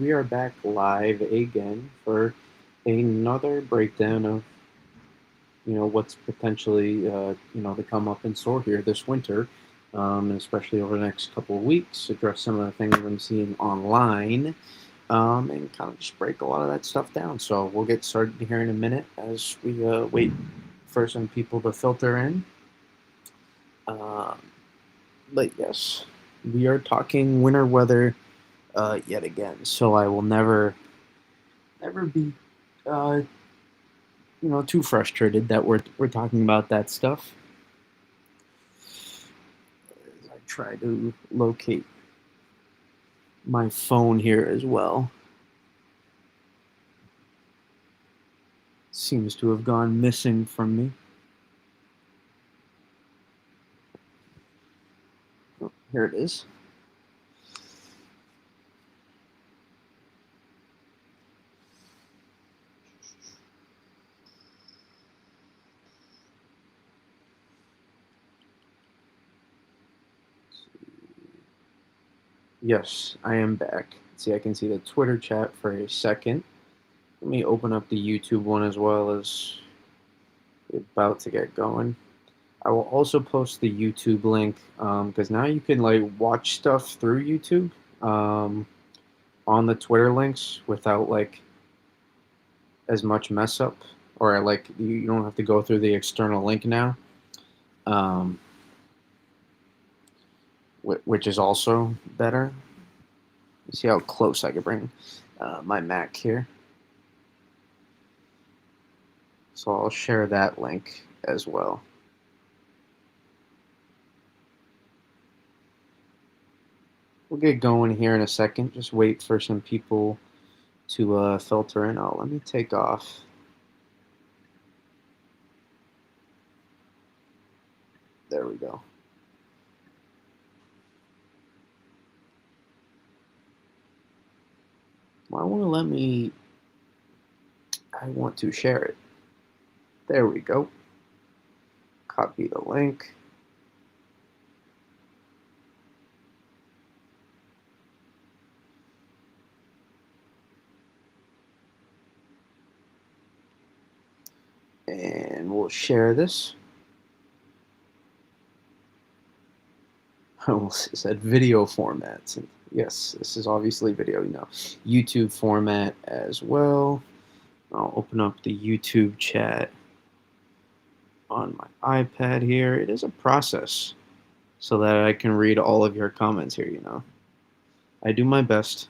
we are back live again for another breakdown of what's potentially to come up in store here this winter, especially over the next couple of weeks. Address some of the things I'm seeing online, and kind of just break a lot of that stuff down. So we'll get started here in a minute as we wait for some people to filter in. Um, but yes, we are talking winter weather yet again. So I will never be uh, too frustrated that we're talking about that stuff. As I try to locate my phone here as well. Seems to have gone missing from me. Oh, here it is. Yes, I am back. See, I can see the Twitter chat for a second. Let me open up the YouTube one as well as we're about to get going. I will also post the YouTube link because now you can like watch stuff through YouTube on the Twitter links without like as much mess up, or like you don't have to go through the external link now, um, which is also better. See how close I can bring my Mac here. So I'll share that link as well. We'll get going here in a second. Just wait for some people to filter in. Oh, let me take off. There we go. Why won't it let me? I want to share it. There we go. Copy the link. And we'll share this. I almost said video formats. Yes, this is obviously video, YouTube format as well. I'll open up the YouTube chat on my iPad here. It is a process so that I can read all of your comments here, I do my best.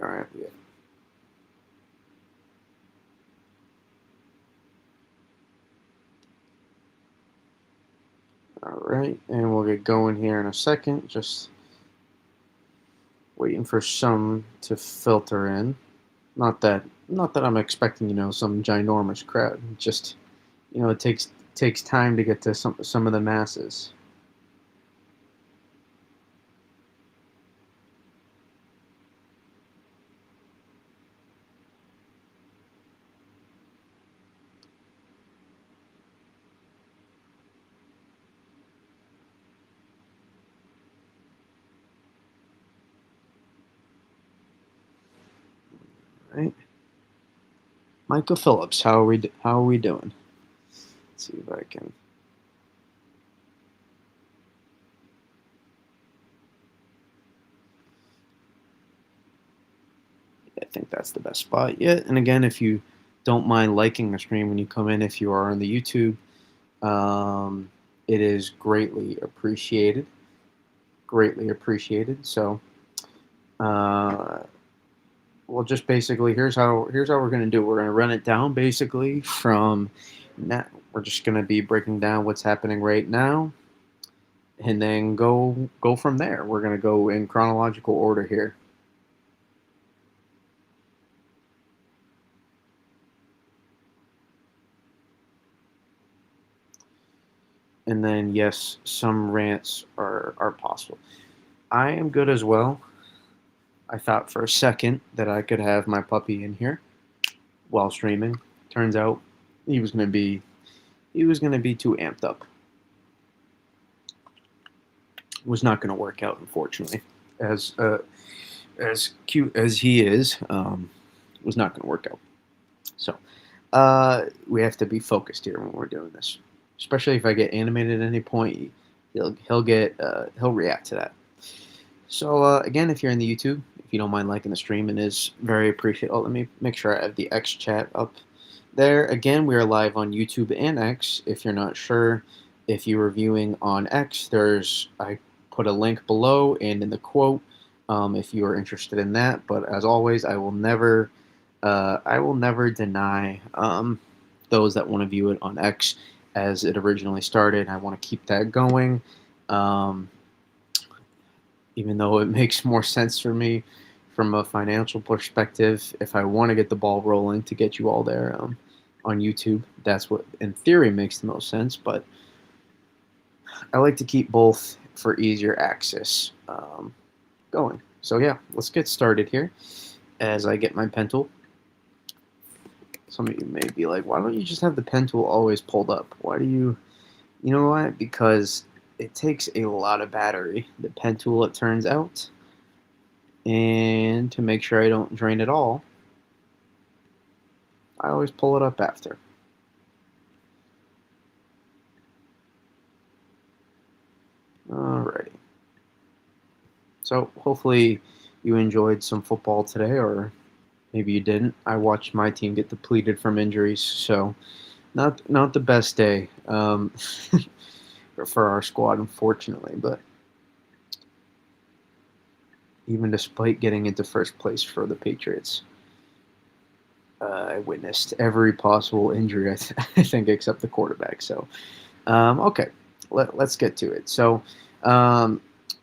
All right, yeah. All right, and we'll get going here in a second. Just waiting for some to filter in. Not that I'm expecting, some ginormous crowd. Just, it takes time to get to some of the masses. Right. Michael Phillips, how are we doing? Let's see if I can. I think that's the best spot yet. And again, if you don't mind liking the stream when you come in, if you are on the YouTube, it is greatly appreciated. Greatly appreciated. So, well, just basically, here's how we're gonna do. We're gonna run it down basically from now. We're just gonna be breaking down what's happening right now, and then go from there. We're gonna go in chronological order here. And then yes, some rants are possible. I am good as well. I thought for a second that I could have my puppy in here while streaming. Turns out he was going to be too amped up. Was not going to work out, unfortunately. As cute as he is, was not going to work out. So we have to be focused here when we're doing this, especially if I get animated at any point. He'll react to that. So again, if you're in the YouTube, if you don't mind liking the stream, and is very appreciated. Oh, let me make sure I have the X chat up there. Again, we are live on YouTube and X. If you're not sure, if you were viewing on X, I put a link below and in the quote if you are interested in that. But as always, I will never deny those that want to view it on X as it originally started. I want to keep that going. Even though it makes more sense for me from a financial perspective, if I want to get the ball rolling to get you all there on YouTube, that's what in theory makes the most sense. But I like to keep both for easier access going. So yeah, let's get started here as I get my pen tool. Some of you may be like, why don't you just have the pen tool always pulled up? Why do you know why? Because it takes a lot of battery, the pen tool, it turns out. And to make sure I don't drain it all, I always pull it up after. Alrighty. So hopefully you enjoyed some football today, or maybe you didn't. I watched my team get depleted from injuries, so not the best day for our squad, unfortunately. But even despite getting into first place for the Patriots, I witnessed every possible injury, I think, except the quarterback. So, okay, let's get to it. So,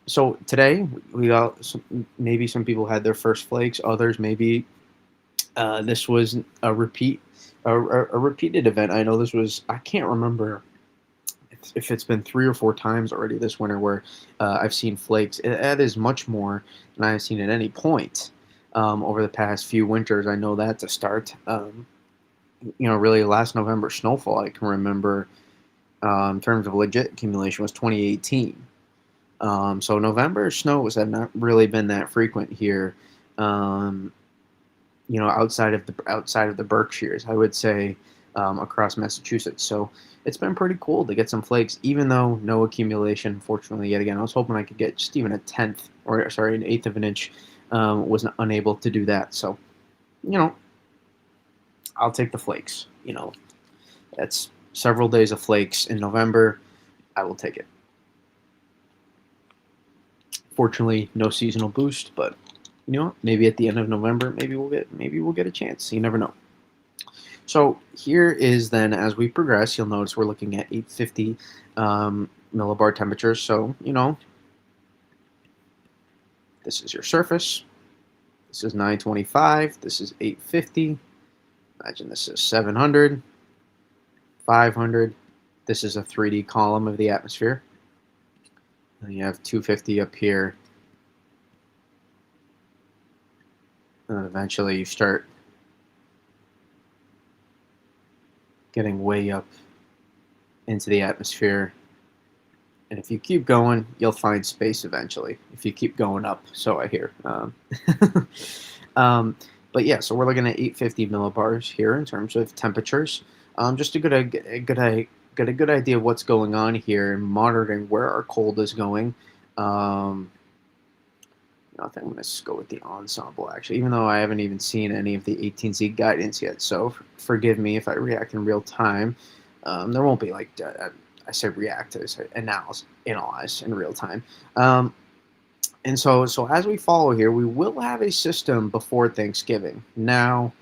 so today we got maybe some people had their first flakes. Others maybe this was a repeated event. I know this was, I can't remember if it's been 3 or 4 times already this winter where I've seen flakes. That is much more than I've seen at any point over the past few winters. I know that to start. Really last November snowfall I can remember in terms of legit accumulation was 2018. So November snows have not really been that frequent here. Outside of the Berkshires, I would say across Massachusetts. So it's been pretty cool to get some flakes, even though no accumulation. Unfortunately, yet again, I was hoping I could get just even an eighth of an inch. Was unable to do that. So, I'll take the flakes. That's several days of flakes in November. I will take it. Fortunately, no seasonal boost, but maybe at the end of November, maybe we'll get a chance. You never know. So here is then, as we progress, you'll notice we're looking at 850 millibar temperatures. So this is your surface. This is 925. This is 850. Imagine this is 700, 500. This is a 3D column of the atmosphere. And you have 250 up here. And then eventually you start getting way up into the atmosphere. And if you keep going, you'll find space eventually. If you keep going up, so I hear. But yeah, so we're looking at 850 millibars here in terms of temperatures. Just to get a good idea of what's going on here and monitoring where our cold is going. I think I'm going to go with the ensemble, actually, even though I haven't even seen any of the 18Z guidance yet. So forgive me if I react in real time. There won't be like, I say react, I say analyze in real time. And so as we follow here, we will have a system before Thanksgiving. Now,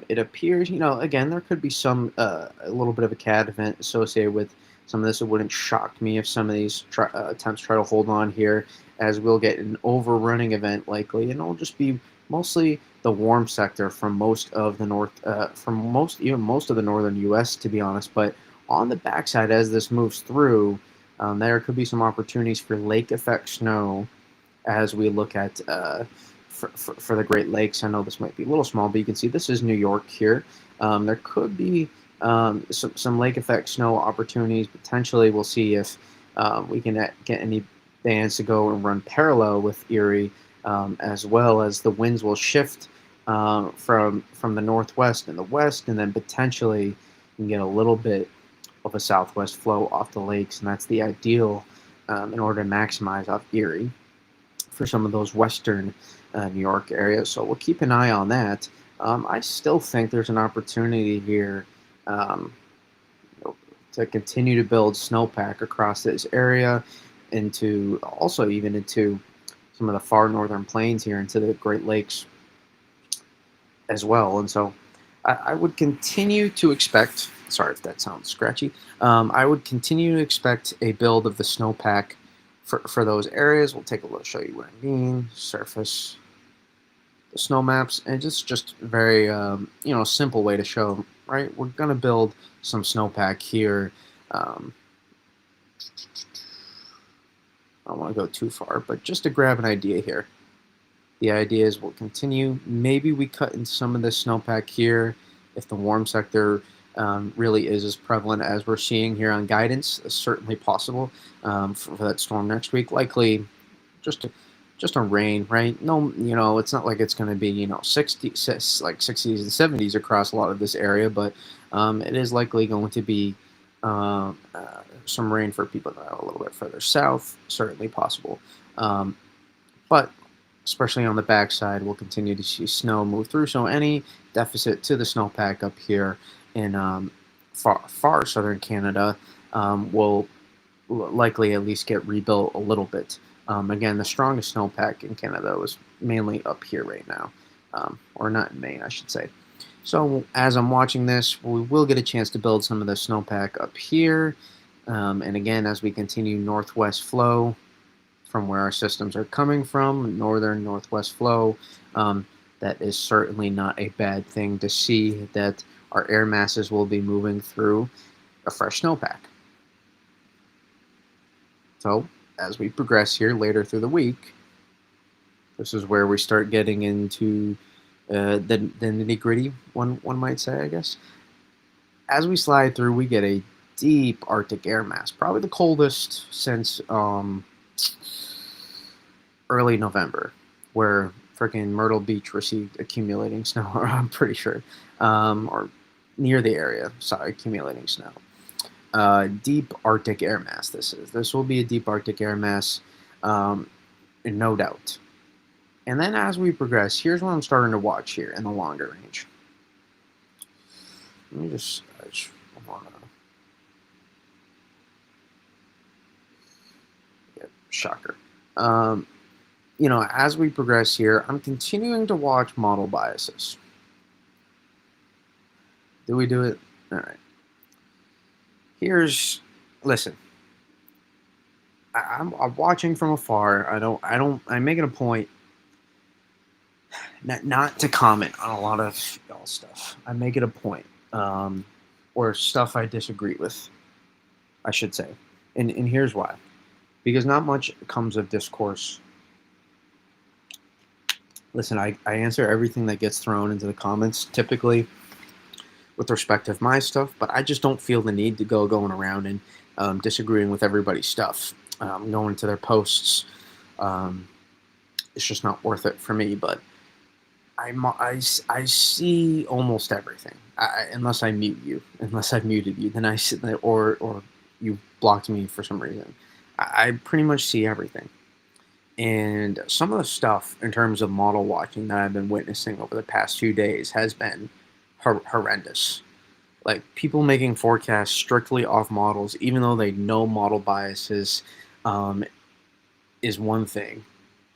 it appears, again, there could be some, a little bit of a CAD event associated with some of this. It wouldn't shock me if some of these attempts try to hold on here, as we'll get an overrunning event likely, and it'll just be mostly the warm sector from most of the most of the northern U.S., to be honest. But on the backside, as this moves through, there could be some opportunities for lake effect snow as we look at for the Great Lakes. I know this might be a little small, but you can see this is New York here. There could be some lake effect snow opportunities potentially. We'll see if we can get any bands to go and run parallel with Erie, as well as the winds will shift from the northwest and the west, and then potentially you can get a little bit of a southwest flow off the lakes, and that's the ideal in order to maximize off Erie for some of those western New York areas. So we'll keep an eye on that. I still think there's an opportunity here um, to continue to build snowpack across this area, into also even into some of the far northern plains here into the Great Lakes as well. And so I would continue to expect, sorry if that sounds scratchy, I would continue to expect a build of the snowpack for those areas. We'll take a look, show you what I mean. Surface the snow maps, and just very simple way to show, right? We're gonna build some snowpack here. Um, I don't want to go too far, but just to grab an idea here. The idea is we'll continue. Maybe we cut in some of this snowpack here if the warm sector really is as prevalent as we're seeing here on guidance. It's certainly possible for that storm next week. Likely just just a rain, right? No, it's not like it's going to be 60, like 60s and 70s across a lot of this area, but it is likely going to be some rain for people that are a little bit further south. Certainly possible, but especially on the backside, we'll continue to see snow move through. So any deficit to the snowpack up here in far southern Canada will likely at least get rebuilt a little bit. Again, the strongest snowpack in Canada was mainly up here right now, or not in Maine, I should say. So as I'm watching this, we will get a chance to build some of the snowpack up here. And again, as we continue northwest flow from where our systems are coming from, northern northwest flow, that is certainly not a bad thing to see that our air masses will be moving through a fresh snowpack. So as we progress here later through the week, this is where we start getting into the nitty gritty, one might say, I guess. As we slide through, we get a deep Arctic air mass, probably the coldest since early November, where freaking Myrtle Beach received accumulating snow, I'm pretty sure, or near the area, sorry, accumulating snow. Deep Arctic air mass. This will be a deep Arctic air mass, no doubt. And then as we progress, here's what I'm starting to watch here in the longer range. Let me just want to. Yeah, shocker. As we progress here, I'm continuing to watch model biases. Do we do it? All right. Listen. I'm watching from afar. I make it a point not to comment on a lot of y'all stuff. I make it a point, or stuff I disagree with, I should say. And here's why. Because not much comes of discourse. Listen, I answer everything that gets thrown into the comments, typically with respect to my stuff, but I just don't feel the need to going around and disagreeing with everybody's stuff, going to their posts. It's just not worth it for me, but I see almost everything, unless I mute you, unless I've muted you, then I sit there, or you blocked me for some reason. I pretty much see everything. And some of the stuff in terms of model watching that I've been witnessing over the past few days has been horrendous. Like people making forecasts strictly off models, even though they know model biases is one thing,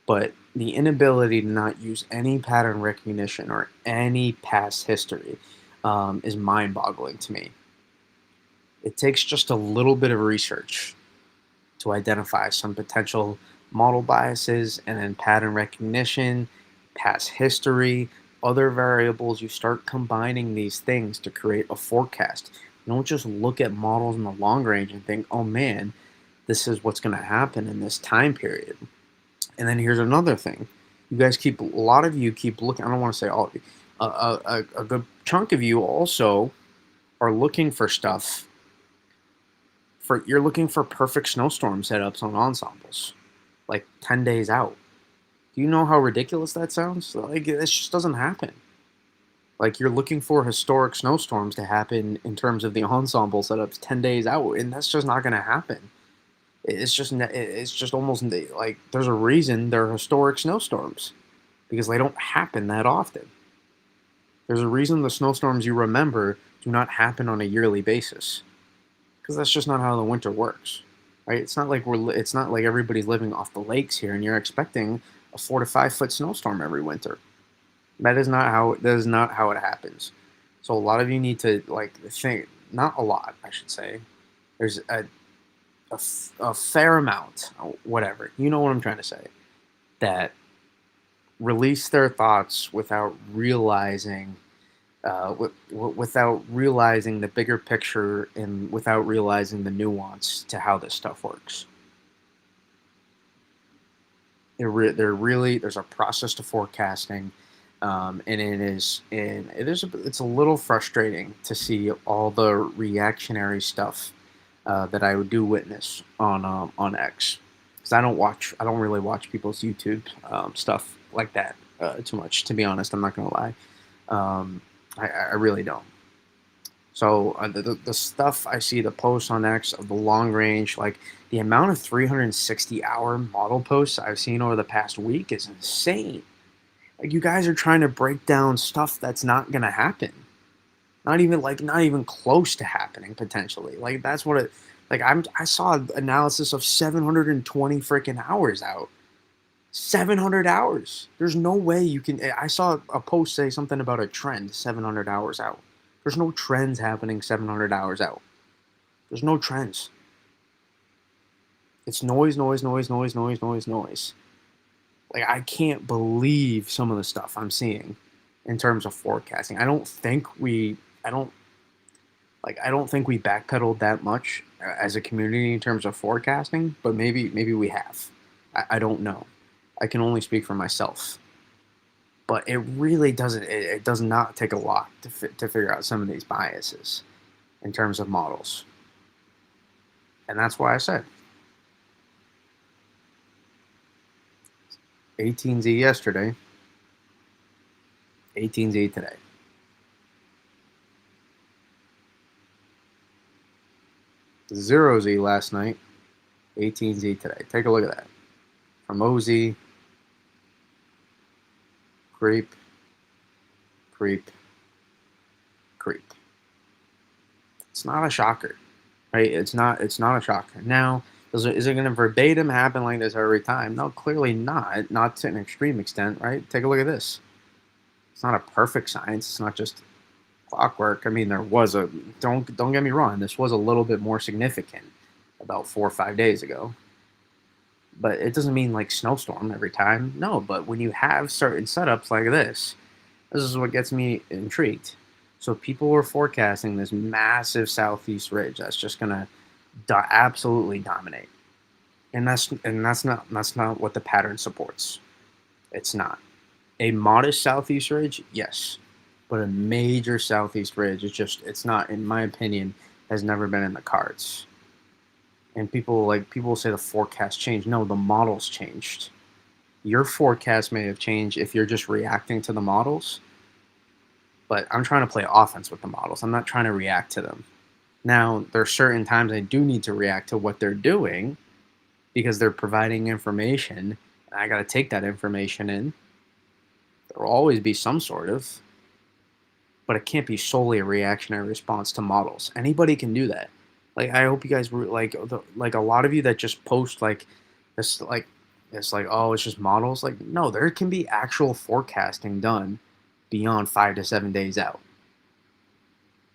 but the inability to not use any pattern recognition or any past history is mind-boggling to me. It takes just a little bit of research to identify some potential model biases, and then pattern recognition, past history, other variables. You start combining these things to create a forecast. You don't just look at models in the long range and think, oh man, this is what's going to happen in this time period. And then here's another thing. A lot of you keep looking, I don't want to say all of you, a good chunk of you also are looking for stuff for you're looking for perfect snowstorm setups on ensembles, like 10 days out. Do you know how ridiculous that sounds? Like, this just doesn't happen. Like, you're looking for historic snowstorms to happen in terms of the ensemble setups 10 days out, and that's just not going to happen. It's just almost like there's a reason they're historic snowstorms because they don't happen that often. There's a reason the snowstorms you remember do not happen on a yearly basis because that's just not how the winter works, right? It's not like everybody's living off the lakes here and you're expecting a 4 to 5 foot snowstorm every winter. That is not how it happens. So a lot of you need to like think. Not a lot, I should say. There's a fair amount, whatever. You know what I'm trying to say. That release their thoughts without realizing the bigger picture and without realizing the nuance to how this stuff works. There's a process to forecasting, and it's a little frustrating to see all the reactionary stuff that I do witness on X, because I don't really watch people's YouTube stuff like that too much. To be honest, I'm not gonna lie, I really don't. So the stuff I see, the posts on X of the long range, like the amount of 360-hour model posts I've seen over the past week is insane. Like, you guys are trying to break down stuff that's not gonna happen. Not even close to happening potentially. Like, that's what it like I saw an analysis of 720 freaking hours out. 700 hours. There's no way you can. I saw a post say something about a trend 700 hours out. There's no trends happening 700 hours out. There's no trends. It's noise, noise, noise, noise, noise, noise, noise. Like, I can't believe some of the stuff I'm seeing in terms of forecasting. I don't think we backpedaled that much as a community in terms of forecasting, but maybe we have. I don't know. I can only speak for myself. But it really doesn't. It does not take a lot to figure out some of these biases in terms of models, and that's why I said 18Z yesterday, 18Z today. 0Z last night, 18Z today. Take a look at that. From OZ, creep, creep, creep. It's not a shocker, right? It's not a shocker. Now, is it going to verbatim happen like this every time? No, clearly not. Not to an extreme extent, right? Take a look at this. It's not a perfect science. It's not just clockwork. I mean, there was a don't get me wrong. This was a little bit more significant about 4 or 5 days ago, but it doesn't mean like snowstorm every time. No, but when you have certain setups like this is what gets me intrigued. So people were forecasting this massive southeast ridge that's just gonna absolutely dominate, and that's not what the pattern supports. It's not. A modest southeast ridge, yes, but a major southeast ridge, it's not, in my opinion, has never been in the cards. And people say the forecast changed. No, the models changed. Your forecast may have changed if you're just reacting to the models, but I'm trying to play offense with the models. I'm not trying to react to them. Now, there are certain times I do need to react to what they're doing because they're providing information, and I got to take that information in. There will always be some sort of, but it can't be solely a reactionary response to models. Anybody can do that. Like, I hope you guys were like a lot of you that just post this like oh, it's just models. Like, no, there can be actual forecasting done beyond 5 to 7 days out.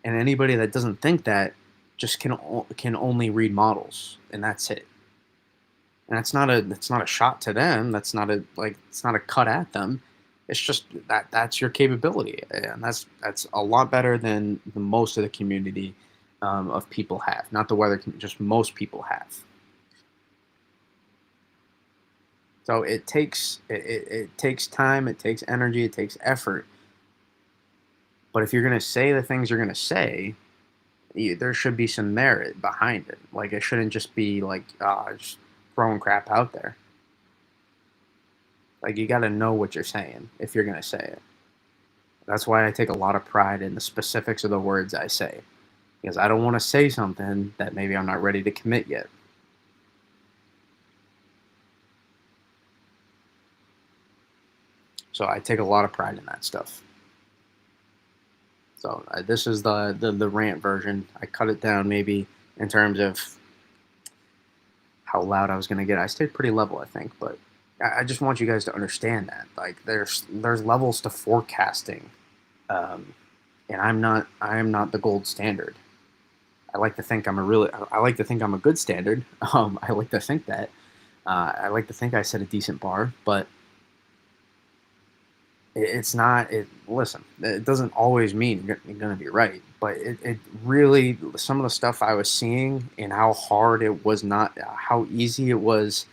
And anybody that doesn't think that just can only read models, and that's it. And that's not a shot to them. It's not a cut at them. It's just that's your capability, and that's a lot better than the most of the community of people have. Not the weather, just most people have. So it takes time, it takes energy, it takes effort. But if you're gonna say the things you're gonna say, there should be some merit behind it. Like it shouldn't just be like just throwing crap out there. Like you got to know what you're saying if you're gonna say it. That's why I take a lot of pride in the specifics of the words I say, because I don't want to say something that maybe I'm not ready to commit yet. So I take a lot of pride in that stuff. So this is the rant version. I cut it down maybe in terms of how loud I was going to get. I stayed pretty level, I think, but I just want you guys to understand that like there's levels to forecasting, um, and I am not the gold standard. I like to think I like to think I'm a good standard. I like to think that I like to think I set a decent bar, but it's not. It listen. It doesn't always mean you're going to be right, but it really some of the stuff I was seeing and how hard it was not, how easy it was,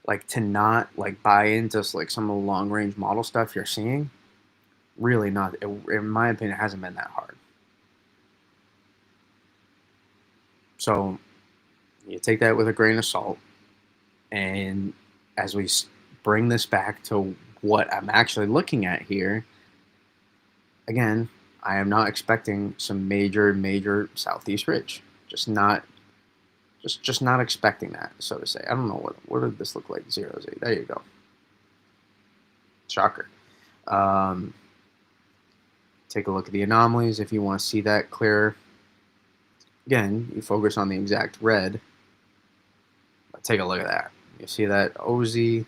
like to not like buy into like some of the long range model stuff you're seeing. Really not. In my opinion, it hasn't been that hard. So you take that with a grain of salt, and as we bring this back to what I'm actually looking at here, again, I am not expecting some major southeast ridge. Just not, just not expecting that, so to say. I don't know what did this look like? 0 Z. There you go. Shocker. Um, take a look at the anomalies if you want to see that clearer. Again, you focus on the exact red. But take a look at that. You see that OZ,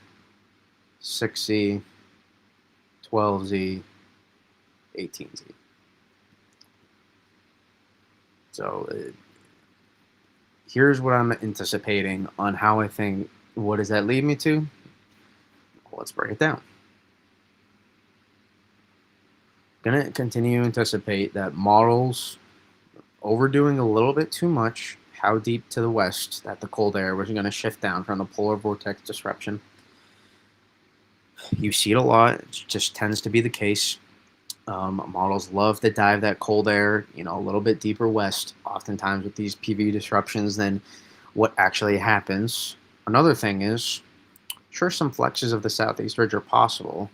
6Z, 12Z, 18Z. So here's what I'm anticipating on how I think. What does that lead me to? Well, let's break it down. Gonna continue to anticipate that models overdoing a little bit too much how deep to the west that the cold air was going to shift down from the polar vortex disruption. You see it a lot. It just tends to be the case. Models love to dive that cold air, a little bit deeper west, oftentimes with these PV disruptions than what actually happens. Another thing is, sure, some flexes of the southeast ridge are possible.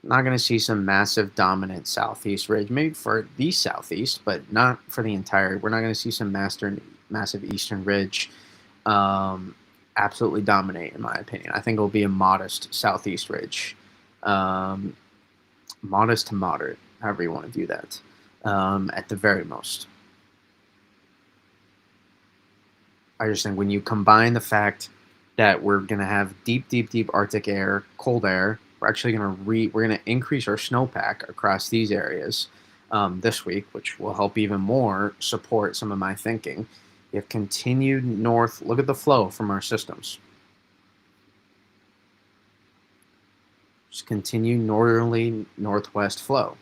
Not going to see some massive dominant southeast ridge, maybe for the southeast, but not for the entire. We're not going to see some massive eastern ridge absolutely dominate, in my opinion. I think it'll be a modest southeast ridge, um, modest to moderate, however you want to do that, at the very most. I just think when you combine the fact that we're going to have deep Arctic air, cold air, we're actually going to we're going to increase our snowpack across these areas this week, which will help even more support some of my thinking. You have continued north. Look at the flow from our systems. Just continue northerly northwest flow.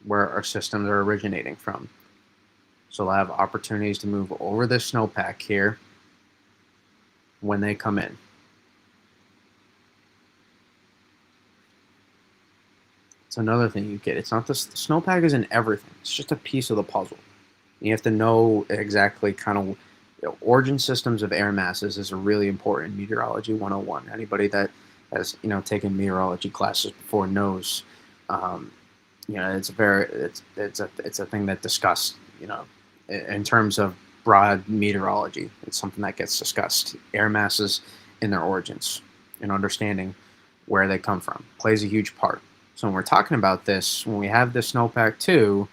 Where our systems are originating from. So we'll have opportunities to move over this snowpack here when they come in. It's another thing you get. It's not the snowpack isn't everything. It's just a piece of the puzzle. You have to know exactly kind of origin systems of air masses is a really important meteorology 101. Anybody that has taken meteorology classes before knows it's a thing that discussed in terms of broad meteorology. It's something that gets discussed. Air masses and their origins and understanding where they come from plays a huge part. So when we're talking about this, when we have the snowpack too,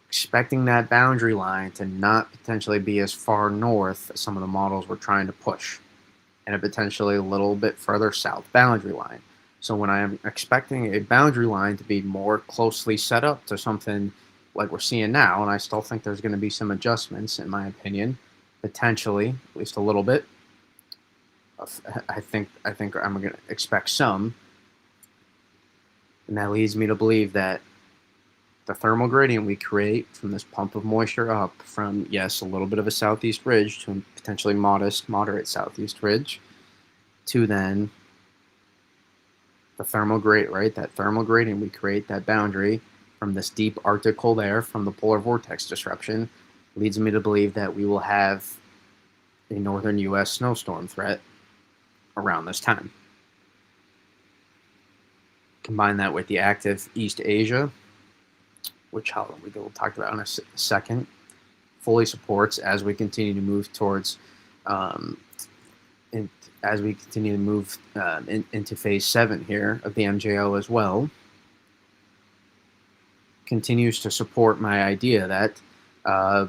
expecting that boundary line to not potentially be as far north as some of the models we're trying to push, and a potentially a little bit further south boundary line. So when I'm expecting a boundary line to be more closely set up to something like we're seeing now, and I still think there's going to be some adjustments, in my opinion, potentially, at least a little bit. I think I'm going to expect some, and that leads me to believe that the thermal gradient we create from this pump of moisture up from, yes, a little bit of a southeast ridge to a potentially moderate southeast ridge, to then the thermal grate, right? That thermal gradient, we create that boundary from this deep Arctic cold air from the polar vortex disruption, leads me to believe that we will have a northern U.S. snowstorm threat around this time. Combine that with the active East Asia, which we'll talk about in a second, fully supports as we continue to move towards, um, in, as we continue to move into phase 7 here of the MJO as well, continues to support my idea that, uh,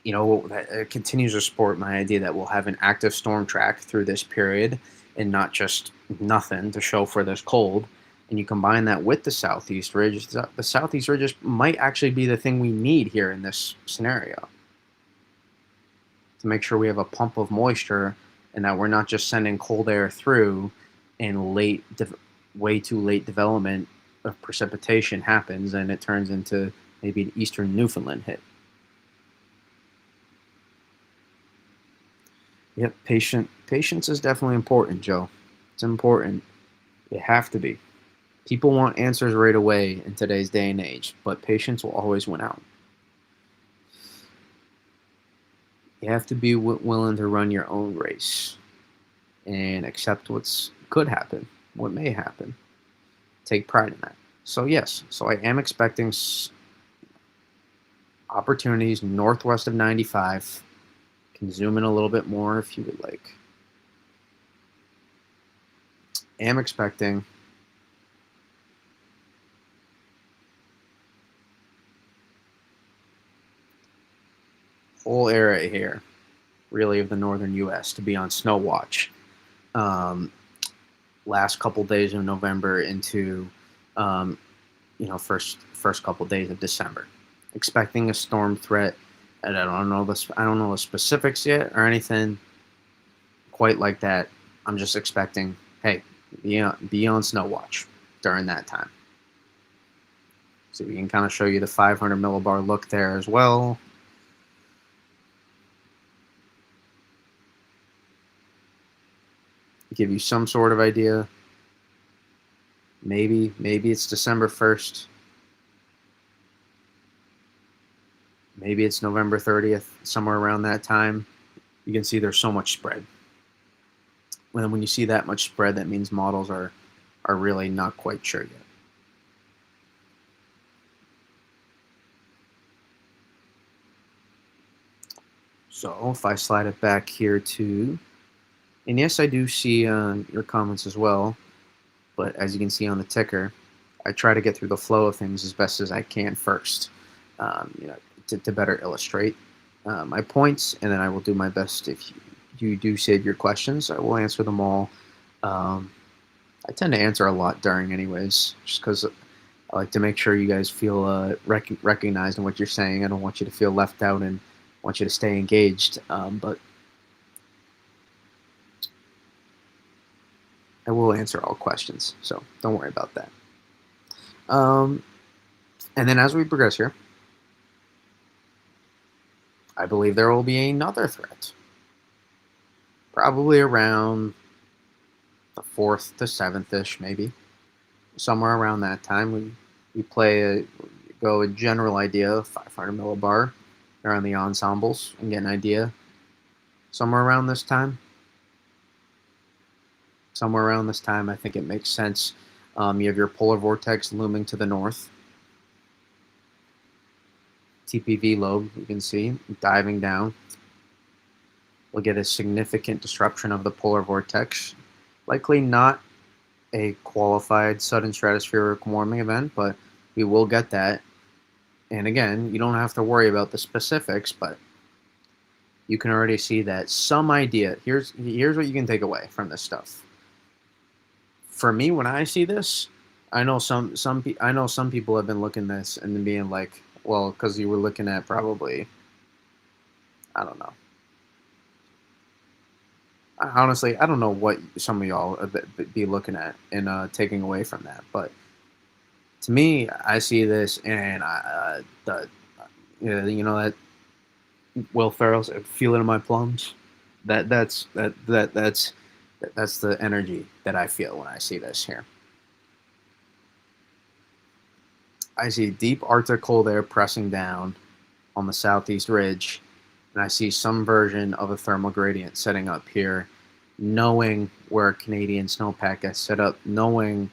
that it continues to support my idea that we'll have an active storm track through this period and not just nothing to show for this cold. And you combine that with the southeast ridge, the southeast ridges might actually be the thing we need here in this scenario to make sure we have a pump of moisture and that we're not just sending cold air through and way too late development of precipitation happens and it turns into maybe an eastern Newfoundland hit. Yep, patience is definitely important, Joe. It's important. They have to be. People want answers right away in today's day and age, but patience will always win out. You have to be willing to run your own race and accept what's could happen, what may happen. Take pride in that. So yes, so I am expecting opportunities northwest of 95. Can zoom in a little bit more if you would like. Am expecting whole area here, really, of the northern U.S. to be on snow watch. Last couple days of November into, first couple days of December. Expecting a storm threat, and I don't know the specifics yet or anything quite like that. I'm just expecting, hey, be on snow watch during that time. So we can kind of show you the 500 millibar look there as well. Give you some sort of idea. Maybe it's December 1st. Maybe it's November 30th, somewhere around that time. You can see there's so much spread. When you see that much spread, that means models are really not quite sure yet. So if I slide it back here to, and yes, I do see your comments as well, but as you can see on the ticker, I try to get through the flow of things as best as I can first, to better illustrate my points, and then I will do my best. If you do save your questions, I will answer them all. I tend to answer a lot during anyways, just because I like to make sure you guys feel recognized in what you're saying. I don't want you to feel left out and want you to stay engaged, but I will answer all questions, so don't worry about that. And then as we progress here, I believe there will be another threat. Probably around the 4th to 7th-ish, maybe. Somewhere around that time. We go a general idea of 500 millibar around the ensembles and get an idea. Somewhere around this time. I think it makes sense. You have your polar vortex looming to the north. TPV lobe, you can see, diving down. We'll get a significant disruption of the polar vortex. Likely not a qualified sudden stratospheric warming event, but we will get that. And again, you don't have to worry about the specifics, but you can already see that some idea. Here's what you can take away from this stuff. For me, when I see this, I know some people have been looking at this and then being like, well, because you were looking at probably, I don't know. Honestly, I don't know what some of y'all be looking at and taking away from that. But to me, I see this and that Will Ferrell's "Feel It in My Plums." That's That's the energy that I feel when I see this here. I see deep Arctic cold air pressing down on the southeast ridge, and I see some version of a thermal gradient setting up here, knowing where Canadian snowpack gets set up, knowing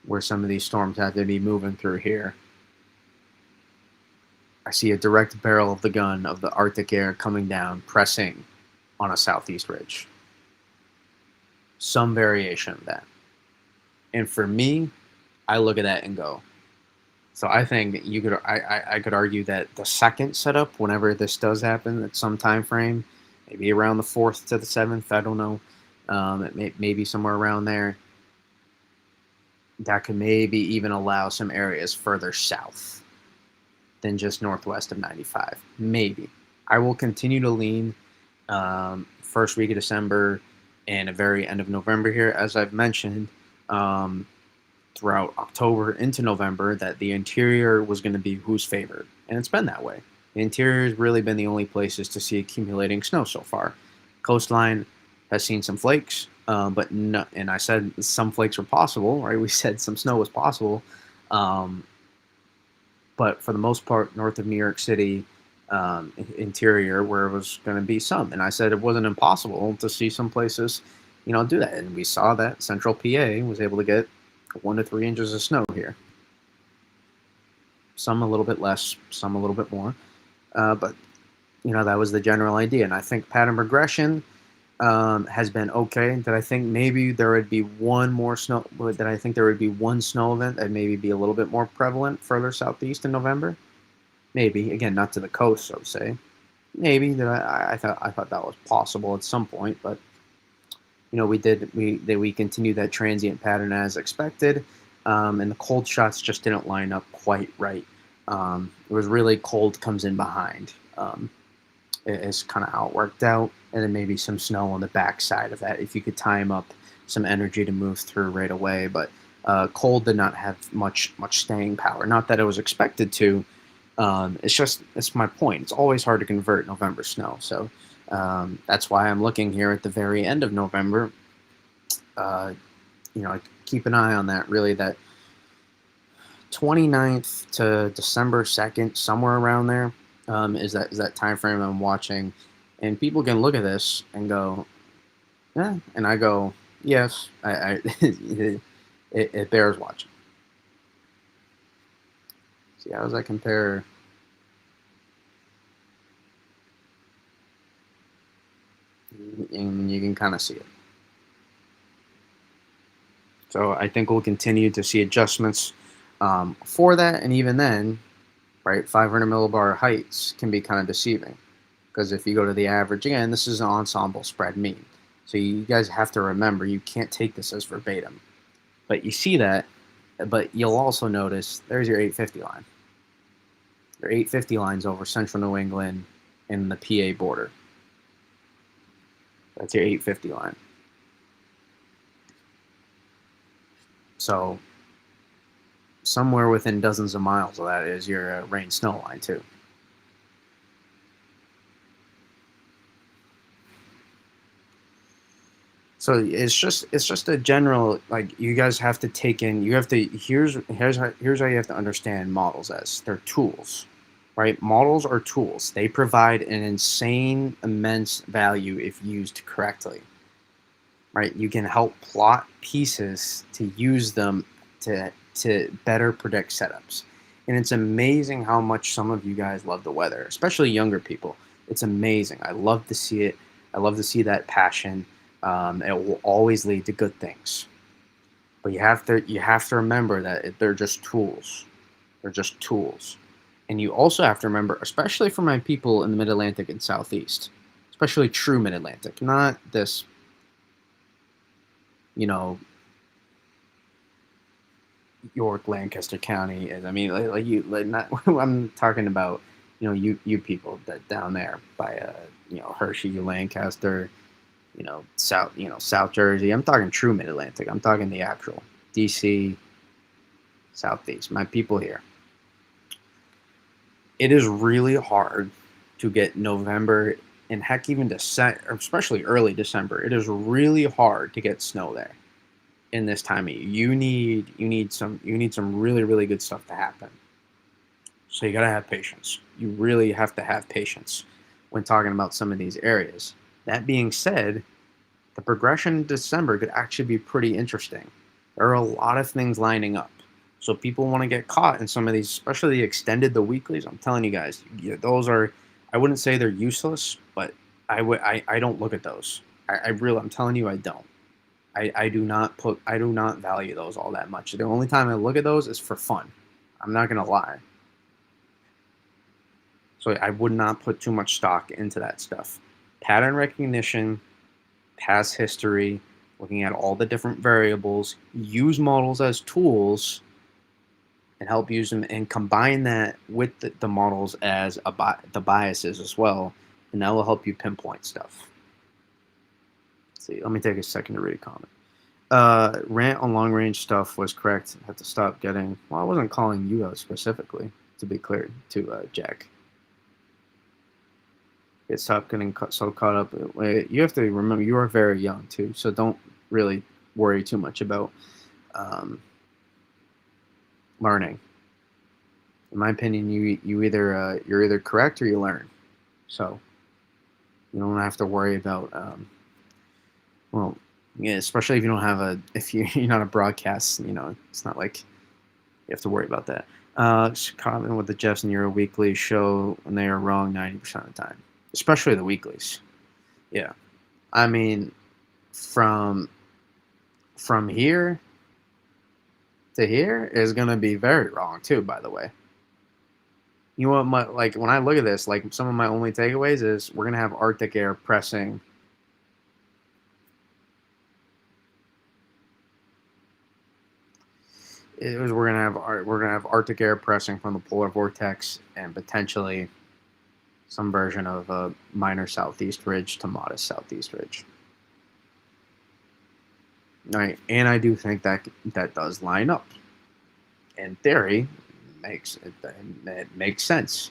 where some of these storms have to be moving through here. I see a direct barrel of the gun of the Arctic air coming down, pressing on a southeast ridge. Some variation of that. And for me, I look at that and go, so I think you could I could argue that the second setup, whenever this does happen, at some time frame, maybe around the 4th to the 7th, I don't know, maybe somewhere around there, that could maybe even allow some areas further south than just northwest of 95. Maybe. I will continue to lean first week of December and a very end of November here, as I've mentioned. Throughout October into November, that the interior was going to be who's favored, and it's been that way. The interior has really been the only places to see accumulating snow so far. Coastline has seen some flakes, but no, and I said some flakes were possible, right? We said some snow was possible, but for the most part, north of New York City, interior, where it was going to be some, and I said it wasn't impossible to see some places, do that, and we saw that Central PA was able to get 1 to 3 inches of snow here. Some a little bit less, some a little bit more, but that was the general idea. And I think pattern progression has been okay. That I think maybe there would be one more snow. That I think there would be one snow event that maybe be a little bit more prevalent further southeast in November. Maybe again, not to the coast, so to say. Maybe that I thought that was possible at some point, but we continued that transient pattern as expected, and the cold shots just didn't line up quite right. It was really cold comes in behind. Is kind of how it worked out, and then maybe some snow on the backside of that if you could time up some energy to move through right away. But cold did not have much staying power. Not that it was expected to. It's my point. It's always hard to convert November snow. So that's why I'm looking here at the very end of November. Keep an eye on that. Really, that 29th to December 2nd, somewhere around there, is that time frame I'm watching. And people can look at this and go, yeah, and I go, yes, it bears watching. See, how does that compare? And you can kind of see it. So I think we'll continue to see adjustments for that, and even then, right, 500 millibar heights can be kind of deceiving, because if you go to the average, again, this is an ensemble spread mean. So you guys have to remember, you can't take this as verbatim. But you see that, but you'll also notice there's your 850 line. There are 850 lines over central New England and the PA border. That's your 850 line. So somewhere within dozens of miles of that is your rain snow line too. So it's just a general, like, you guys have to take in, you have to, here's how you have to understand models as they're tools, right? Models are tools. They provide an insane, immense value if used correctly, right? You can help plot pieces to use them to better predict setups. And it's amazing how much some of you guys love the weather, especially younger people. It's amazing. I love to see it. I love to see that passion. It will always lead to good things. But you have to remember that they're just tools. They're just tools. And you also have to remember, especially for my people in the Mid-Atlantic and Southeast, especially true Mid-Atlantic, not this, York, Lancaster County. I mean, not. I'm talking about, you people that down there by, Hershey, Lancaster, South Jersey. I'm talking true Mid Atlantic. I'm talking the actual DC, Southeast. My people here. It is really hard to get November and heck, even December, especially early December, it is really hard to get snow there in this time of year. You need some really really good stuff to happen. So you gotta have patience. You really have to have patience when talking about some of these areas. That being said, the progression in December could actually be pretty interesting. There are a lot of things lining up. So people want to get caught in some of these, especially the extended the weeklies. I'm telling you guys, those are. I wouldn't say they're useless, but I don't look at those. I'm telling you, I don't. I do not value those all that much. The only time I look at those is for fun. I'm not gonna lie. So I would not put too much stock into that stuff. Pattern recognition, past history, looking at all the different variables, use models as tools and help use them and combine that with the models as the biases as well, and that will help you pinpoint stuff. Let's see, let me take a second to read a comment. Rant on long range stuff was correct. I had to stop getting. Well, I wasn't calling you out specifically, to be clear, to Jack. Get stop getting so caught up. You have to remember you are very young too, so don't really worry too much about um, learning. In my opinion, you're either correct or you learn. So you don't have to worry about well, yeah, especially if you don't have you're not a broadcast. It's not like you have to worry about that. Comment with the Jeffs and Euro Weekly show when they are wrong 90% of the time, especially the weeklies. Yeah, I mean, from here to here is gonna be very wrong too. By the way, you know what? Like when I look at this, like some of my only takeaways is we're gonna have Arctic air pressing. We're gonna have Arctic air pressing from the polar vortex and potentially some version of a minor southeast ridge to modest southeast ridge. Right, and I do think that does line up. In theory, it makes sense.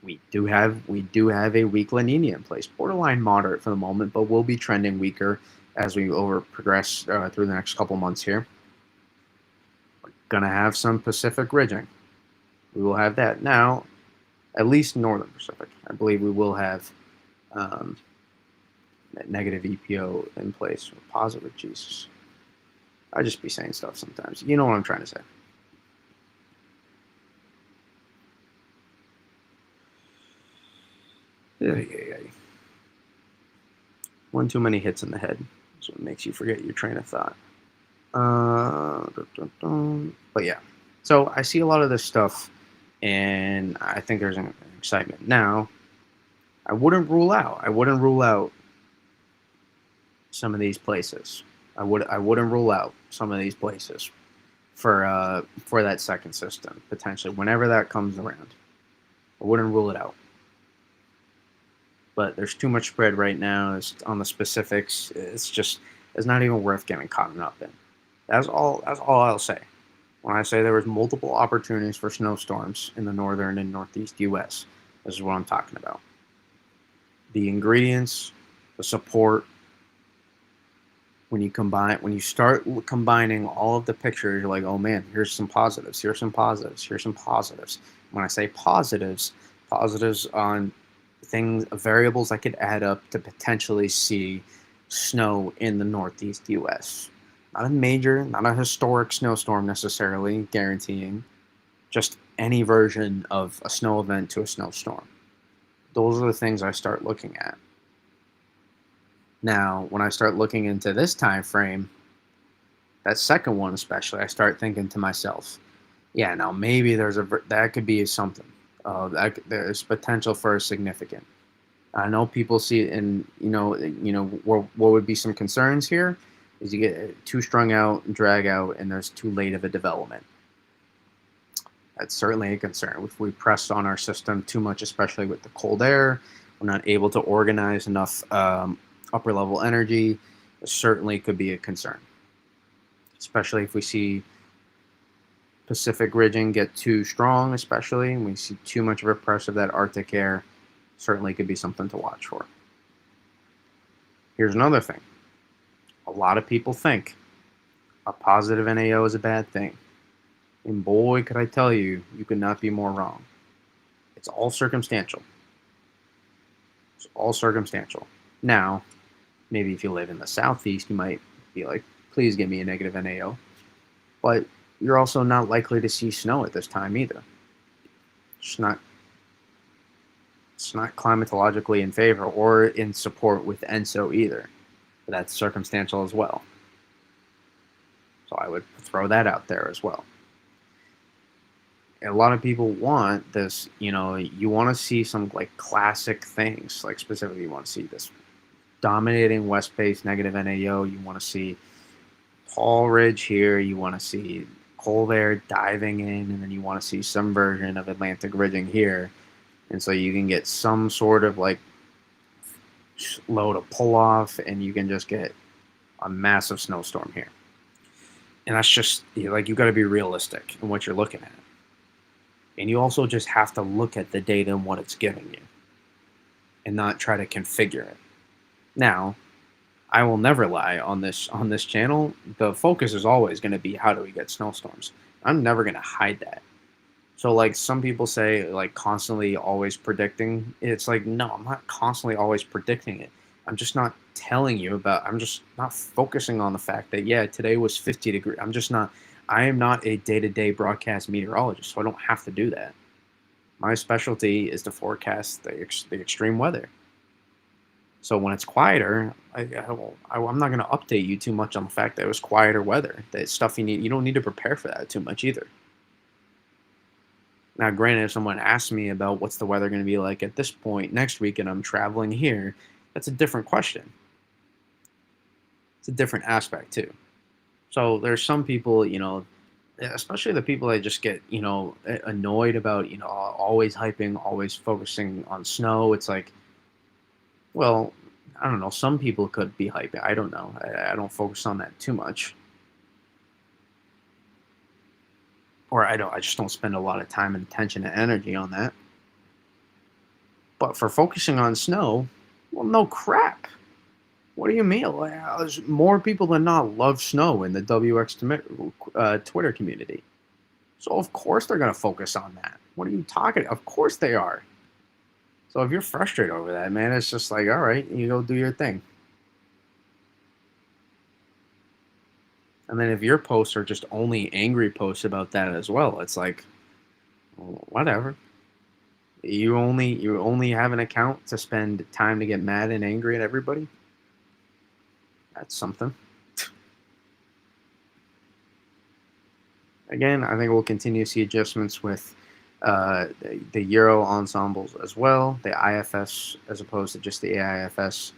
We do have a weak La Nina in place, borderline moderate for the moment, but will be trending weaker as we over progress through the next couple months here. We're gonna have some Pacific ridging. We will have that now, at least northern Pacific. I believe we will have um, negative EPO in place or positive. Jesus, I just be saying stuff sometimes. You know what I'm trying to say. Yeah, yeah, yeah. One too many hits in the head is what makes you forget your train of thought. Dun, dun, dun. But yeah, so I see a lot of this stuff, and I think there's an excitement. Now, I wouldn't rule out some of these places. I wouldn't rule out some of these places for that second system potentially whenever that comes around. I wouldn't rule it out. But there's too much spread right now. It's on the specifics. It's not even worth getting caught up in. That's all I'll say. When I say there was multiple opportunities for snowstorms in the northern and northeast U.S., this is what I'm talking about. The ingredients, the support. When you start combining all of the pictures, you're like, oh man, here's some positives, here's some positives, here's some positives. When I say positives, positives on things, variables I could add up to potentially see snow in the northeast U.S. Not a major, not a historic snowstorm necessarily, guaranteeing, just any version of a snow event to a snowstorm. Those are the things I start looking at. Now, when I start looking into this time frame, that second one especially, I start thinking to myself, yeah, now maybe that could be something. There's potential for a significant. I know people see it, and what would be some concerns here is you get too strung out and drag out, and there's too late of a development. That's certainly a concern. If we press on our system too much, especially with the cold air, we're not able to organize enough upper level energy. It certainly could be a concern, especially if we see Pacific ridging get too strong, especially and we see too much of a press of that Arctic air. certainly could be something to watch for. Here's another thing. A lot of people think a positive NAO is a bad thing. And boy, could I tell you, you could not be more wrong. It's all circumstantial. It's all circumstantial. Now, maybe if you live in the southeast, you might be like, please give me a negative NAO. But you're also not likely to see snow at this time either. It's not climatologically in favor or in support with ENSO either. But that's circumstantial as well. So I would throw that out there as well. A lot of people want this, you want to see some like classic things, like specifically you want to see this dominating west base negative NAO, you want to see tall ridge here, you want to see cold air diving in, and then you want to see some version of Atlantic ridging here. And so you can get some sort of like low to pull off, and you can just get a massive snowstorm here. And that's just like, you got to be realistic in what you're looking at. And you also just have to look at the data and what it's giving you and not try to configure it. Now, I will never lie on this channel. The focus is always going to be how do we get snowstorms. I'm never going to hide that. So like some people say like constantly always predicting. It's like, no, I'm not constantly always predicting it. I'm just not telling you I'm just not focusing on the fact that, yeah, today was 50 degrees. I am not a day-to-day broadcast meteorologist, so I don't have to do that. My specialty is to forecast the extreme weather. So when it's quieter, I'm not going to update you too much on the fact that it was quieter weather. That stuff you don't need to prepare for that too much either. Now, granted, if someone asks me about what's the weather going to be like at this point next week and I'm traveling here, that's a different question. It's a different aspect too. So there's some people, especially the people that just get, annoyed about, always hyping, always focusing on snow. It's like, well, I don't know. Some people could be hyping. I don't know. I don't focus on that too much. Or I just don't spend a lot of time and attention and energy on that. But for focusing on snow, well, no crap. What do you mean? There's more people than not love snow in the WX Twitter community. So of course they're going to focus on that. What are you talking? Of course they are. So if you're frustrated over that, man, it's just like, all right, you go do your thing. And then if your posts are just only angry posts about that as well, it's like, well, whatever. You only have an account to spend time to get mad and angry at everybody. That's something. Again, I think we'll continue to see adjustments with the Euro ensembles as well, the IFS as opposed to just the AIFS.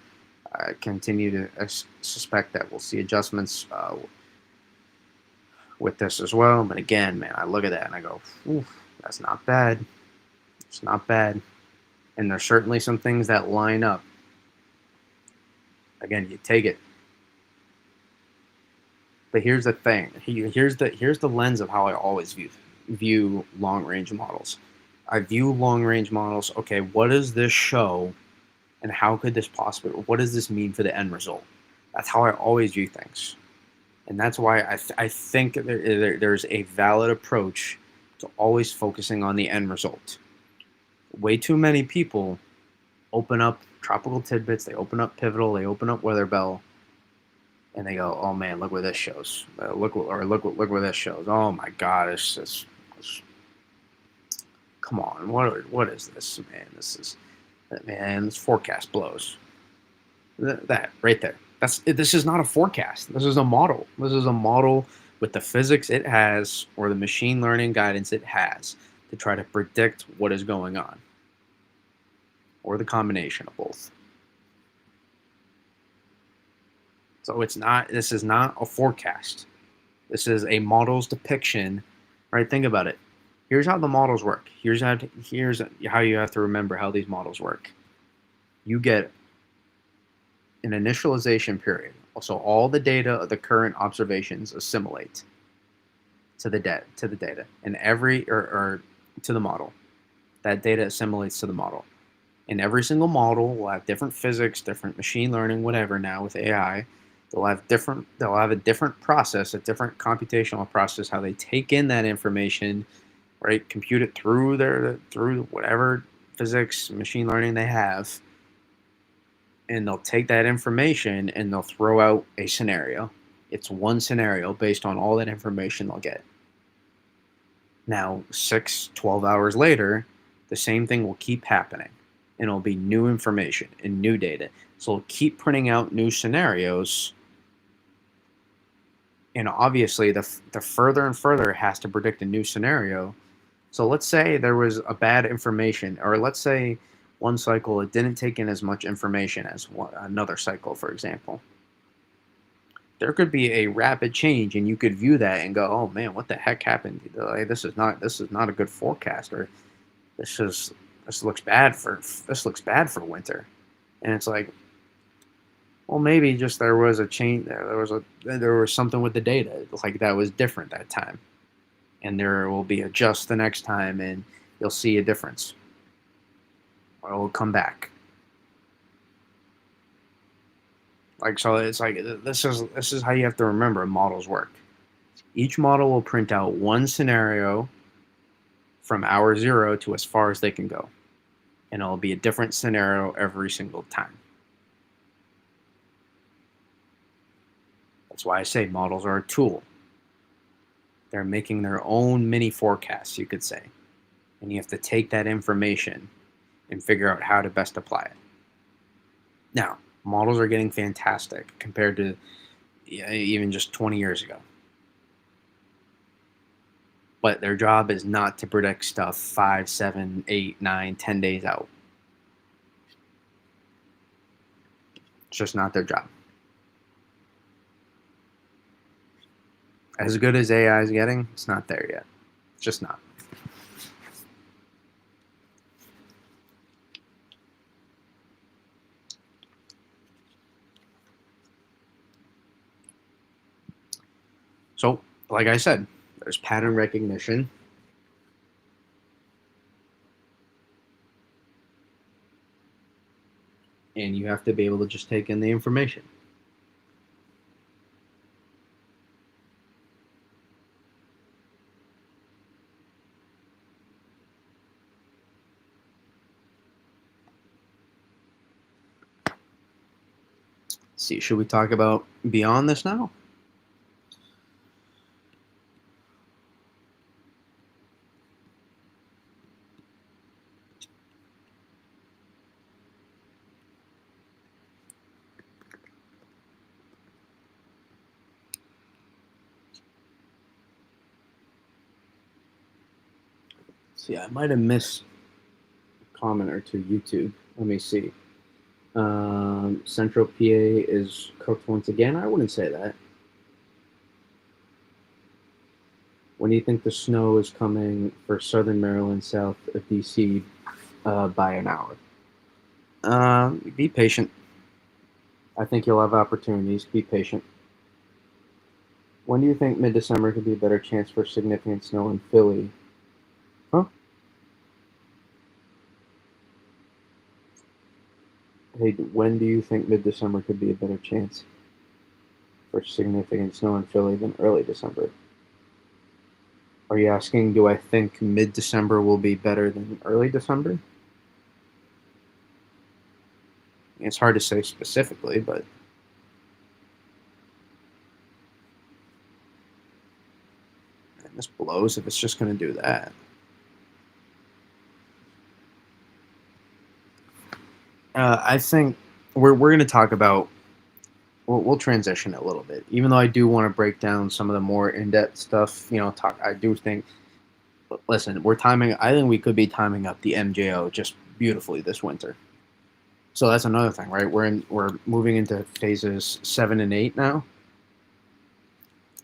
I continue to suspect that we'll see adjustments with this as well. But again, man, I look at that and I go, that's not bad. It's not bad. And there's certainly some things that line up. Again, you take it. But here's the thing. Here's the lens of how I always view long-range models. I view long-range models, okay, what does this show and how could this possibly, what does this mean for the end result? That's how I always view things. And that's why I think there's a valid approach to always focusing on the end result. Way too many people open up tropical tidbits, they open up pivotal, they open up weather bell, and they go, "Oh man, look where this shows. Look where this shows. Oh my God, it's come on, what is this, man? This forecast blows. That right there. This is not a forecast. This is a model. This is a model with the physics it has or the machine learning guidance it has to try to predict what is going on, or the combination of both." So this is not a forecast. This is a model's depiction, right? Think about it. Here's how the models work. Here's how you have to remember how these models work. You get an initialization period. So all the data of the current observations assimilate to the data, and to the model. That data assimilates to the model. And every single model will have different physics, different machine learning, whatever. Now with AI, they'll have a different process, a different computational process, how they take in that information, right? Compute it through whatever physics, machine learning they have, and they'll take that information and they'll throw out a scenario. It's one scenario based on all that information they'll get. Now, 12 hours later, the same thing will keep happening. And it'll be new information and new data. So it'll keep printing out new scenarios. And obviously, the further and further it has to predict a new scenario. So let's say there was a bad information, or let's say one cycle it didn't take in as much information as another cycle, for example. There could be a rapid change, and you could view that and go, "Oh man, what the heck happened? Like, this is not a good forecast, or this is this looks bad for winter." And it's like, well, maybe just there was a change there was something with the data like that was different that time, and there will be adjust the next time, and you'll see a difference, or it will come back. Like, so it's like this is how you have to remember models work. Each model will print out one scenario from hour zero to as far as they can go, and it'll be a different scenario every single time. That's why I say models are a tool. They're making their own mini forecasts, you could say, and you have to take that information and figure out how to best apply it. Now, models are getting fantastic compared to even just 20 years ago. But their job is not to predict stuff 5, 7, 8, 9, 10 days out. It's just not their job. As good as AI is getting, it's not there yet. It's just not. So, like I said, there's pattern recognition. And you have to be able to just take in the information. Let's see, should we talk about beyond this now? See, I might have missed a comment or two. YouTube. Let me see. Central PA is cooked once again. I wouldn't say that. When do you think the snow is coming for southern Maryland, south of DC, by an hour? Be patient. I think you'll have opportunities. Be patient. When do you think mid-December could be a better chance for significant snow in Philly? Huh? Hey, when do you think mid-December could be a better chance for significant snow in Philly than early December? Are you asking, do I think mid-December will be better than early December? It's hard to say specifically, but this blows if it's just going to do that. I think we're going to talk about. We'll transition a little bit, even though I do want to break down some of the more in-depth stuff. Talk. I do think. Listen, we're timing. I think we could be timing up the MJO just beautifully this winter. So that's another thing, right? We're moving into phases 7 and 8 now,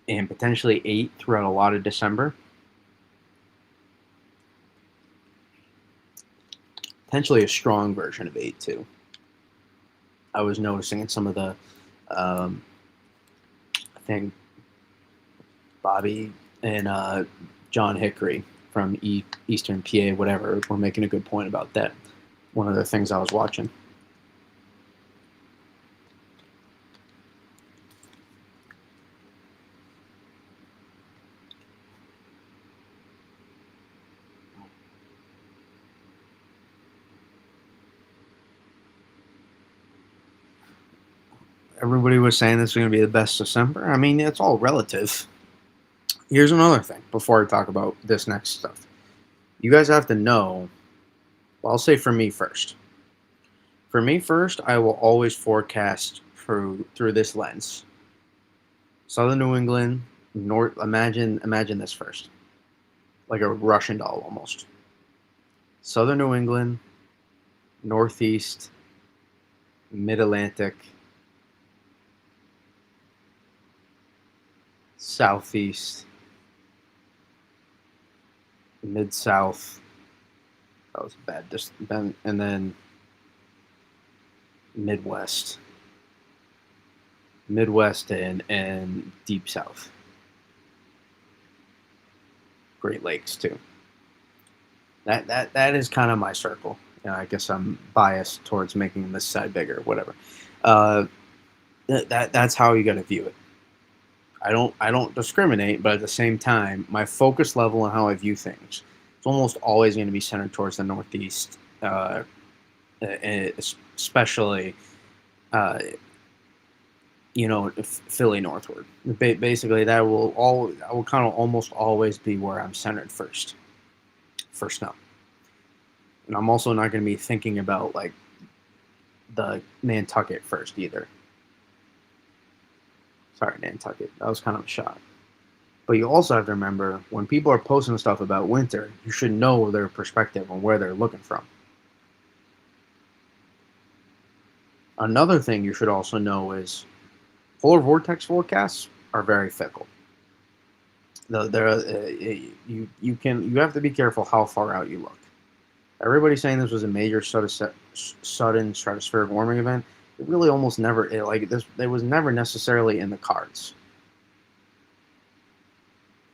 and potentially 8 throughout a lot of December. Potentially a strong version of 8 too. I was noticing in some of the, I think Bobby and John Hickory from Eastern PA, whatever, were making a good point about that. one of the things I was watching. Everybody was saying this is going to be the best December. I mean, it's all relative. Here's another thing before I talk about this next stuff. You guys have to know, well, I'll say for me first. For me first, I will always forecast through this lens. Southern New England, north. Imagine this first, like a Russian doll almost. Southern New England, Northeast, Mid Atlantic, Southeast, Mid South. That was bad. And then Midwest, Midwest, and Deep South, Great Lakes too. That is kind of my circle. I guess I'm biased towards making this side bigger, whatever. Uh, that's how you got to view it. I don't discriminate, but at the same time, my focus level and how I view things, it's almost always going to be centered towards the Northeast, especially uh, Philly northward. Basically, that will kind of almost always be where I'm centered first for snow. And I'm also not going to be thinking about like the Nantucket first either. Sorry, Nantucket. That was kind of a shot. But you also have to remember when people are posting stuff about winter, you should know their perspective on where they're looking from. Another thing you should also know is polar vortex forecasts are very fickle. You have to be careful how far out you look. Everybody's saying this was a major sudden stratospheric warming event. It really almost never it was never necessarily in the cards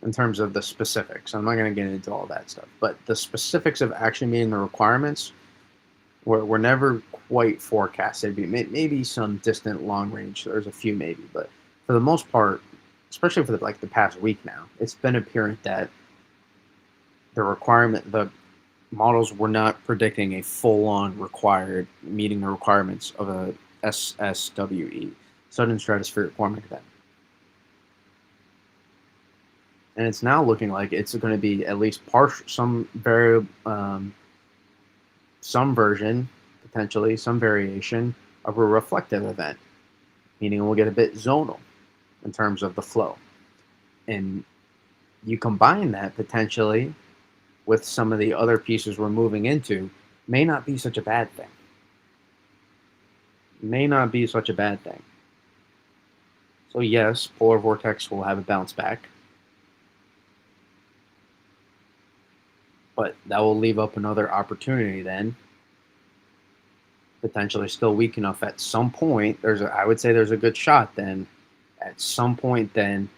in terms of the specifics. I'm not going to get into all that stuff, but the specifics of actually meeting the requirements were never quite forecasted. Maybe some distant long range. There's a few maybe, but for the most part, especially for the past week now, it's been apparent that the models were not predicting a full-on required meeting the requirements of a SSWE, sudden stratospheric warming event. And it's now looking like it's going to be at least some version, potentially some variation of a reflective event, meaning we'll get a bit zonal in terms of the flow. And you combine that potentially with some of the other pieces we're moving into, may not be such a bad thing. May not be such a bad thing. So yes, polar vortex will have a bounce back, but that will leave up another opportunity then, potentially still weak enough at some point. I would say there's a good shot then, at some point then,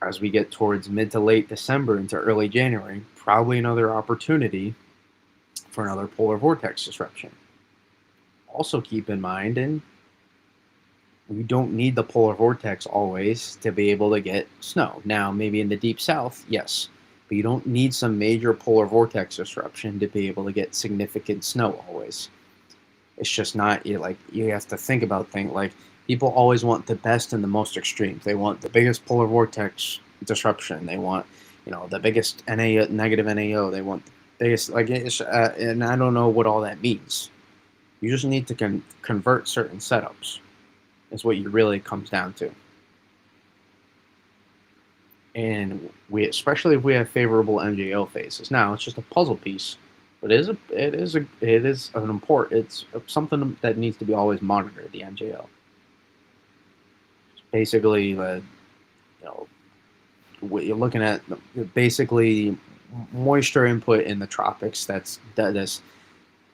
as we get towards mid to late December into early January, probably another opportunity for another polar vortex disruption. Also keep in mind, and we don't need the polar vortex always to be able to get snow. Now, maybe in the deep south, yes, but you don't need some major polar vortex disruption to be able to get significant snow always. It's just not, you have to think about things like people always want the best and the most extremes. They want the biggest polar vortex disruption. They want, the biggest negative NAO. They want the biggest, and I don't know what all that means. You just need to convert certain setups, is what it really comes down to. And especially if we have favorable MJO phases. Now it's just a puzzle piece, but it's something that needs to be always monitored. The MJO. It's basically, what you're looking at, basically moisture input in the tropics. That's this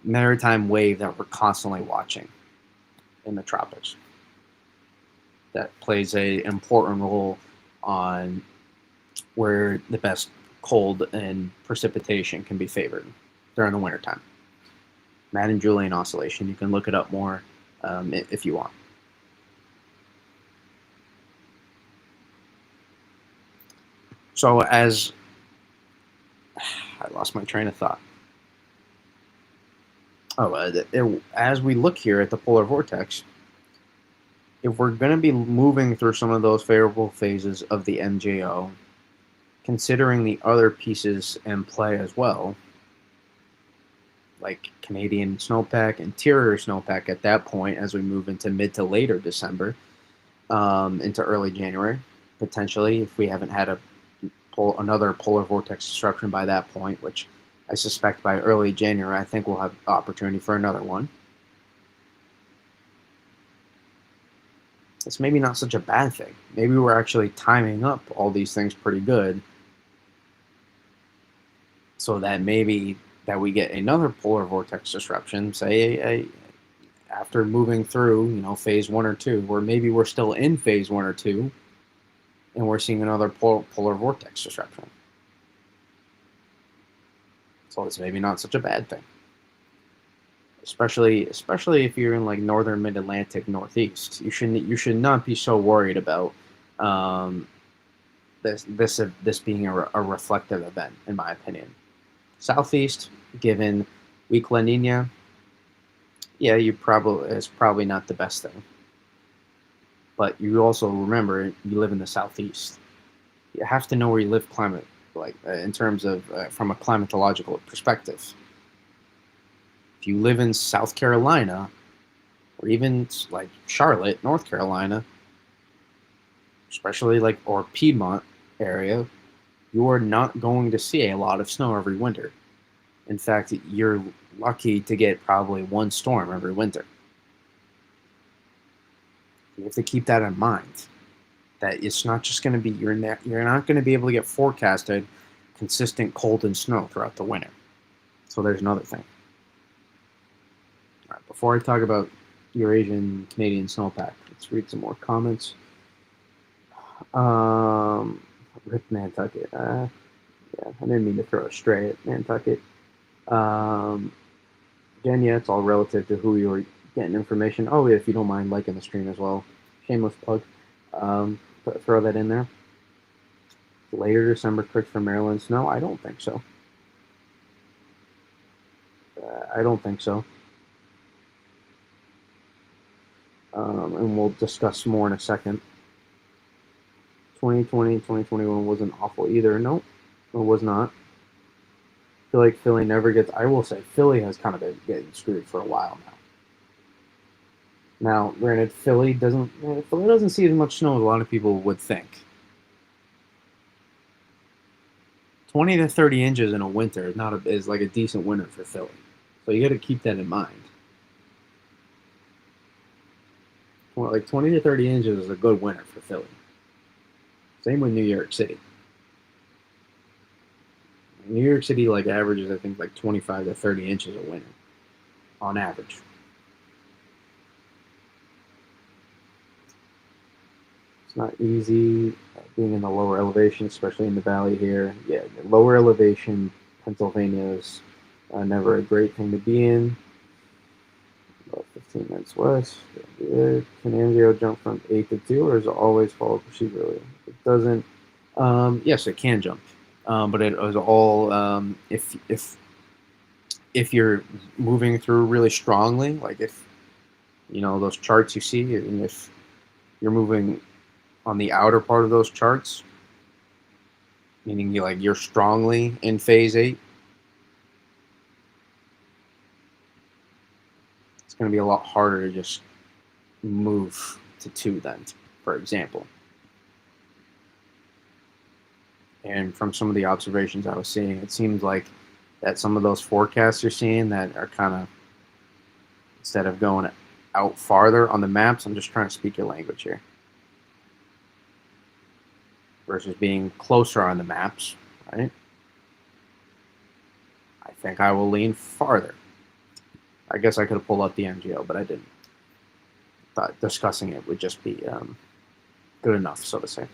maritime wave that we're constantly watching in the tropics. That plays an important role on where the best cold and precipitation can be favored. during the wintertime. Madden-Julian oscillation. You can look it up more if you want. So as I lost my train of thought. As we look here at the polar vortex, if we're going to be moving through some of those favorable phases of the MJO, considering the other pieces in play as well, like Canadian snowpack, interior snowpack at that point as we move into mid to later December, into early January, potentially, if we haven't had another polar vortex disruption by that point, which I suspect by early January, I think we'll have opportunity for another one. It's maybe not such a bad thing. Maybe we're actually timing up all these things pretty good, so that maybe that we get another polar vortex disruption, say after moving through, phase 1 or 2, where maybe we're still in phase 1 or 2, and we're seeing another polar vortex disruption. So it's maybe not such a bad thing, especially if you're in like northern mid-Atlantic northeast. You should not be so worried about this being a reflective event, in my opinion. Southeast, given weak La Nina, yeah, it's probably not the best thing. But you also remember you live in the southeast. You have to know where you live in terms of from a climatological perspective. If you live in South Carolina, or even like Charlotte, North Carolina, especially or Piedmont area, you are not going to see a lot of snow every winter. In fact, you're lucky to get probably one storm every winter. You have to keep that in mind. That it's not just going to be you're not going to be able to get forecasted consistent cold and snow throughout the winter. So there's another thing. All right, before I talk about Eurasian Canadian snowpack, let's read some more comments. Rip Nantucket. Yeah, I didn't mean to throw a stray at Nantucket. Again, yeah, it's all relative to who you're getting information. Oh, yeah, if you don't mind liking the stream as well. Shameless plug. Throw that in there. Later December tricks for Maryland snow? I don't think so. I don't think so. And we'll discuss more in a second. 2020, 2021 wasn't awful either. Nope, it was not. I feel like Philly never gets. I will say Philly has kind of been getting screwed for a while now. Now, granted, Philly doesn't see as much snow as a lot of people would think. 20 to 30 inches in a winter is like a decent winter for Philly. So you got to keep that in mind. Well, like 20 to 30 inches is a good winter for Philly. Same with New York City. New York City averages, I think, 25 to 30 inches a winter on average. It's not easy being in the lower elevation, especially in the valley here. Yeah, the lower elevation, Pennsylvania is never a great thing to be in. About 15 minutes west. Can Angio jump from 8 to 2, or is it always follow procedurally? It doesn't. Yes, it can jump, but it is all if you're moving through really strongly, like if those charts you see, and if you're moving on the outer part of those charts, meaning you're strongly in phase 8. It's going to be a lot harder to just move to 2 then, for example. And from some of the observations I was seeing, it seems like that some of those forecasts you're seeing that are kind of, instead of going out farther on the maps, I'm just trying to speak your language here, versus being closer on the maps, right? I think I will lean farther. I guess I could have pulled out the MGO, but I didn't. Thought discussing it would just be good enough, so to say. What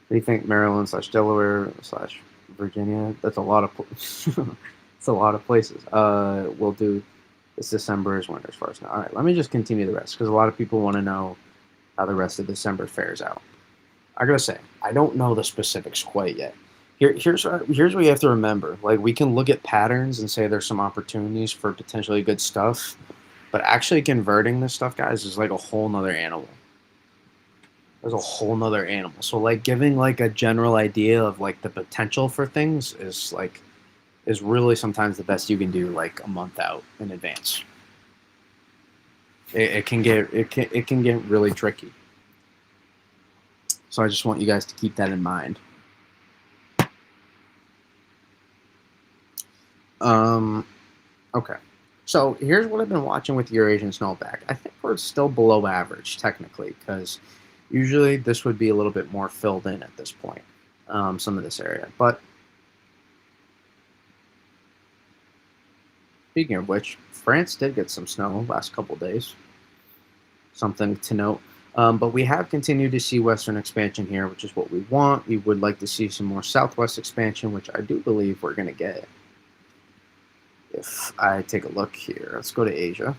do you think, Maryland / Delaware / Virginia? That's a lot of It's a lot of places. We'll do this December is winters first. Now, all right, let me just continue the rest because a lot of people want to know how the rest of December fares out. I gotta say, I don't know the specifics quite yet. Here's what you have to remember. Like we can look at patterns and say there's some opportunities for potentially good stuff, but actually converting this stuff, guys, is like a whole nother animal. There's a whole nother animal. So like giving like a general idea of like the potential for things is really sometimes the best you can do like a month out in advance. It can get really tricky. So I just want you guys to keep that in mind. Um, okay. So here's what I've been watching with Eurasian snowpack. I think we're still below average technically because usually this would be a little bit more filled in at this point. Some of this area, but speaking of which, France did get some snow last couple days. Something to note. But we have continued to see western expansion here, which is what we want. We would like to see some more southwest expansion, which I do believe we're going to get. If I take a look here, let's go to Asia.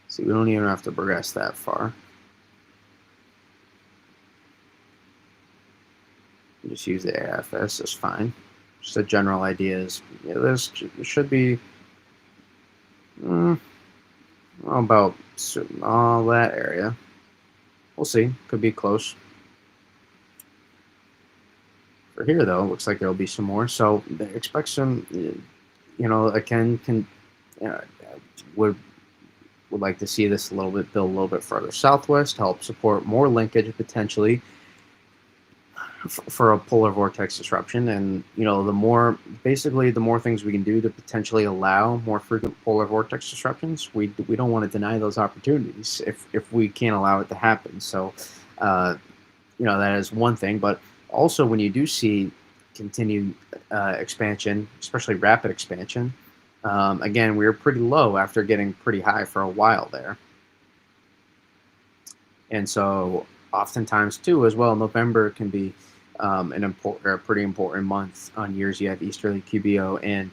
See, we don't even have to progress that far. Just use the AFS, it's fine. Just a general idea is, yeah, this should be about all that area. We'll see. Could be close. For here, though, looks like there'll be some more. So expect some, again, uh, would would like to see this a little bit build a little bit further southwest, help support more linkage potentially for a polar vortex disruption. And the more things we can do to potentially allow more frequent polar vortex disruptions, we don't want to deny those opportunities if we can't allow it to happen. So that is one thing. But also when you do see continued expansion, especially rapid expansion, again, we were pretty low after getting pretty high for a while there. And so oftentimes too, as well, November can be a pretty important month on years you have easterly QBO and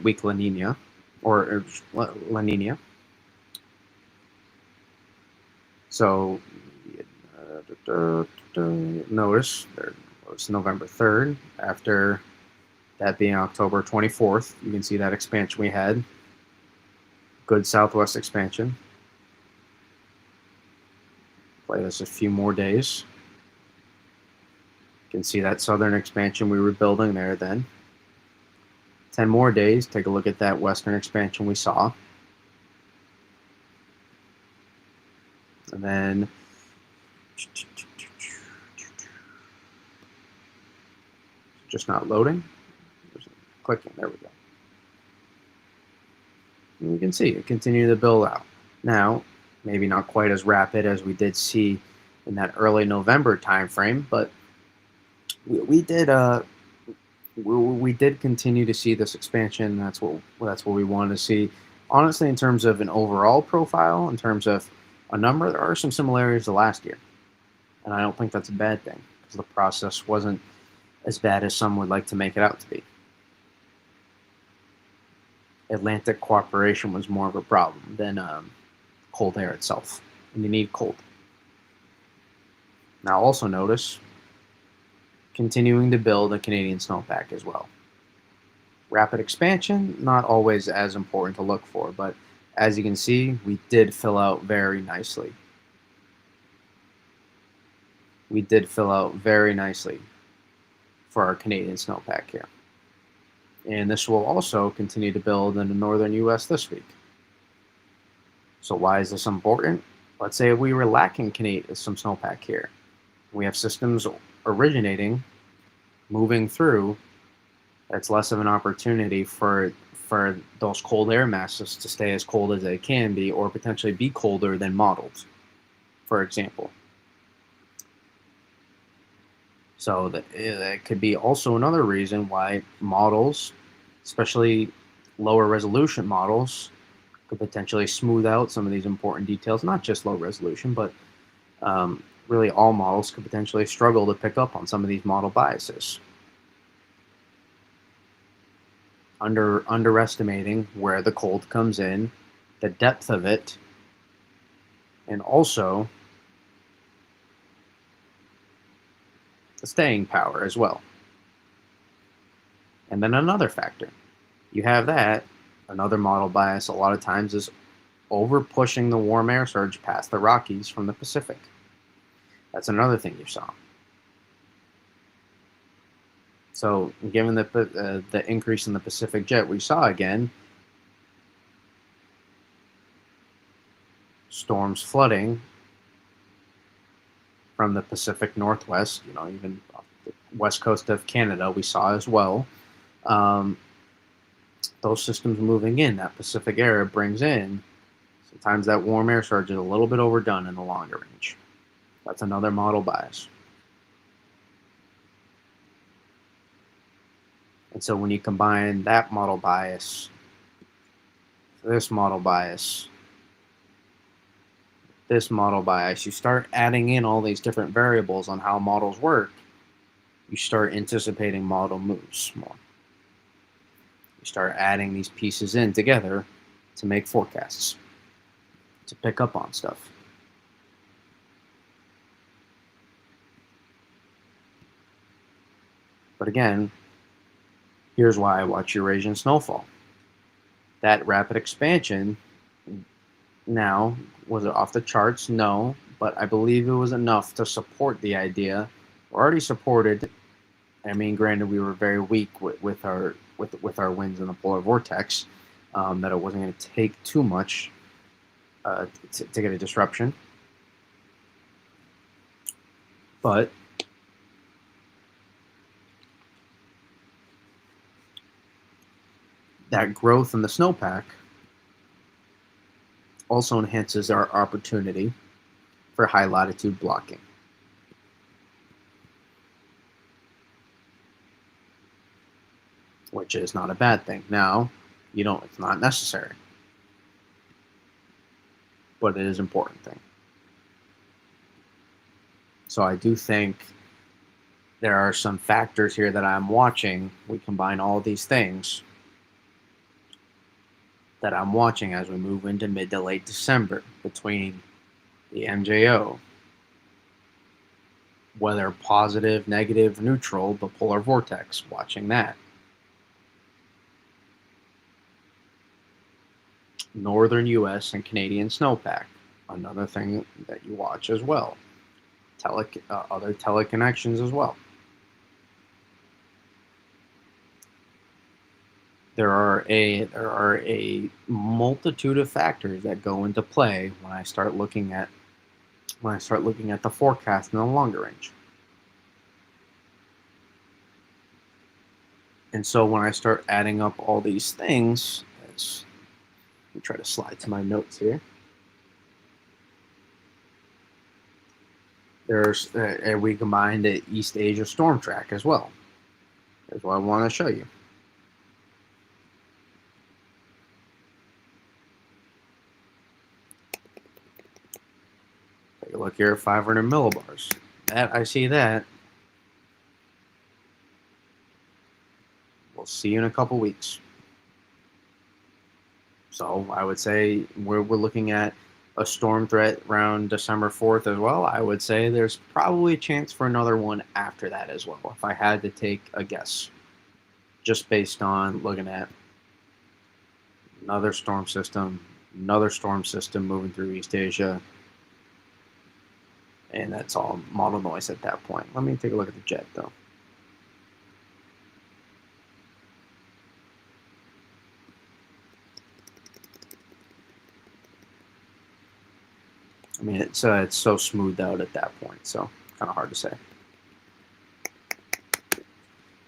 weak La Nina or La Nina. So notice it's November 3rd. After that being October 24th, you can see that expansion we had. Good southwest expansion. Play this a few more days. You can see that southern expansion we were building there then. 10 more days, take a look at that western expansion we saw. And then just not loading. Clicking, there we go. And you can see it continue to build out. Now, maybe not quite as rapid as we did see in that early November timeframe, but we did we did continue to see this expansion. That's what we wanted to see. Honestly, in terms of an overall profile, in terms of a number, there are some similarities to last year, and I don't think that's a bad thing because the process wasn't as bad as some would like to make it out to be. Atlantic cooperation was more of a problem than cold air itself, and you need cold. Now, also notice continuing to build a Canadian snowpack as well. Rapid expansion, not always as important to look for, but as you can see, we did fill out very nicely. We did fill out very nicely for our Canadian snowpack here. And this will also continue to build in the northern U.S. this week. So why is this important? Let's say we were lacking some snowpack here. We have systems originating, moving through. That's less of an opportunity for those cold air masses to stay as cold as they can be, or potentially be colder than modeled, for example. So that could be also another reason why models, especially lower resolution models, could potentially smooth out some of these important details, not just low resolution, but really all models could potentially struggle to pick up on some of these model biases. Underestimating where the cold comes in, the depth of it, and also the staying power as well. And then another factor, you have that, another model bias a lot of times is over pushing the warm air surge past the Rockies from the Pacific. That's another thing you saw. So, given the increase in the Pacific jet, we saw again storms flooding from the Pacific Northwest. Even off the west coast of Canada, we saw as well. Um, those systems moving in, that Pacific air brings in. Sometimes that warm air surge is a little bit overdone in the longer range. That's another model bias. And so when you combine that model bias, this model bias, this model bias, you start adding in all these different variables on how models work, you start anticipating model moves more. You start adding these pieces in together to make forecasts, to pick up on stuff. But again, here's why I watch Eurasian snowfall. That rapid expansion, now, was it off the charts? No, but I believe it was enough to support the idea. We're already supported. I mean, granted, we were very weak with our winds in the polar vortex, that it wasn't going to take too much to get a disruption. But that growth in the snowpack also enhances our opportunity for high latitude blocking. Which is not a bad thing. Now, it's not necessary, but it is an important thing. So I do think there are some factors here that I'm watching. We combine all these things that I'm watching as we move into mid to late December between the MJO, whether positive, negative, neutral, the polar vortex, watching that. Northern US and Canadian snowpack, another thing that you watch as well. Other teleconnections as well. There are a multitude of factors that go into play when I start looking at the forecast in the longer range. And so when I start adding up all these things, let me try to slide to my notes here. We combined the East Asia storm track as well. Here's what I want to show you. Take a look here at 500 millibars. I see that. We'll see you in a couple weeks. So I would say we're looking at a storm threat around December 4th as well. I would say there's probably a chance for another one after that as well, if I had to take a guess, just based on looking at another storm system moving through East Asia, and that's all model noise at that point. Let me take a look at the jet though. I mean, it's so smoothed out at that point, so kind of hard to say.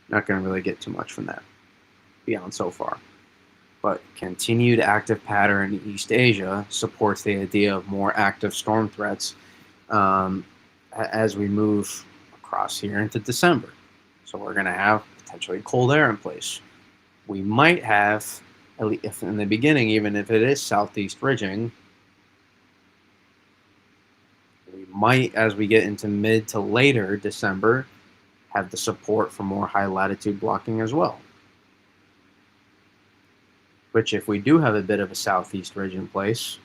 Not going to really get too much from that beyond so far. But continued active pattern in East Asia supports the idea of more active storm threats as we move across here into December. So we're going to have potentially cold air in place. We might have at least if in the beginning, even if it is southeast ridging, we might, as we get into mid to later December, have the support for more high latitude blocking as well. Which, if we do have a bit of a southeast ridge in place,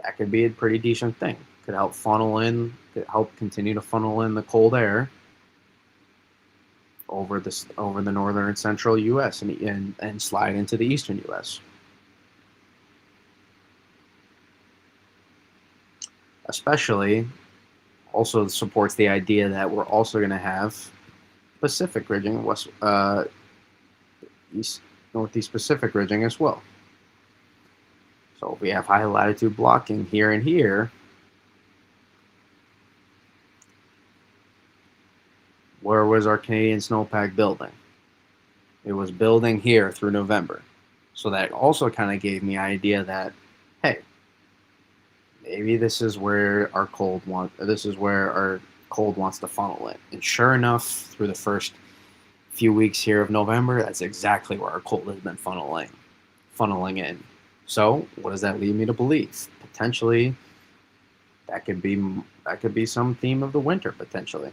that could be a pretty decent thing. Could help funnel in, could help continue to funnel in the cold air over the northern and central U.S. and slide into the eastern U.S. Especially, also supports the idea that we're also going to have Pacific ridging, east northeast Pacific ridging as well. So if we have high latitude blocking here and here, where was our Canadian snowpack building? It was building here through November. So that also kind of gave me an idea that, hey, maybe this is where our cold wants to funnel in. And sure enough, through the first few weeks here of November, that's exactly where our cold has been funneling in. So what does that lead me to believe? Potentially, that could be some theme of the winter potentially,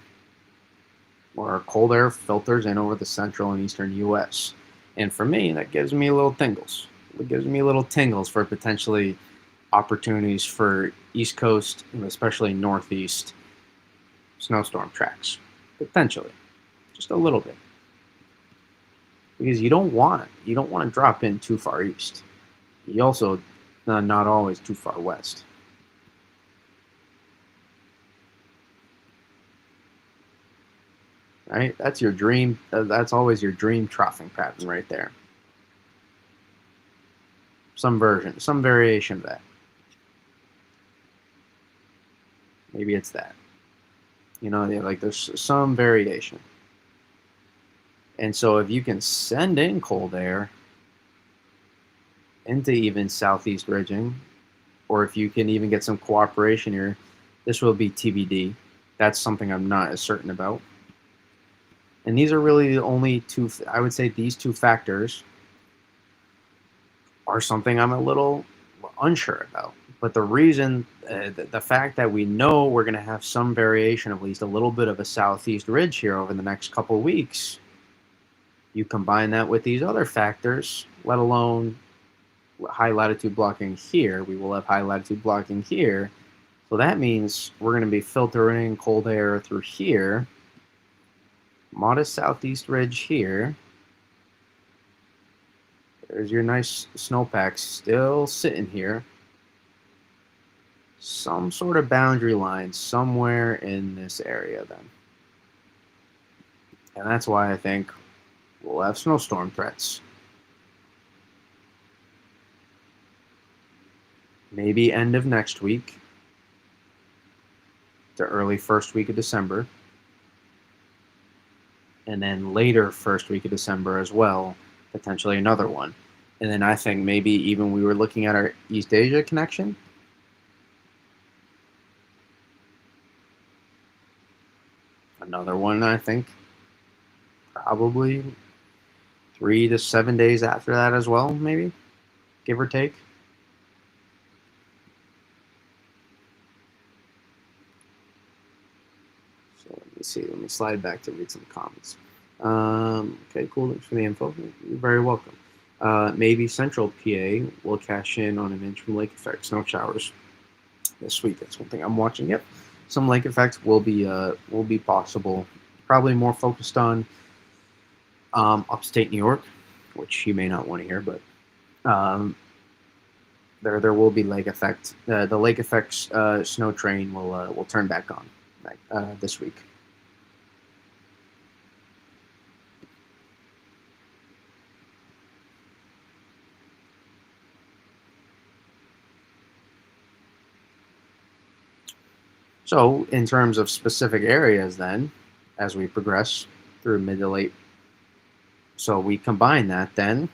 where cold air filters in over the central and eastern U.S. And for me, that gives me a little tingles. It gives me a little tingles for potentially opportunities for East Coast and especially Northeast snowstorm tracks. Potentially, just a little bit, because you don't want to drop in too far east. You also not always too far west. Right? That's your dream. That's always your dream troughing pattern right there. Some variation of that. Maybe it's that. Like there's some variation. And so if you can send in cold air into even southeast ridging, or if you can even get some cooperation here, this will be TBD. That's something I'm not as certain about. And these are really the only two, I would say these two factors are something I'm a little unsure about. But the reason, the fact that we know we're going to have some variation, at least a little bit of a southeast ridge here over the next couple of weeks, you combine that with these other factors, let alone high latitude blocking here, we will have high latitude blocking here. So that means we're going to be filtering cold air through here, modest southeast ridge here. There's your nice snowpack still sitting here. Some sort of boundary line somewhere in this area then. And that's why I think we'll have snowstorm threats. Maybe end of next week to early first week of December. And then later first week of December as well, potentially another one. And then I think maybe even we were looking at our East Asia connection. Another one, I think, probably 3 to 7 days after that as well, maybe, give or take. So let me see. Let me slide back to read some comments. Okay, cool. Thanks for the info. You're very welcome. Maybe Central PA will cash in on an inch from lake effect snow showers this week. That's one thing I'm watching. Yep, some lake effects will be possible. Probably more focused on upstate New York, which you may not want to hear, but there will be lake effect. The lake effects snow train will turn back on this week. So, in terms of specific areas, then, as we progress through mid to late, so we combine that, then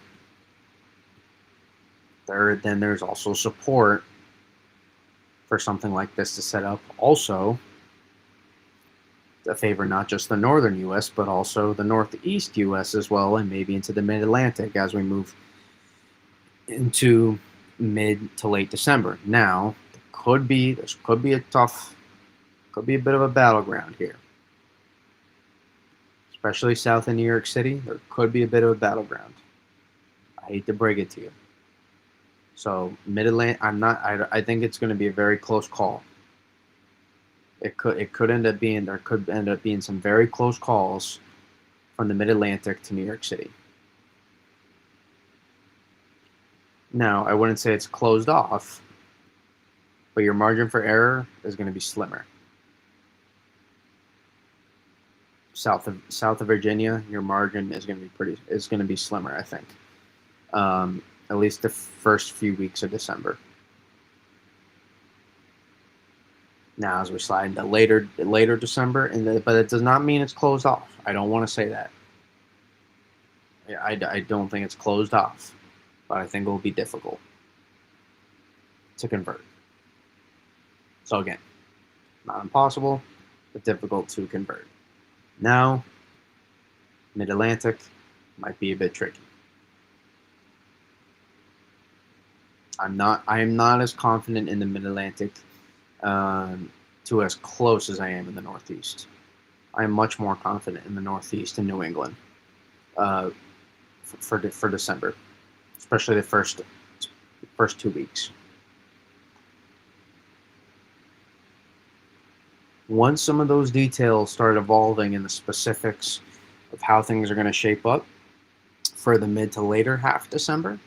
there's also support for something like this to set up also to favor not just the northern U.S., but also the northeast U.S. as well, and maybe into the mid-Atlantic as we move into mid to late December. Now, this could be a tough, could be a bit of a battleground here, especially south of New York City. There could be a bit of a battleground. I hate to break it to you. So mid Atlantic, I'm not. I think it's going to be a very close call. It could end up being there could end up being some very close calls from the Mid Atlantic to New York City. Now, I wouldn't say it's closed off, but your margin for error is going to be slimmer. South of Virginia, your margin is going to be slimmer, I think. At least the first few weeks of December. Now, as we slide into later December, but it does not mean it's closed off. I don't want to say that. I don't think it's closed off, but I think it will be difficult to convert. So again, not impossible, but difficult to convert. Now, Mid-Atlantic might be a bit tricky. I am not as confident in the Mid-Atlantic to as close as I am in the Northeast. I am much more confident in the Northeast and New England for December, especially the first 2 weeks. Once some of those details start evolving in the specifics of how things are going to shape up for the mid to later half December,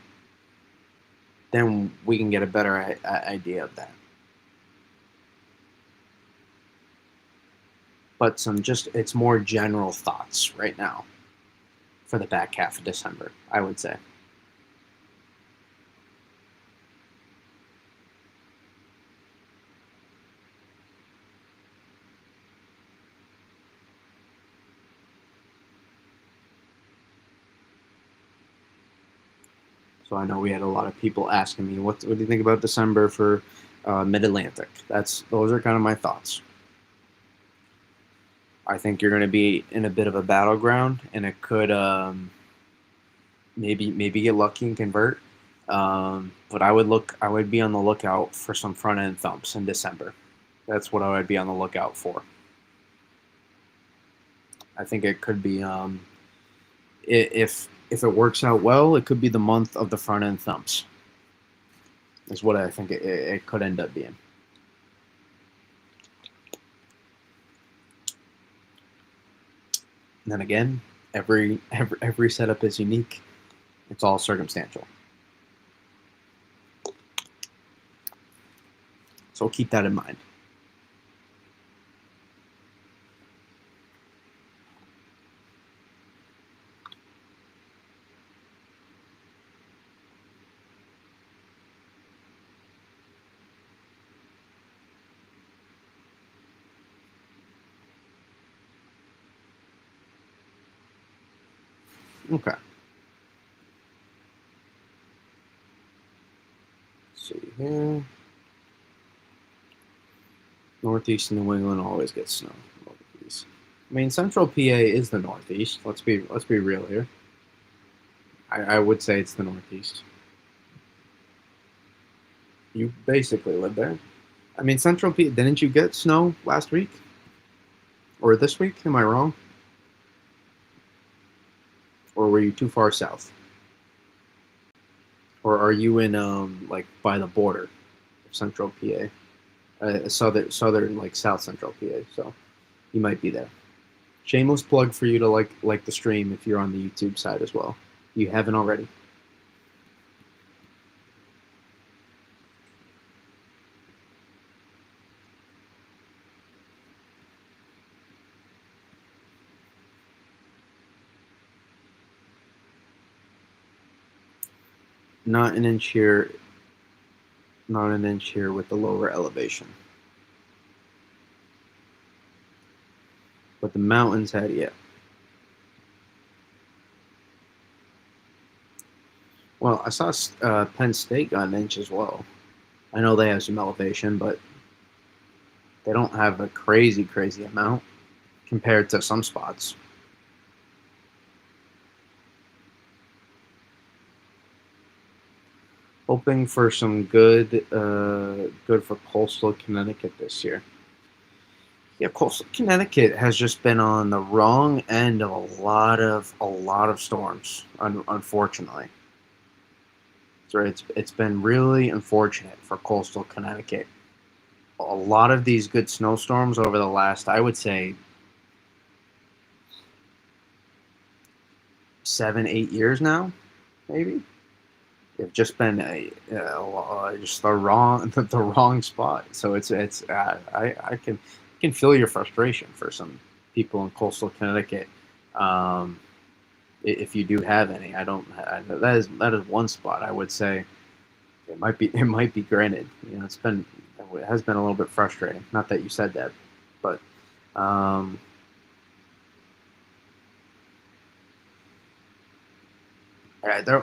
then we can get a better idea of that. But it's more general thoughts right now for the back half of December, I would say. So I know we had a lot of people asking me, what do you think about December for Mid-Atlantic? Those are kind of my thoughts. I think you're going to be in a bit of a battleground, and it could maybe get lucky and convert. But I would be on the lookout for some front end thumps in December. That's what I would be on the lookout for. I think it could be if it works out well, it could be the month of the front end thumps. Is what I think it could end up being. And then again, every setup is unique. It's all circumstantial. So keep that in mind. Okay. Let's see here. Northeast New England always gets snow. Northeast. I mean, Central PA is the Northeast. Let's be real here. I would say it's the Northeast. You basically live there. I mean, Central PA. Didn't you get snow last week or this week? Am I wrong? Or were you too far south? Or are you in like by the border of Central PA? Southern like South Central PA, so you might be there. Shameless plug for you to like the stream if you're on the YouTube side as well. You haven't already. Not an inch here. Not an inch here with the lower elevation. But the mountains had, yeah. Well, I saw Penn State got an inch as well. I know they have some elevation, but they don't have a crazy amount compared to some spots. Hoping for some good for coastal Connecticut this year. Yeah, coastal Connecticut has just been on the wrong end of a lot of storms. Unfortunately, so it's been really unfortunate for coastal Connecticut. A lot of these good snowstorms over the last, I would say, 7, 8 years now, maybe. They've just been just the wrong the wrong spot. So I can feel your frustration for some people in coastal Connecticut. Um, if you do have any, that is one spot I would say it might be granted. It has been a little bit frustrating. Not that you said that, but um,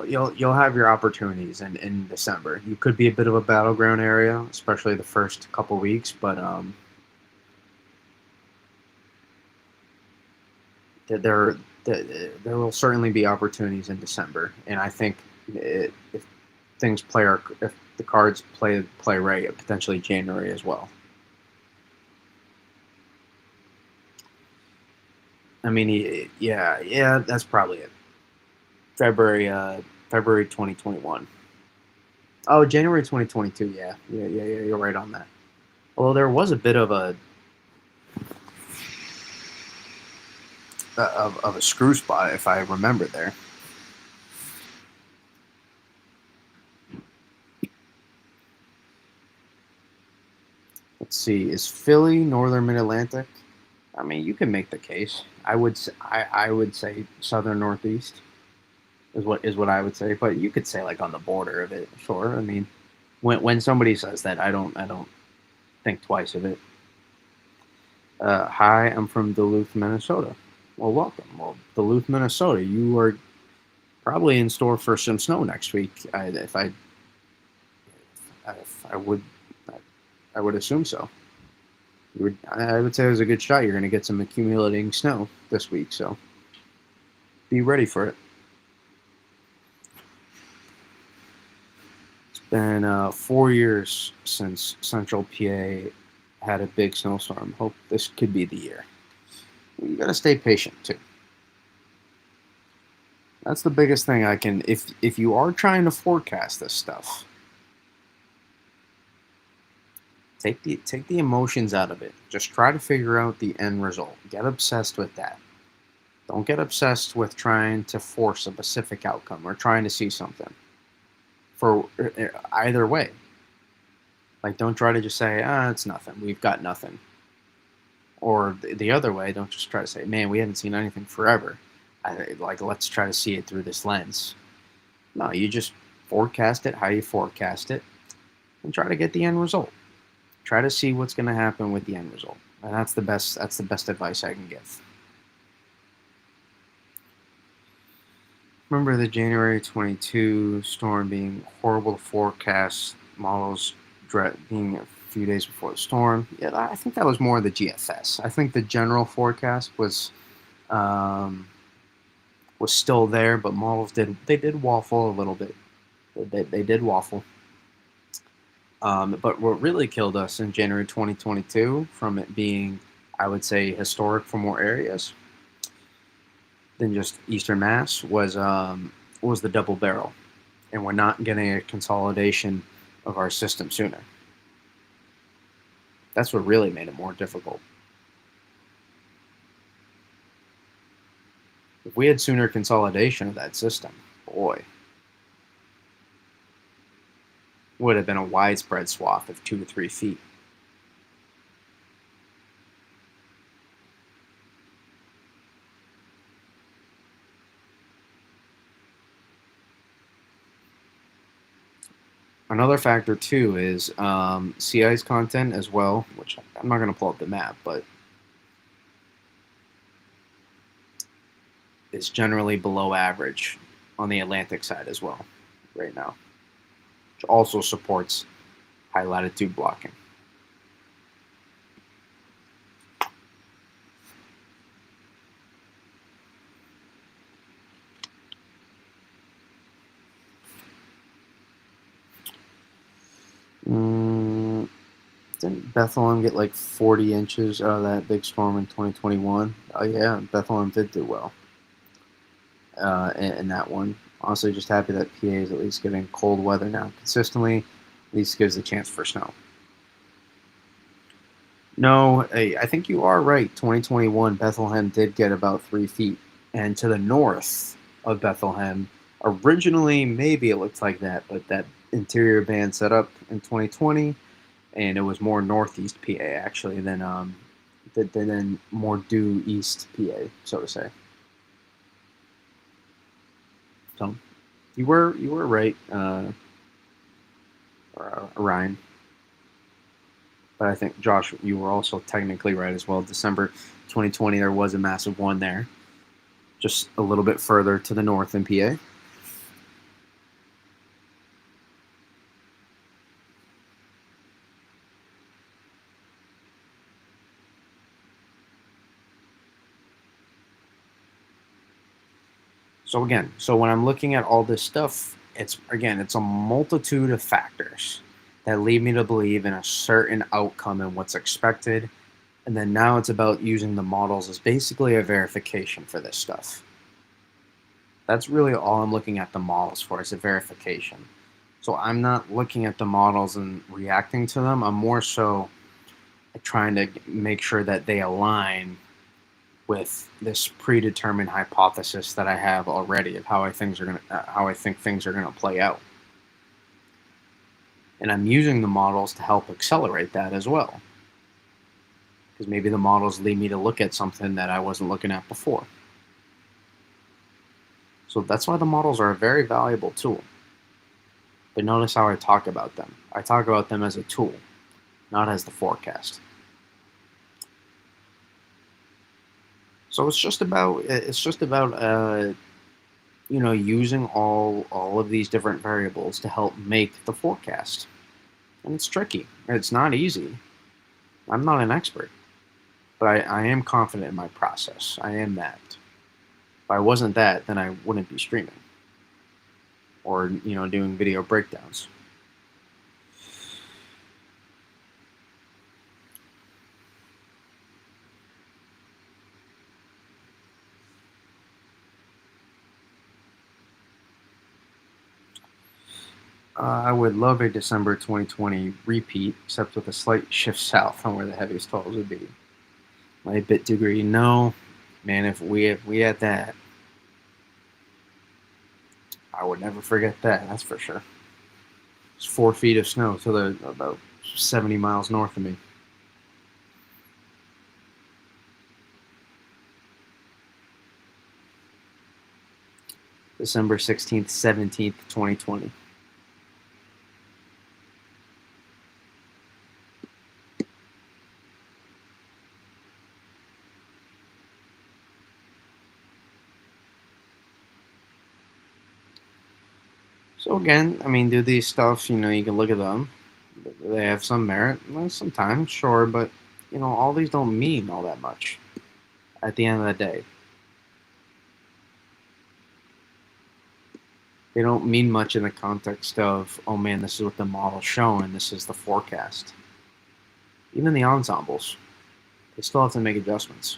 you'll have your opportunities in December. You could be a bit of a battleground area, especially the first couple weeks, but there there will certainly be opportunities in December, and I think if if the cards play right, potentially January as well. I mean, yeah, that's probably it. February, February 2021. Oh, January 2022. Yeah. You're right on that. Although there was a bit of a screw spot, if I remember there. Let's see, is Philly Northern Mid Atlantic? I mean, you can make the case. I would say Southern Northeast is what I would say, but you could say like on the border of it. Sure. I mean, when somebody says that, I don't think twice of it. Hi, I'm from Duluth, Minnesota. Well, welcome. Well, Duluth, Minnesota. You are probably in store for some snow next week. I would I would assume so. I would say there's a good shot you're going to get some accumulating snow this week. So be ready for it. It's been 4 years since Central PA had a big snowstorm. Hope this could be the year. You got to stay patient too. That's the biggest thing I can. If you are trying to forecast this stuff, take the emotions out of it. Just try to figure out the end result. Get obsessed with that. Don't get obsessed with trying to force a specific outcome or trying to see something. For either way, like don't try to just say, it's nothing. We've got nothing. Or the other way, don't just try to say, man, we haven't seen anything forever. Like let's try to see it through this lens. No, you just forecast it how you forecast it, and try to get the end result. Try to see what's going to happen with the end result, and that's the best advice I can give. Remember the January 22 storm being horrible to forecast, models being a few days before the storm. Yeah, I think that was more the GFS. I think the general forecast um, was still there, but models did waffle a little bit. They did waffle. But what really killed us in January 2022, from it being, I would say, historic for more areas than just Eastern Mass, was the double barrel, and we're not getting a consolidation of our system sooner. That's what really made it more difficult. If we had sooner consolidation of that system, boy, would have been a widespread swath of 2 to 3 feet. Another factor too is sea ice content as well, which I'm not going to pull up the map, but is generally below average on the Atlantic side as well right now, which also supports high latitude blocking. Didn't Bethlehem get like 40 inches out of that big storm in 2021? Oh yeah, Bethlehem did do well in that one. Honestly, just happy that PA is at least getting cold weather now consistently. At least gives a chance for snow. No, I think you are right. 2021, Bethlehem did get about 3 feet. And to the north of Bethlehem, originally, maybe it looked like that, but that interior band set up in 2020, and it was more northeast PA actually than more due east PA, so to say. So you were right, Ryan. But I think Josh, you were also technically right as well. December 2020, there was a massive one there, just a little bit further to the north in PA. So again, so when I'm looking at all this stuff, it's a multitude of factors that lead me to believe in a certain outcome and what's expected. And then now it's about using the models as basically a verification for this stuff. That's really all I'm looking at the models for, is a verification. So I'm not looking at the models and reacting to them. I'm more so trying to make sure that they align with this predetermined hypothesis that I have already of how I think things are gonna play out. And I'm using the models to help accelerate that as well, because maybe the models lead me to look at something that I wasn't looking at before. So that's why the models are a very valuable tool. But notice how I talk about them. I talk about them as a tool, not as the forecast. So it's just about using all of these different variables to help make the forecast. And it's tricky. It's not easy. I'm not an expert, but I am confident in my process. I am that. If I wasn't that, then I wouldn't be streaming or doing video breakdowns. I would love a December 2020 repeat, except with a slight shift south on where the heaviest falls would be. My bit degree, no, man. If we had that, I would never forget that. That's for sure. It's 4 feet of snow to the about 70 miles north of me. December 16th, 17th, 2020. So again, I mean, do these stuff, you can look at them. They have some merit. Well, sometimes, sure, but all these don't mean all that much at the end of the day. They don't mean much in the context of, oh man, this is what the model's showing, this is the forecast. Even the ensembles, they still have to make adjustments.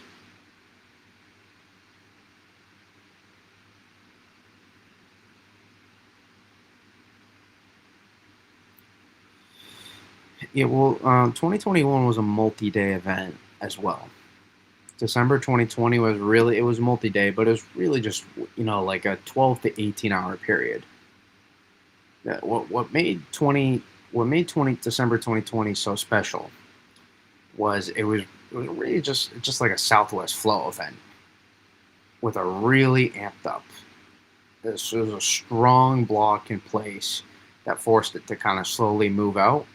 Yeah, well, 2021 was a multi-day event as well. December 2020 was multi-day, but it was really just like a 12 to 18 hour period. What made December 2020 so special was it was really just like a Southwest flow event with a really amped up. This was a strong block in place that forced it to kind of slowly move out.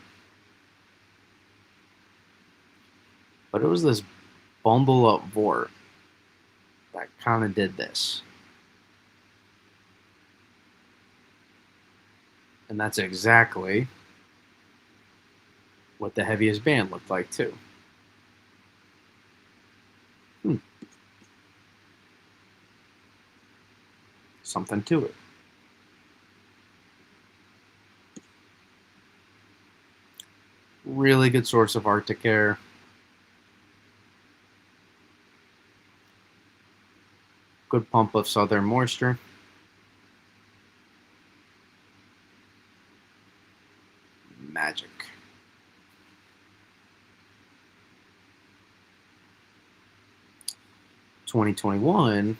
But it was this bundle up vort that kind of did this. And that's exactly what the heaviest band looked like, too. Hmm. Something to it. Really good source of Arctic air. Good pump of southern moisture. Magic. 2021,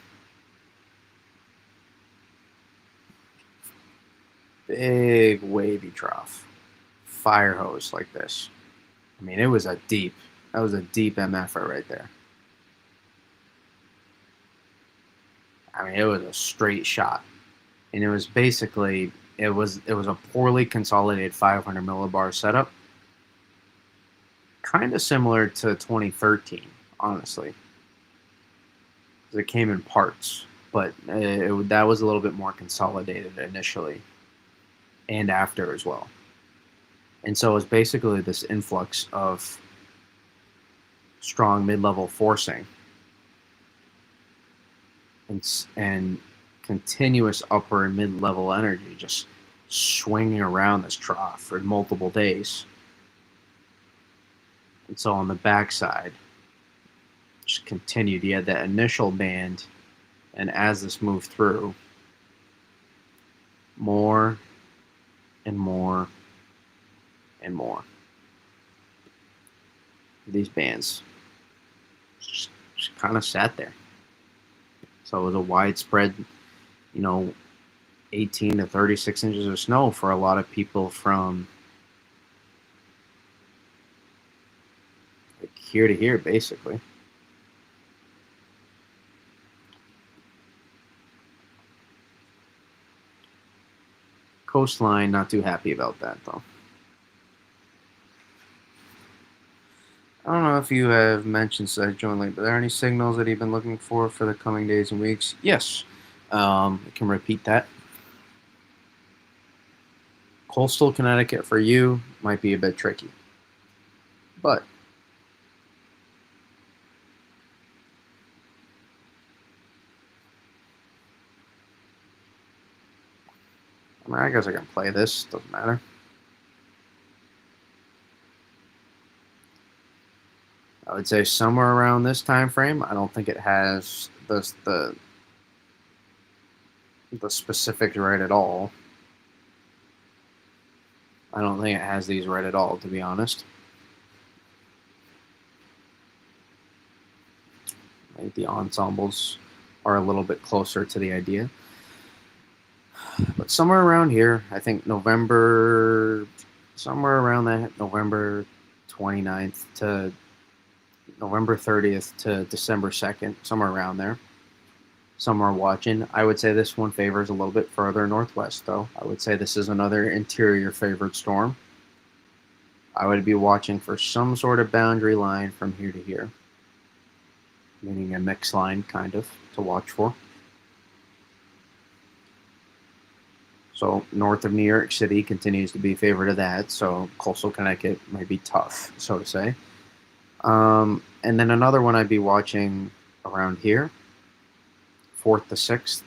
big wavy trough. Fire hose like this. I mean, that was a deep MFer right there. I mean, it was a straight shot. And it was basically, it was a poorly consolidated 500 millibar setup. Kind of similar to 2013, honestly. It came in parts, but that was a little bit more consolidated initially and after as well. And so it was basically this influx of strong mid-level forcing and continuous upper and mid-level energy just swinging around this trough for multiple days. And so on the backside, just continued. You had that initial band, and as this moved through, more and more and more. These bands just kind of sat there. So it was a widespread, 18 to 36 inches of snow for a lot of people from like here to here, basically. Coastline, not too happy about that, though. I don't know if you have mentioned such jointly, but are there any signals that you've been looking for the coming days and weeks? Yes. I can repeat that. Coastal Connecticut for you might be a bit tricky. But I mean, I guess I can play this. Doesn't matter. I would say somewhere around this time frame. I don't think it has the specifics right at all. I don't think it has these right at all, to be honest. I think the ensembles are a little bit closer to the idea. But somewhere around here, I think somewhere around that November 29th to November 30th to December 2nd, somewhere around there. Some are watching. I would say this one favors a little bit further northwest, though. I would say this is another interior favored storm. I would be watching for some sort of boundary line from here to here, meaning a mix line, kind of, to watch for. So north of New York City continues to be favored of that. So coastal Connecticut might be tough, so to say. And then another one I'd be watching around here, 4th to 6th,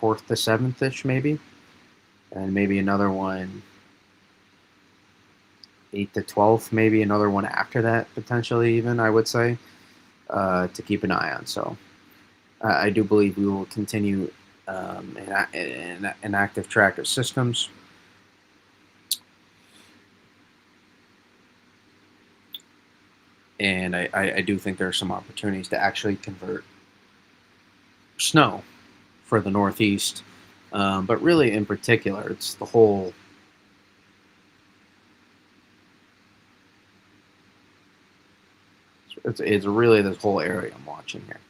4th to 7th-ish maybe. And maybe another one 8th to 12th, maybe another one after that, potentially even, I would say, to keep an eye on. So I do believe we will continue an active track of systems. And I do think there are some opportunities to actually convert snow for the Northeast. But really, in particular, it's the whole... It's really this whole area I'm watching here.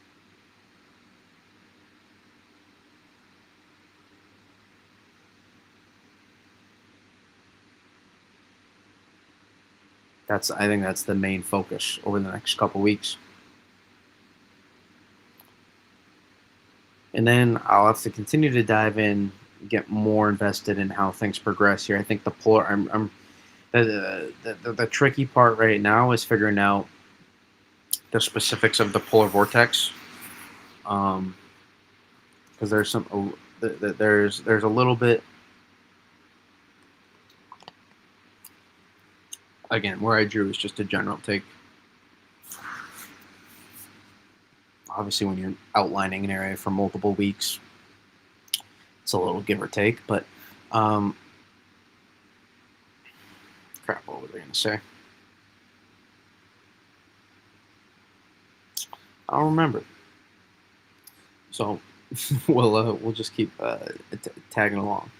I think that's the main focus over the next couple weeks. And then I'll have to continue to dive in, get more invested in how things progress here. I think the tricky part right now is figuring out the specifics of the polar vortex, because there's there's a little bit Again, where I drew is just a general take. Obviously, when you're outlining an area for multiple weeks, it's a little give or take. But um, crap, what was I going to say? I don't remember. So we'll just keep tagging along.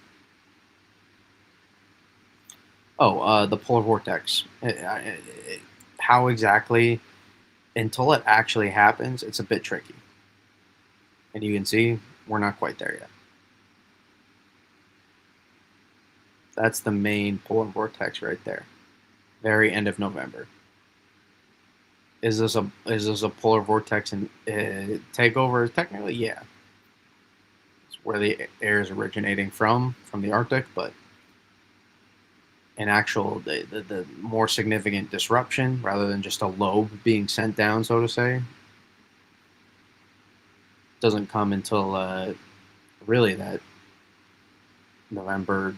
Oh, the polar vortex. How exactly, until it actually happens, it's a bit tricky. And you can see we're not quite there yet. That's the main polar vortex right there. Very end of November. Is this a polar vortex and takeover? Technically, yeah. It's where the air is originating from the Arctic, but an actual the more significant disruption rather than just a lobe being sent down, so to say, doesn't come until really that November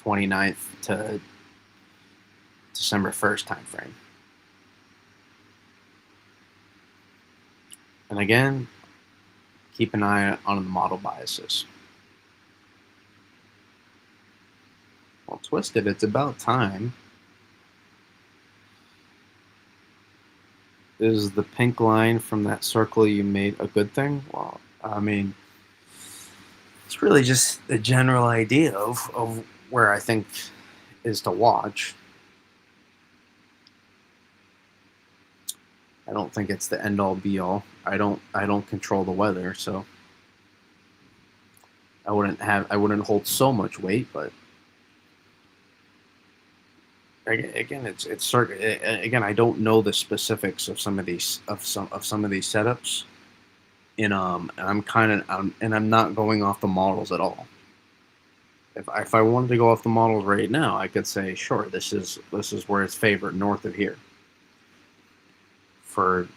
29th to December 1st time frame. And again, keep an eye on the model biases. Well, twisted, it's about time. Is the pink line from that circle you made a good thing? Well, I mean, it's really just the general idea of where I think is to watch. I don't think it's the end all be all. I don't control the weather, so I wouldn't hold so much weight, but again, again, I don't know the specifics of some of these setups. And I'm not going off the models at all. If I wanted to go off the models right now, I could say, sure, this is where it's favored north of here for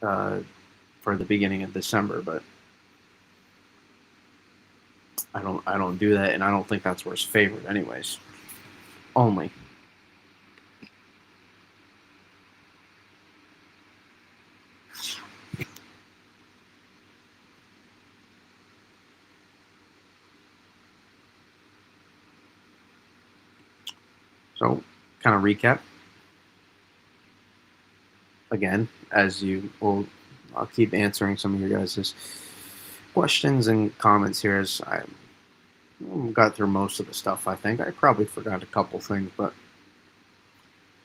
uh, for the beginning of December, but I don't do that, and I don't think that's where it's favored, anyways. Only so, kind of recap again as you will. I'll keep answering some of your guys' questions and comments here as I got through most of the stuff. I think I probably forgot a couple things, but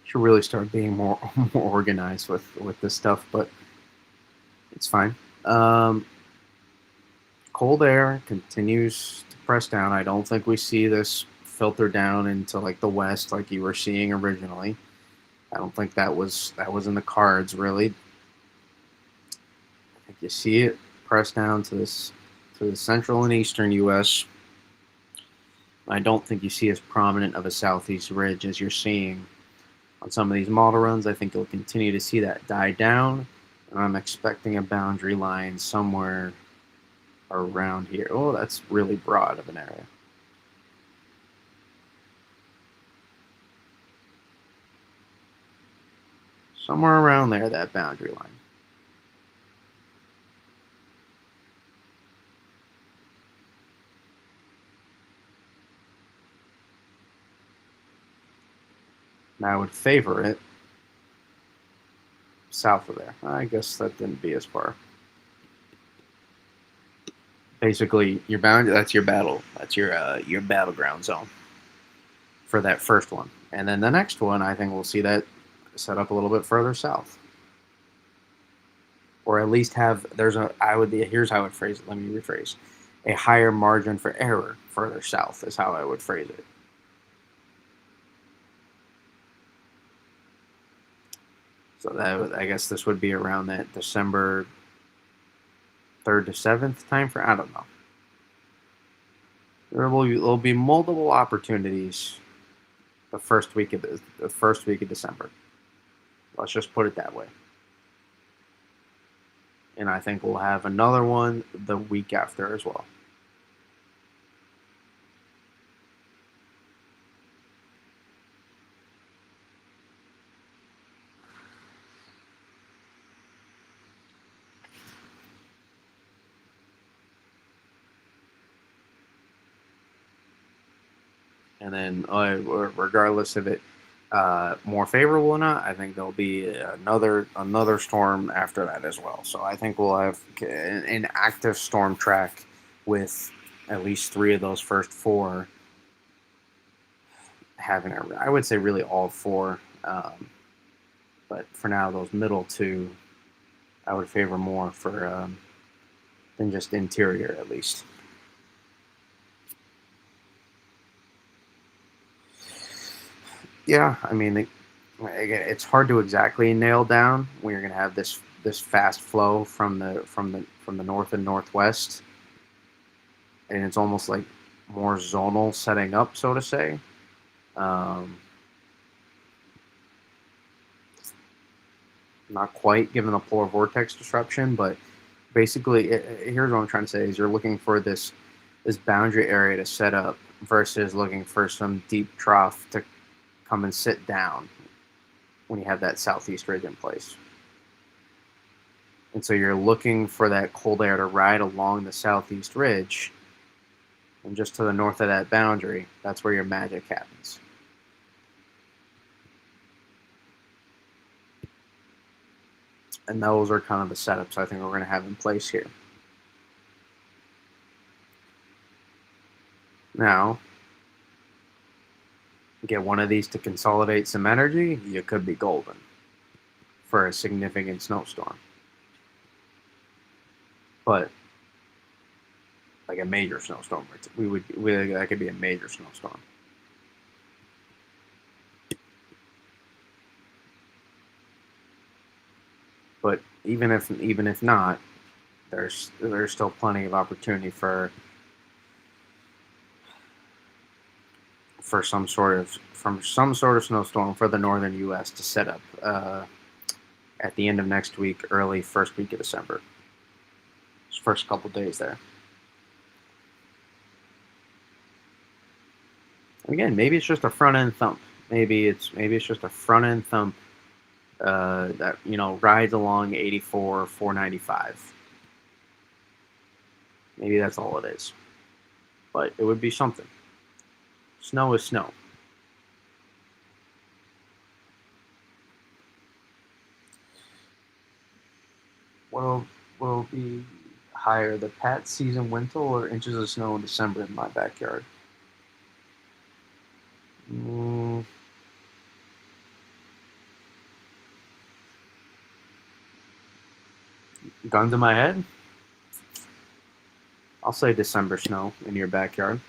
should really start being more more organized with this stuff. But it's fine. Um, Cold air continues to press down. I don't think we see this filter down into like the west like you were seeing originally. I don't think that was in the cards really. I think you see it press down to the central and eastern U.S. I don't think you see as prominent of a southeast ridge as you're seeing on some of these model runs. I think you'll continue to see that die down. And I'm expecting a boundary line somewhere around here. Oh, that's really broad of an area. Somewhere around there, that boundary line. And I would favor it south of there. I guess that didn't be as far. Basically, your boundary, that's your battle. That's your battleground zone for that first one. And then the next one, I think we'll see that set up a little bit further south. Or at least have here's how I would phrase it. Let me rephrase. A higher margin for error further south is how I would phrase it. So I guess this would be around that December 3rd to 7th time frame. I don't know. There'll be multiple opportunities the first week of December. Let's just put it that way. And I think we'll have another one the week after as well. And then, regardless of it more favorable or not, I think there'll be another storm after that as well. So I think we'll have an active storm track with at least three of those first four having it. I would say really all four, but for now, those middle two, I would favor more for than just interior at least. Yeah, I mean, again, it's hard to exactly nail down when you're going to have this fast flow from the north and northwest, and it's almost like more zonal setting up, so to say. Um, Not quite given the polar vortex disruption, but basically, here's what I'm trying to say: is you're looking for this boundary area to set up versus looking for some deep trough to come and sit down when you have that southeast ridge in place. And so you're looking for that cold air to ride along the southeast ridge, and just to the north of that boundary, that's where your magic happens. And those are kind of the setups I think we're going to have in place here. Now, get one of these to consolidate some energy, you could be golden for a significant snowstorm. But like a major snowstorm, that could be a major snowstorm. But even if not, there's still plenty of opportunity for some sort of snowstorm for the northern U.S. to set up at the end of next week, early first week of December. First couple days there. And again, maybe it's just a front end thump. Maybe it's just a front end thump that rides along 84, 495. Maybe that's all it is. But it would be something. Snow is snow. Will be higher, the Pat season winter or inches of snow in December in my backyard? Mm, Guns in my head? I'll say December snow in your backyard.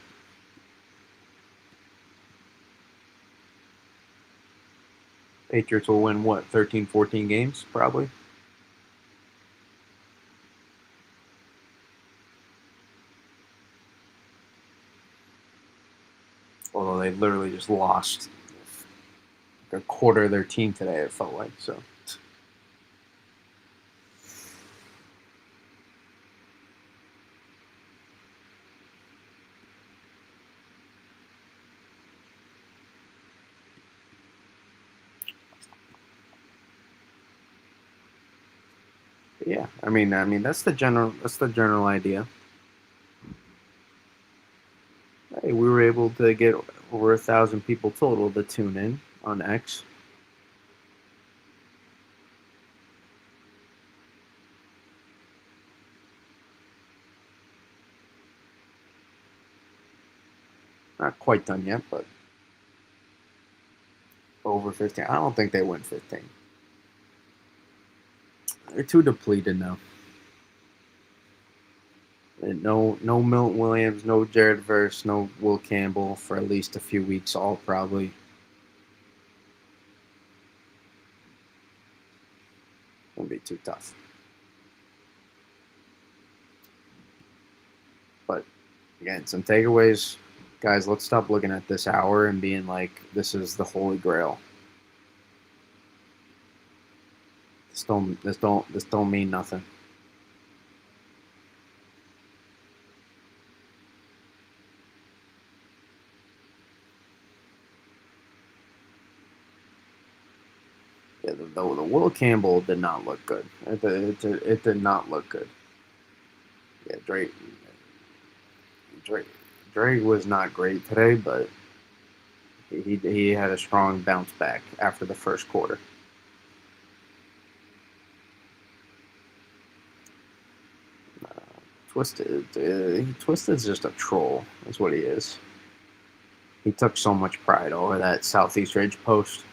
Patriots will win what, 13, 14 games probably. Although they literally just lost like a quarter of their team today, it felt like. So yeah, I mean that's the general idea. Hey, we were able to get over 1,000 people total to tune in on X. Not quite done yet, but over 15. I don't think they win 15. They're too depleted now. And no Milton Williams, no Jared Verse, no Will Campbell for at least a few weeks. All probably gonna be too tough. But again, some takeaways, guys. Let's stop looking at this hour and being like, this is the holy grail. This don't mean nothing. Yeah, the Will Campbell did not look good. It did not look good. Yeah, Drake was not great today, but He had a strong bounce back after the first quarter. Twisted's just a troll. Is what he is. He took so much pride over that Southeast Ridge post.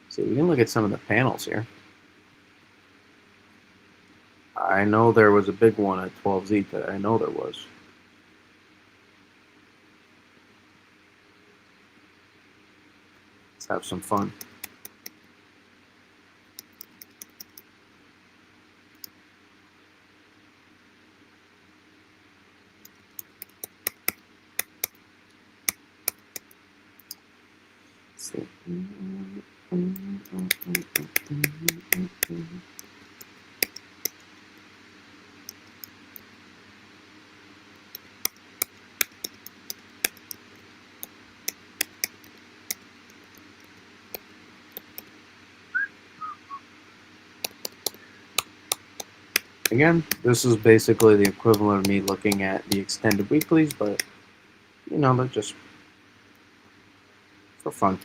See, we can look at some of the panels here. I know there was a big one at 12Z that I know there was. Let's have some fun. Let's see. Again, this is basically the equivalent of me looking at the extended weeklies, but you know, they're just for fun.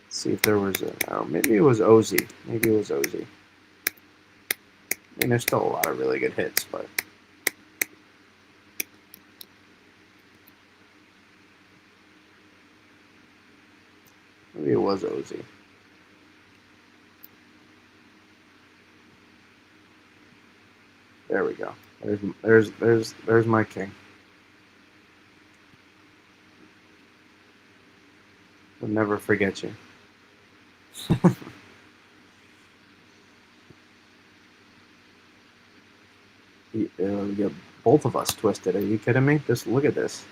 See if there was a, oh, maybe it was OZ. Maybe it was OZ. I mean, there's still a lot of really good hits, but maybe it was OZ. There we go. There's my king. We'll never forget you. Yeah, both of us twisted. Are you kidding me? Look at this.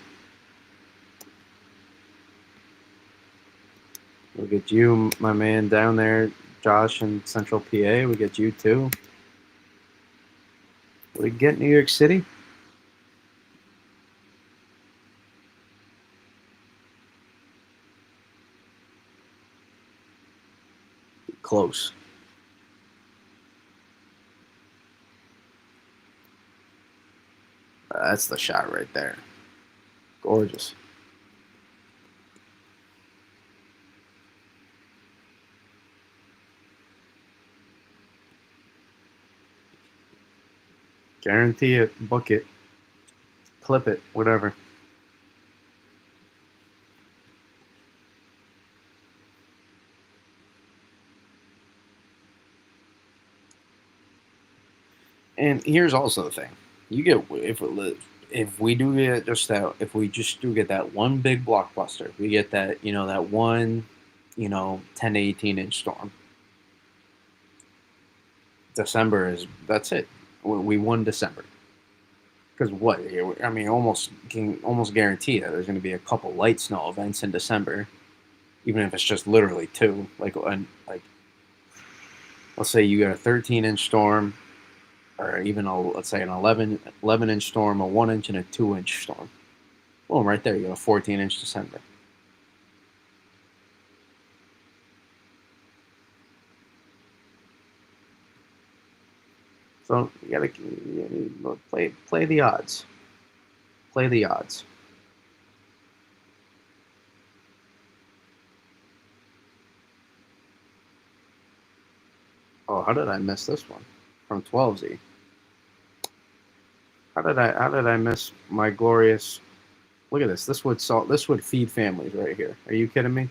Look at you, my man down there, Josh in Central PA. We get you too. We get New York City. Close. That's the shot right there. Gorgeous. Guarantee it. Book it. Clip it. Whatever. And here's also the thing: you get if we do get just that, if we just do get that one big blockbuster, we get that that one 10 to 18 inch storm. December is that's it. We won December because what I mean, almost can almost guarantee that there's going to be a couple light snow events in December, even if it's just literally two. Like let's say you get a 13-inch storm, or even let's say an 11-inch storm, a 1 inch, and a 2-inch storm. Boom, right there, you got a 14-inch December. So you gotta play the odds. Play the odds. Oh, how did I miss this one? From 12Z. How did I miss my glorious? Look at this. This would feed families right here. Are you kidding me?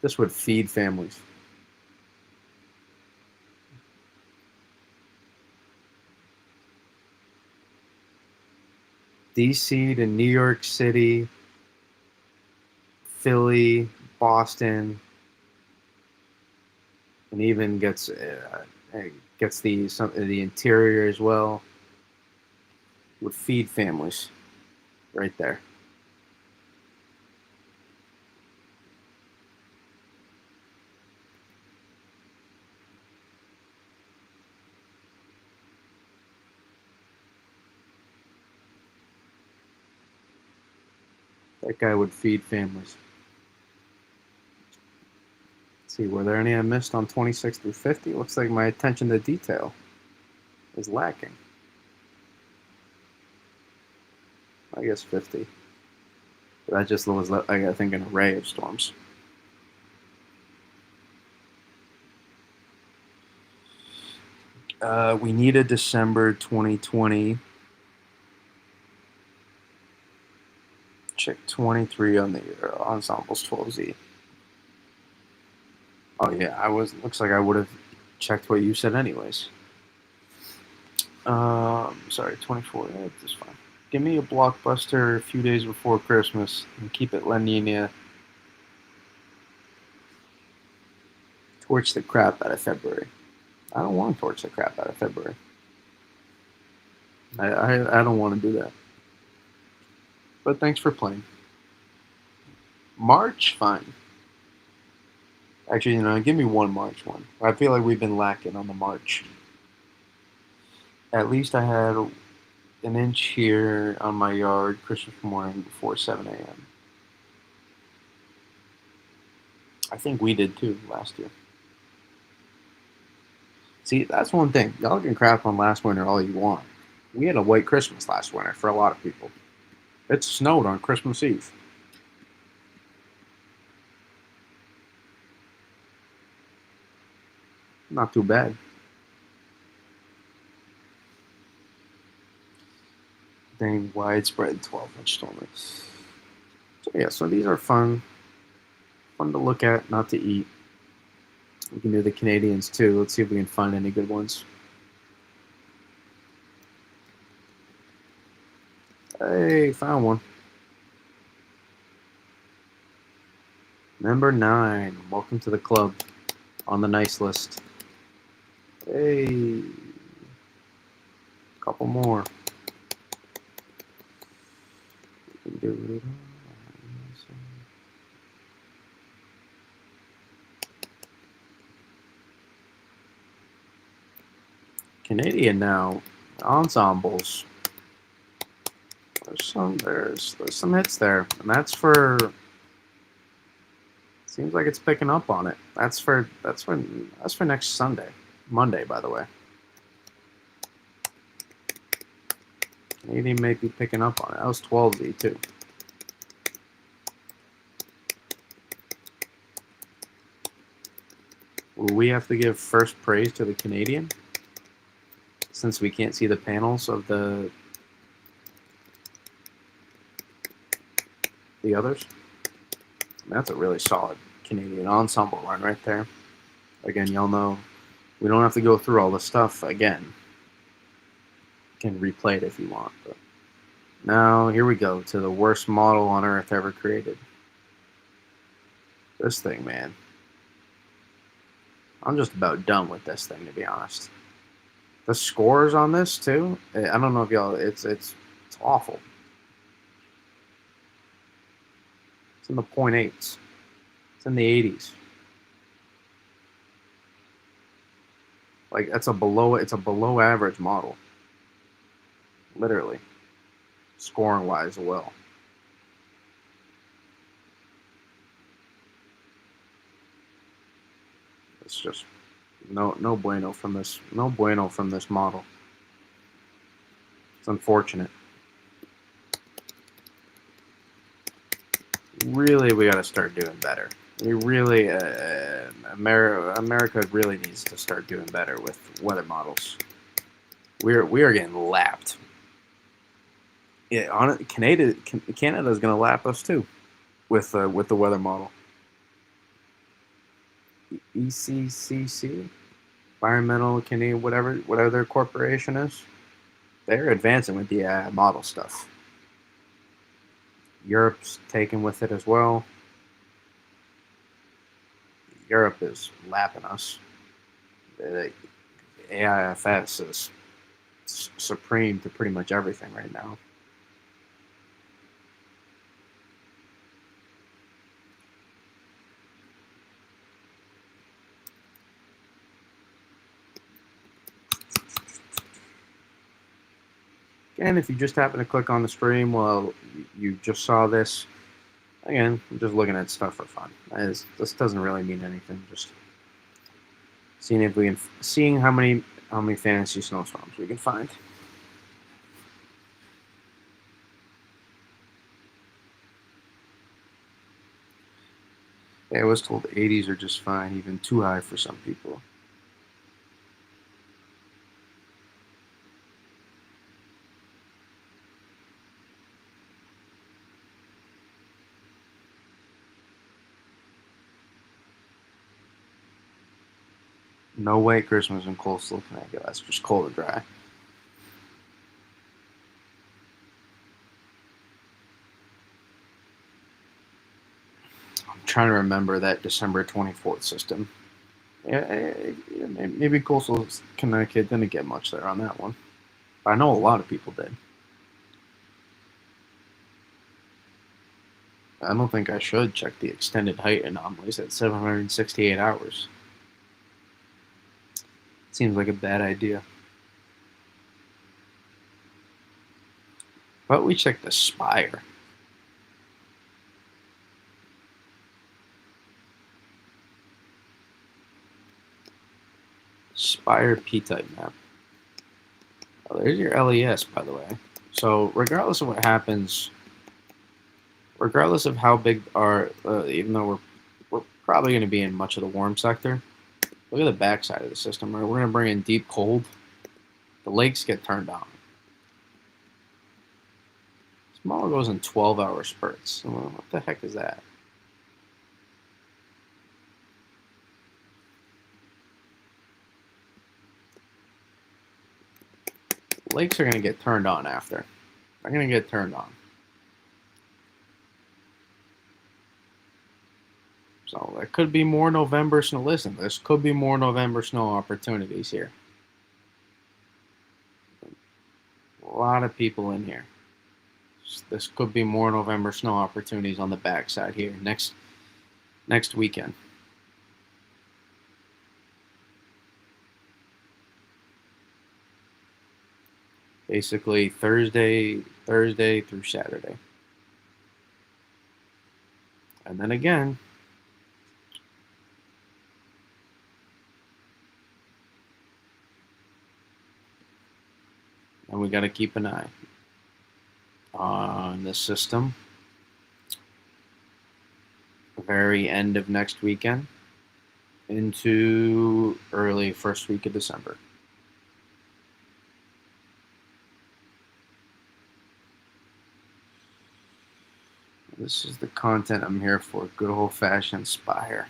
This would feed families. DC to New York City, Philly, Boston, and even gets the interior as well. Would feed families right there. That guy would feed families. Let's see, were there any I missed on 26 through 50? Looks like my attention to detail is lacking. I guess 50. That just was, I think, an array of storms. We needed December 2020. Check 23 on the ensembles 12Z. Oh yeah, looks like I would have checked what you said anyways. Sorry, 24. Yeah, that's fine. Give me a blockbuster a few days before Christmas and keep it La Nina. Torch the crap out of February. I don't want to torch the crap out of February. I don't want to do that. But thanks for playing. March, fine. Actually, give me one March one. I feel like we've been lacking on the March. At least I had an inch here on my yard Christmas morning before 7 a.m. I think we did too last year. See, that's one thing. Y'all can crap on last winter all you want. We had a white Christmas last winter for a lot of people. It snowed on Christmas Eve. Not too bad. Dang widespread 12-inch storms. So yeah, so these are fun to look at, not to eat. We can do the Canadians too. Let's see if we can find any good ones. Hey, found one. Number 9. Welcome to the club. On the nice list. Hey. Couple more. We can do it. Canadian now. Ensembles. There's some hits there. And that's for, seems like it's picking up on it. That's for next Sunday. Monday, by the way. Canadian may be picking up on it. That was 12Z too. Will we have to give first praise to the Canadian? Since we can't see the panels of the others? That's a really solid Canadian ensemble run right there. Again, y'all know we don't have to go through all the stuff again. You can replay it if you want. But now, here we go to the worst model on Earth ever created. This thing, man. I'm just about done with this thing, to be honest. The scores on this, too, I don't know if y'all, it's awful. It's in the 0.8s. It's in the 80s. Like, it's a below average model. Literally. Scoring wise, well. It's just no bueno from this model. It's unfortunate. Really, we got to start doing better. We really, America really needs to start doing better with weather models. We are getting lapped. Yeah, Canada's going to lap us too, with the weather model. ECCC, Environmental Canadian, whatever their corporation is, they're advancing with the model stuff. Europe's taken with it as well. Europe is lapping us. The AIFS is supreme to pretty much everything right now. And if you just happen to click on the stream while you just saw this, Again, I'm just looking at stuff for fun. This doesn't really mean anything. Just seeing if we can, seeing how many fantasy snowstorms we can find. Yeah, I was told 80s are just fine, even too high for some people. No way Christmas in coastal Connecticut. That's just cold and dry. I'm trying to remember that December 24th system. Yeah, maybe coastal Connecticut didn't get much there on that one. But I know a lot of people did. I don't think I should check the extended height anomalies at 768 hours. Seems like a bad idea. But we checked the spire. Spire P-type map. Oh, there's your LES, by the way. So regardless of what happens, regardless of how big our, even though we're probably going to be in much of the warm sector, look at the backside of the system. Right? We're going to bring in deep cold. The lakes get turned on. Small goes in 12-hour spurts. Well, what the heck is that? Lakes are going to get turned on after. They're going to get turned on. So there could be more November snow. Listen, there could be more November snow opportunities here. A lot of people in here. This could be more November snow opportunities on the backside here next weekend. Basically Thursday through Saturday. And then again, and we got to keep an eye on the system. Very end of next weekend into early first week of December. This is the content I'm here for. Good old fashioned Spire.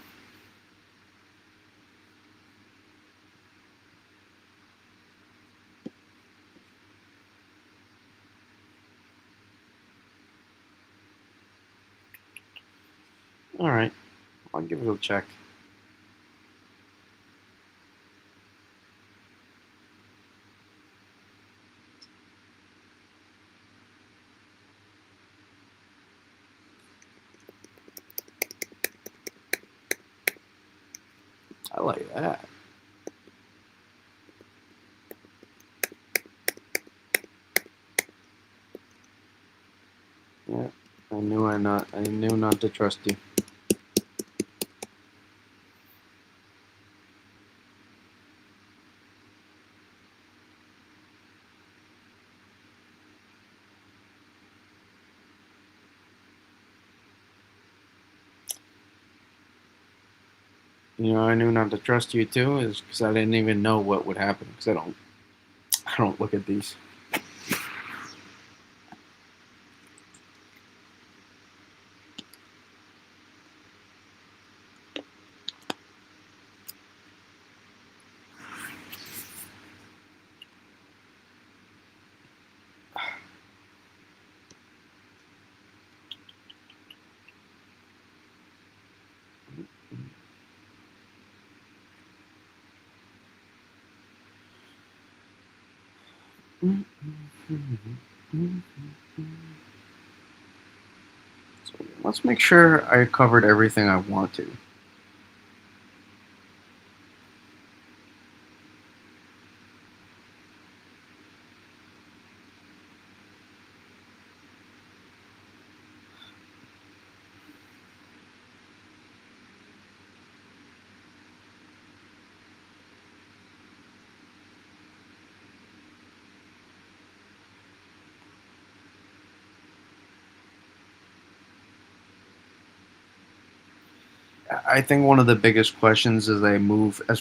All right, I'll give it a check. I like that. Yeah, I knew not to trust you. I knew not to trust you too, is because I didn't even know what would happen. Because I don't look at these. So let's make sure I covered everything I want to. I think one of the biggest questions as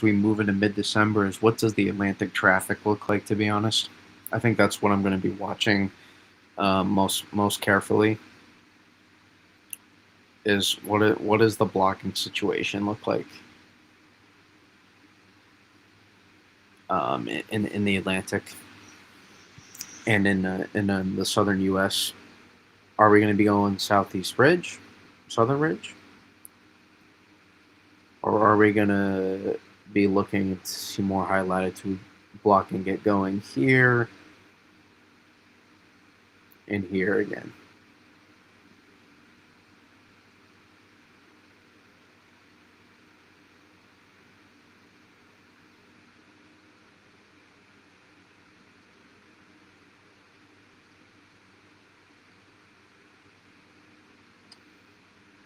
we move into mid-December is what does the Atlantic traffic look like? To be honest, I think that's what I'm going to be watching most carefully. Is what does the blocking situation look like in the Atlantic and in the southern U.S. Are we going to be going southeast ridge, southern ridge, or are we going to be looking to see more high latitude blocking get going here and here again?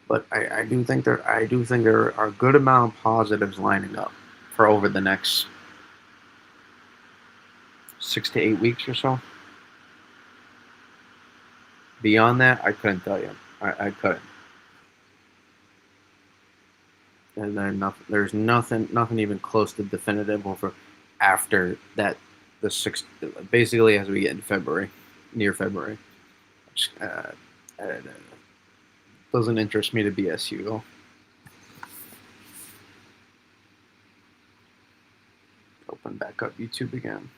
But I do think there are a good amount of positives lining up for over the next 6 to 8 weeks or so. Beyond that, I couldn't tell you. I couldn't. And there's nothing even close to definitive over after that. The six, basically as we get in February, near February, which, doesn't interest me to BSU though. Open back up YouTube again.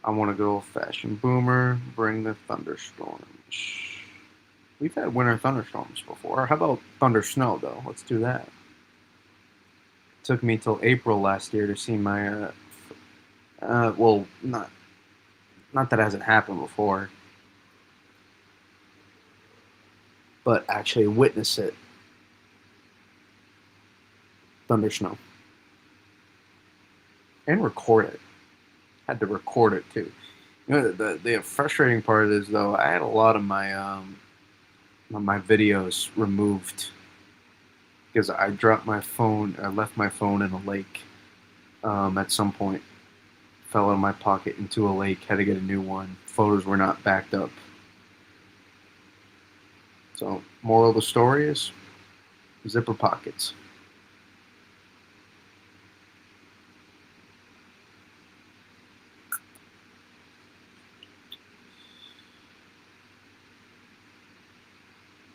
I want to go old-fashioned boomer. Bring the thunderstorms. We've had winter thunderstorms before. How about thunder snow though? Let's do that. It took me till April last year to see my well, not that it hasn't happened before, but actually witness it. Thunder snow. And record it. Had to record it too. You know, the frustrating part is though, I had a lot of my videos removed because I dropped my phone. I left my phone in a lake at some point. Fell out of my pocket into a lake. Had to get a new one. Photos were not backed up. So, moral of the story is zipper pockets.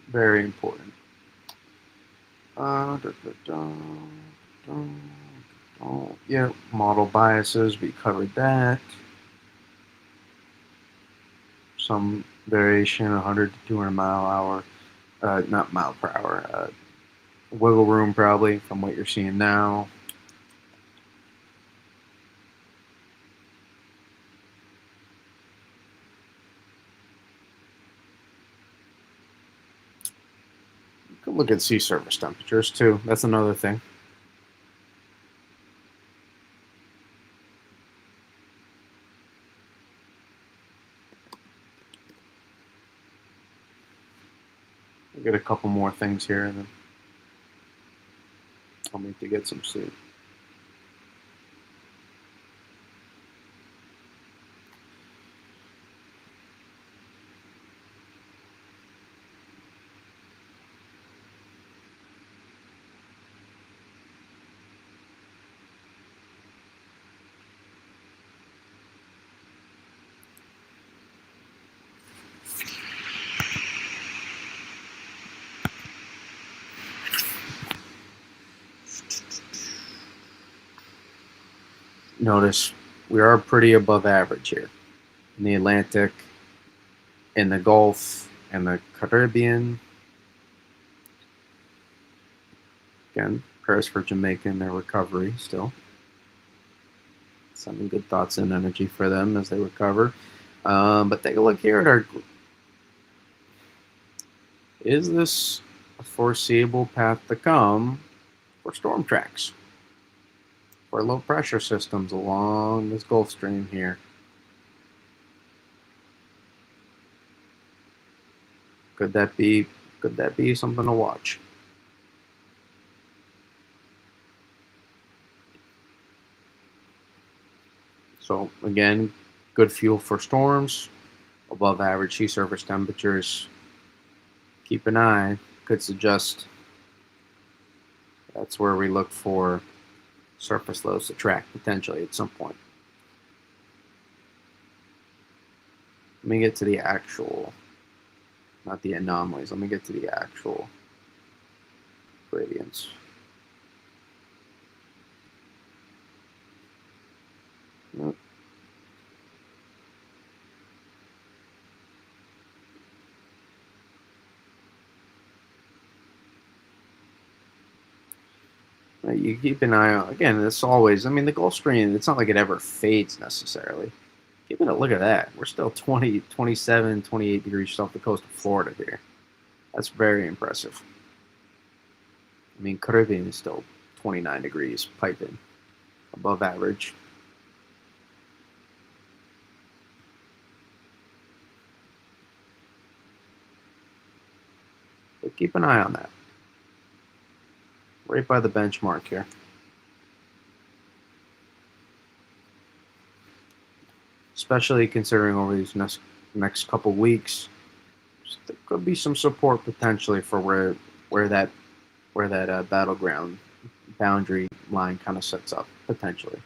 Very important. Yeah, model biases, we covered that. Some variation, 100 to 200 mile hour, not mile per hour, wiggle room probably from what you're seeing now. You can look at sea surface temperatures too. That's another thing. We'll get a couple more things here and then I'll need to get some sleep. Notice we are pretty above average here in the Atlantic, in the Gulf, and the Caribbean. Again, prayers for Jamaica and their recovery still. Sending good thoughts and energy for them as they recover. But take a look here at our. Is this a foreseeable path to come for storm tracks? For low pressure systems along this Gulf Stream here? Could that be something to watch? So again, good fuel for storms, above average sea surface temperatures. Keep an eye, could suggest that's where we look for surface lows to track potentially at some point. Let me get to the actual, not the anomalies, let me get to the actual gradients. Nope. You keep an eye on, again, it's always, I mean, the Gulf Stream, it's not like it ever fades necessarily. Keeping a look at that. We're still 20, 27, 28 degrees off the coast of Florida here. That's very impressive. I mean, Caribbean is still 29 degrees piping above average. But keep an eye on that. Right by the benchmark here. Especially considering over these next couple weeks, there could be some support potentially for where that battleground boundary line kind of sets up potentially.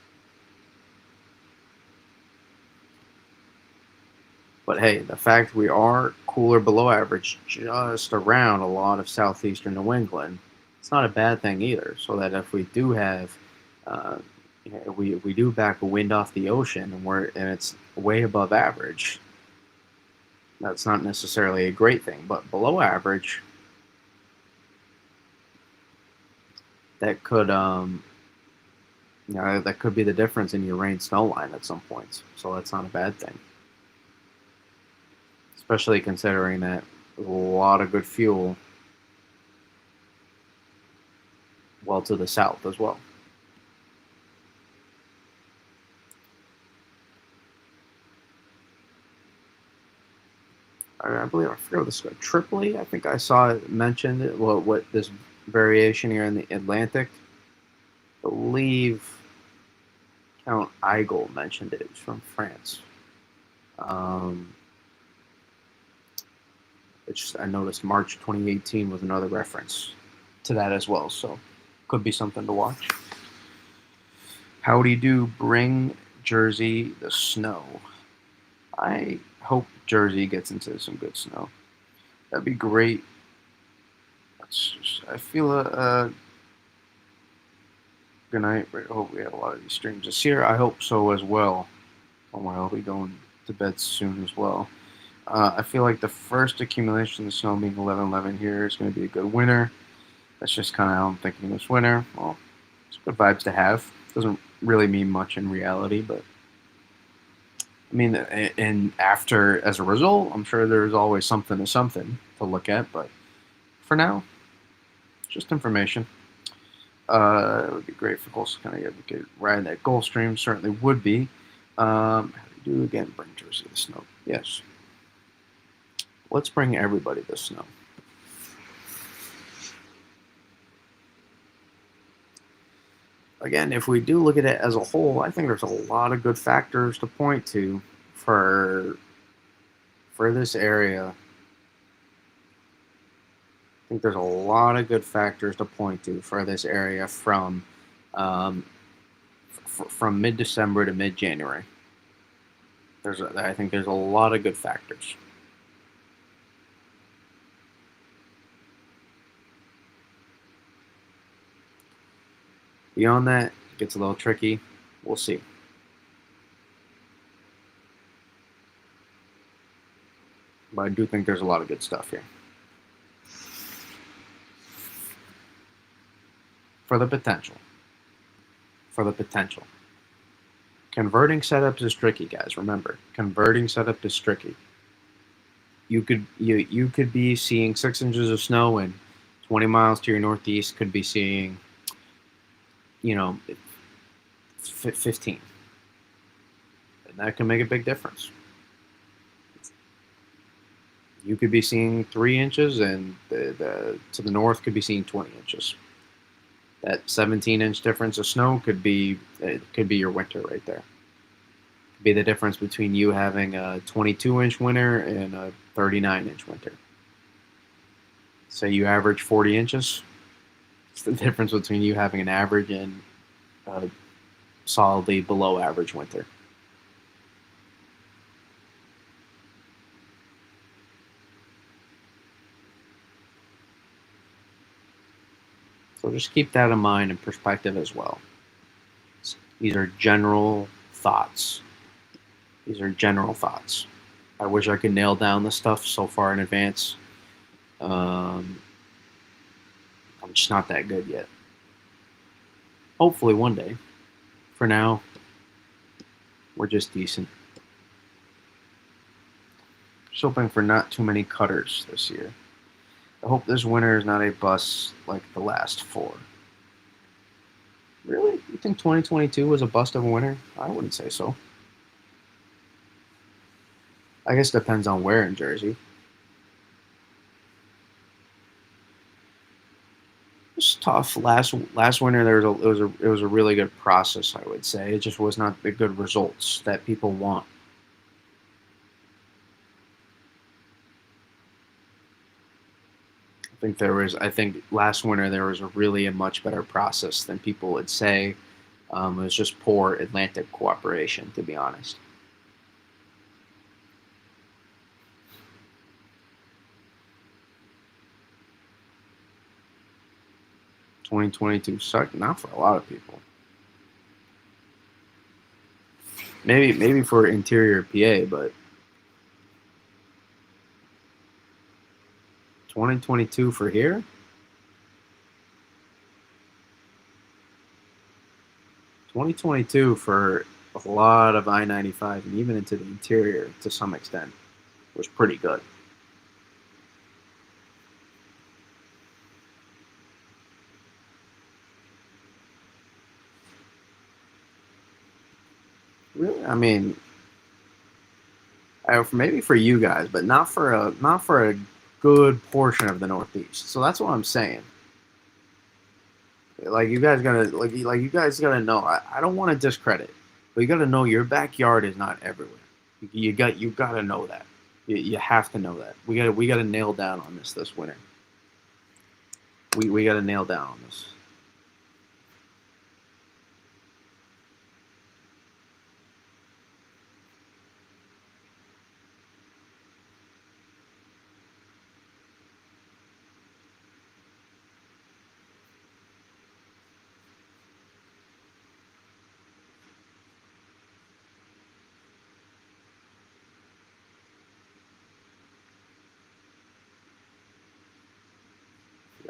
But hey, the fact we are cooler below average just around a lot of southeastern New England, it's not a bad thing either. So that if we do have, we do back a wind off the ocean and it's way above average, that's not necessarily a great thing. But below average, that could that could be the difference in your rain snow line at some points. So that's not a bad thing. Especially considering that there's a lot of good fuel well to the south as well. I believe, I forget what this is, Tripoli, I think I saw it mentioned it, what this variation here in the Atlantic. I believe Count Eigel mentioned it. It was from France. I noticed March 2018 was another reference to that as well, so could be something to watch. Howdy do, bring Jersey the snow. I hope Jersey gets into some good snow. That'd be great. I feel good night. I hope we have a lot of these streams this year. I hope so as well. I'll be going to bed soon as well. I feel like the first accumulation of the snow being 11/11 here is going to be a good winter. That's just kind of how I'm thinking this winter. Well, it's good vibes to have. Doesn't really mean much in reality, but I mean, and after, as a result, I'm sure there's always something to look at, but for now, just information. It would be great for Gulf to kind of get riding that Gulf Stream, certainly would be. How do you do again? Bring Jersey the snow. Yes. Let's bring everybody the snow. Again, if we do look at it as a whole, I think there's a lot of good factors to point to for this area. I think there's a lot of good factors to point to for this area from mid-December to mid-January. I think there's a lot of good factors. Beyond that, it gets a little tricky. We'll see. But I do think there's a lot of good stuff here. For the potential. Converting setups is tricky, guys. Remember, converting setup is tricky. You could be seeing 6 inches of snow, and 20 miles to your northeast could be seeing 15. And that can make a big difference. You could be seeing 3 inches, and to the north could be seeing 20 inches. That 17-inch difference of snow could be your winter right there. Could be the difference between you having a 22-inch winter and a 39-inch winter. say you average 40 inches. It's the difference between you having an average and a solidly below average winter. So just keep that in mind and perspective as well. These are general thoughts. These are general thoughts. I wish I could nail down this stuff so far in advance. Um, I'm just not that good yet. Hopefully one day. For now, we're just decent. Just hoping for not too many cutters this year. I hope this winter is not a bust like the last four. Really? You think 2022 was a bust of a winter? I wouldn't say so. I guess it depends on where in Jersey. It's tough. Last winter there was a really good process. I would say it just was not the good results that people want. I think last winter there was a much better process than people would say. It was just poor Atlantic cooperation, to be honest. 2022 sucked, not for a lot of people. Maybe for interior PA, but 2022 for here. 2022 for a lot of I-95 and even into the interior to some extent was pretty good. Really, I mean, maybe for you guys, but not for a good portion of the Northeast. So that's what I'm saying. Like you guys gotta know. I don't want to discredit, but you gotta know your backyard is not everywhere. You gotta know that. You have to know that. We gotta nail down on this winter. We gotta nail down on this.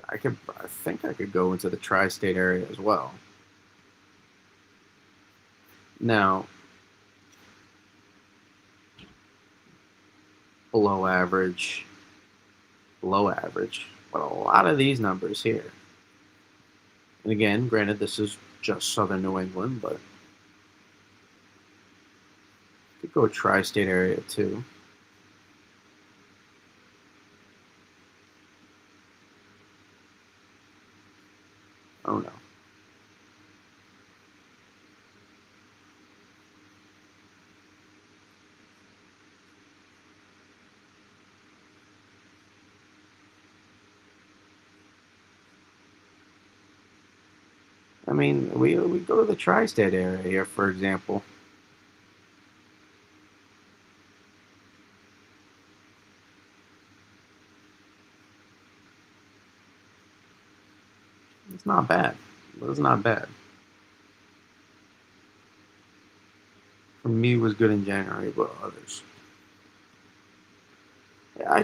I think I could go into the tri-state area as well. Now, below average, below average, but a lot of these numbers here. And again, granted, this is just southern New England, but could go tri-state area too. Oh no. I mean, we go to the tri-state area here, for example. It's not bad. It's not bad. For me, it was good in January, but others. Yeah, I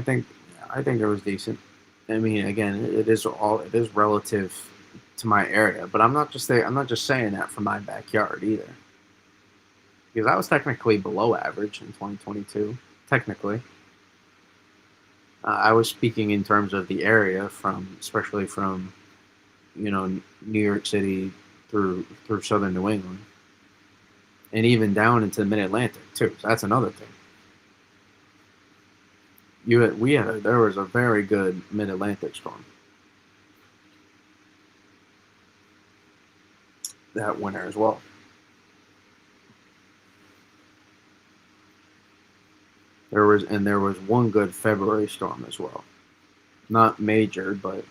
think it was decent. I mean, again, it is relative to my area, but I'm not just saying that for my backyard either, because I was technically below average in 2022. Technically, I was speaking in terms of the area especially from New York City through southern New England, and even down into the Mid Atlantic too. So that's another thing. There was a very good Mid Atlantic storm that winter as well. There was one good February storm as well. Not major, but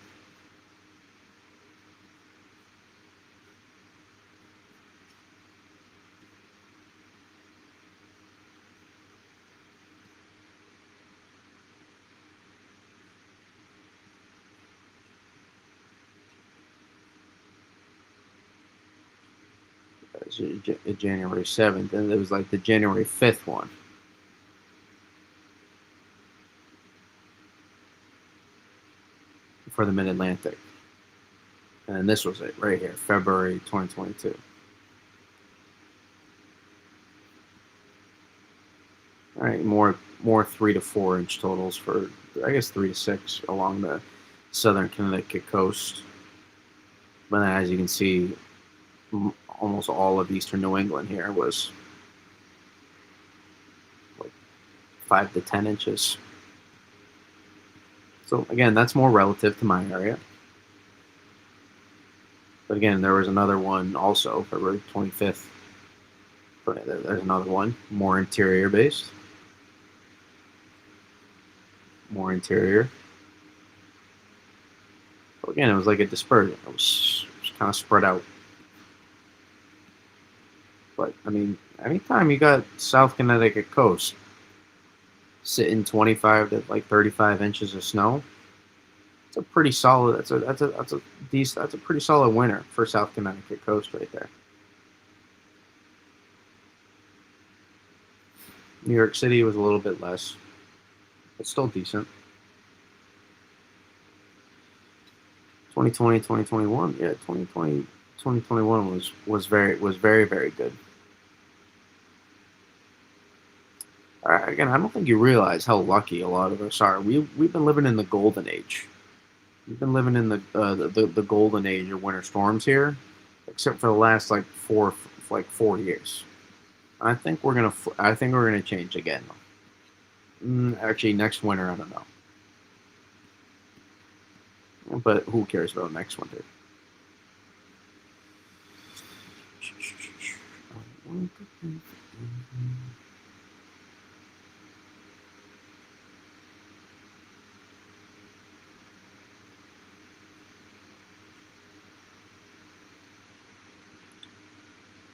January 7th, and it was like the January 5th one for the Mid Atlantic. And this was it right here, February 2022. All right, more 3 to 4 inch totals for, I guess, 3 to 6 along the southern Connecticut coast. But then, as you can see, almost all of eastern New England here was like 5 to 10 inches. So again, that's more relative to my area. But again, there was another one also, February 25th. But there's another one, more interior based, more interior. So again, it was like a dispersion. It was kind of spread out. But I mean, anytime you got South Connecticut coast sitting 25 to like 35 inches of snow, it's a pretty solid. That's a decent. That's a pretty solid winter for South Connecticut coast right there. New York City was a little bit less, but still decent. 2020, 2021, yeah, 2020, 2021 was very good. Again, I don't think you realize how lucky a lot of us are. We've been living in the golden age. We've been living in the golden age of winter storms here, except for the last like 4 years. I think we're gonna change again. Actually, next winter I don't know, but who cares about next winter?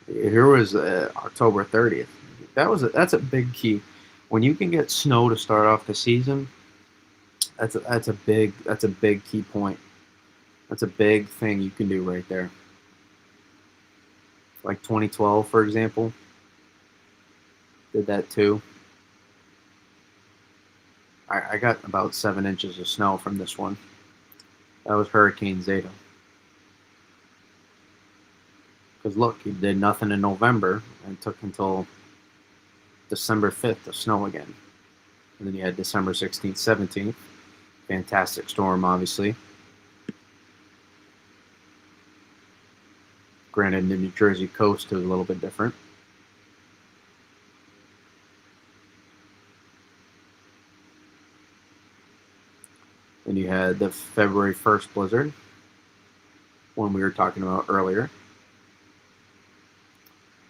Here was October 30th. That's a big key. When you can get snow to start off the season, that's a big key point. That's a big thing you can do right there. Like 2012, for example, did that too. I got about 7 inches of snow from this one. That was Hurricane Zeta. Because look, he did nothing in November and it took until December 5th to snow again. And then you had December 16th, 17th. Fantastic storm, obviously. Granted, the New Jersey coast is a little bit different. Then you had the February 1st blizzard, one we were talking about earlier.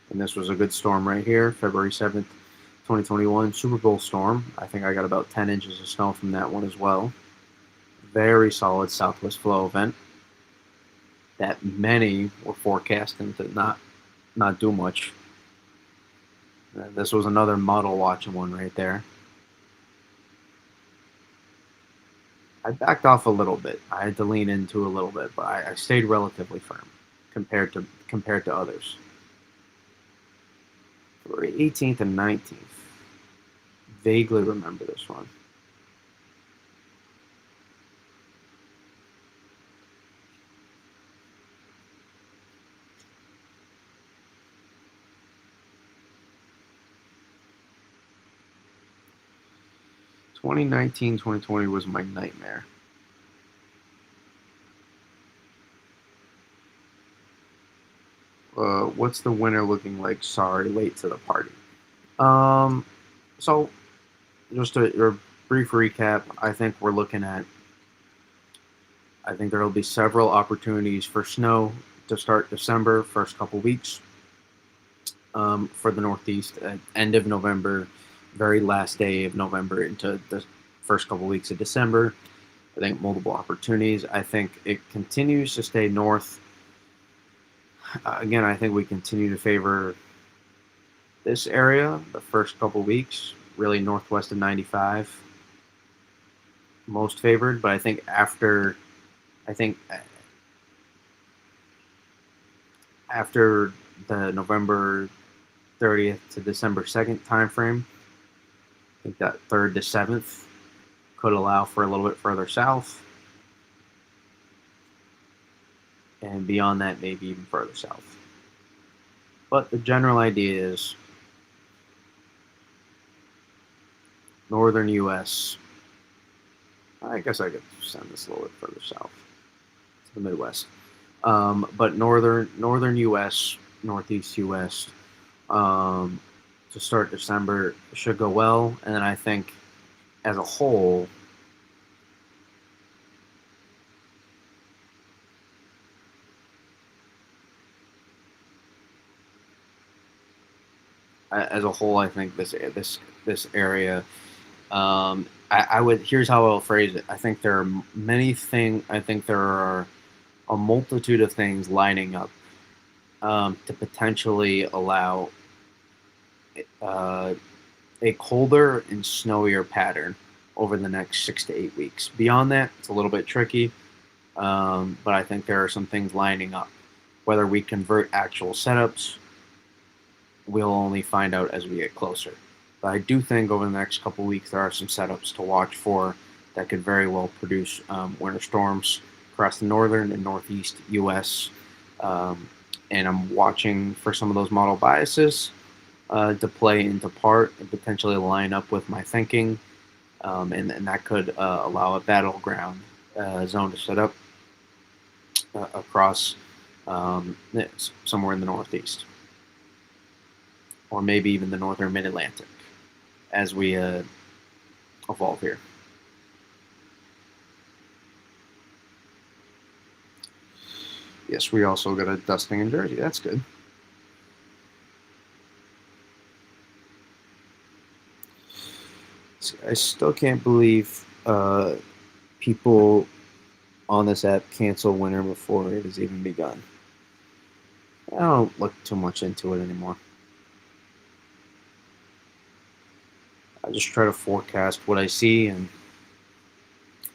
And this was a good storm right here, February 7th, 2021, Super Bowl storm. I think I got about 10 inches of snow from that one as well. Very solid southwest flow event that many were forecasting to not do much. This was another muddle watching one right there. I backed off a little bit. I had to lean into a little bit, but I stayed relatively firm compared to others. February 18th and 19th. Vaguely remember this one. Twenty 2020 was my nightmare. What's the winter looking like? Sorry, late to the party. Um, so just a brief recap. I think there will be several opportunities for snow to start December, first couple weeks, for the Northeast, at end of November, very last day of November into the first couple weeks of December. I think multiple opportunities. I think it continues to stay north. Again, I think we continue to favor this area the first couple weeks, really northwest of 95, most favored. But I think after the November 30th to December 2nd time frame, I think that 3rd to 7th could allow for a little bit further south, and beyond that, maybe even further south. But the general idea is northern U.S. I guess I could send this a little bit further south to the Midwest. But northern U.S., northeast U.S. Um, to start December should go well, and then I think as a whole, I think this area. I would Here's how I'll phrase it. I think there are many things. I think there are a multitude of things lining up to potentially allow uh, a colder and snowier pattern over the next 6 to 8 weeks. Beyond that, it's a little bit tricky, but I think there are some things lining up. Whether we convert actual setups, we'll only find out as we get closer. But I do think over the next couple weeks there are some setups to watch for that could very well produce winter storms across the northern and northeast U.S. Um, and I'm watching for some of those model biases to play into part and potentially line up with my thinking, and that could allow a battleground zone to set up across somewhere in the northeast, or maybe even the northern mid Atlantic as we evolve here. Yes, we also got a dusting in Jersey. That's good. I still can't believe people on this app cancel winter before it has even begun. I don't look too much into it anymore. I just try to forecast what I see and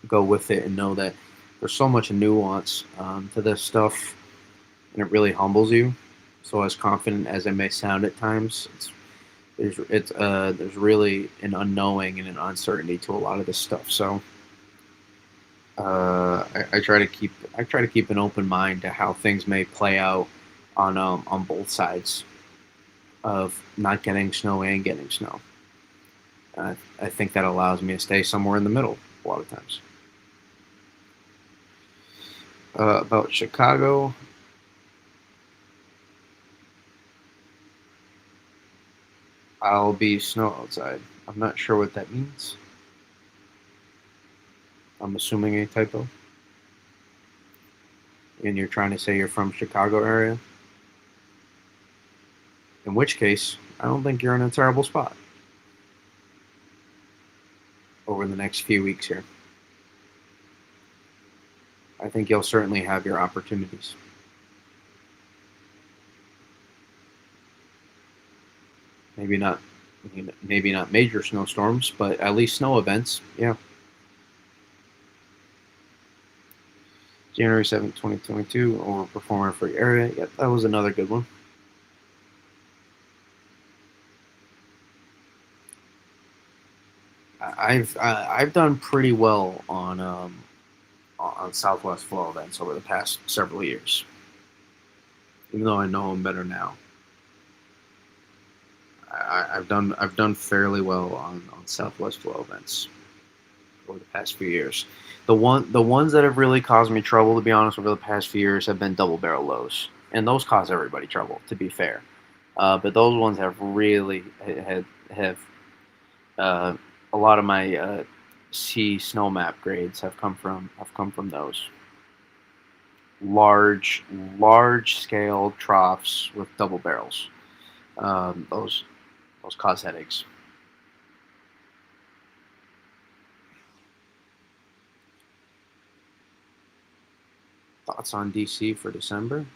go with it and know that there's so much nuance to this stuff, and it really humbles you. So as confident as it may sound at times, there's really an unknowing and an uncertainty to a lot of this stuff. So I try to keep an open mind to how things may play out on both sides of not getting snow and getting snow. I think that allows me to stay somewhere in the middle a lot of times. About Chicago, I'll be snow outside. I'm not sure what that means. I'm assuming a typo. And you're trying to say you're from Chicago area. In which case, I don't think you're in a terrible spot over the next few weeks here. I think you'll certainly have your opportunities. Maybe not, maybe not major snowstorms, but at least snow events. Yeah. January 7th, 2022, overperformer for your area. Yep, that was another good one. I've done pretty well on Southwest flow events over the past several years, even though I know them better now. I've done fairly well on Southwest flow events over the past few years. The ones that have really caused me trouble, to be honest, over the past few years have been double barrel lows, and those cause everybody trouble. To be fair, but those ones have really have a lot of my C snow map grades have come from those large scale troughs with double barrels. Those cause headaches. Thoughts on DC for December?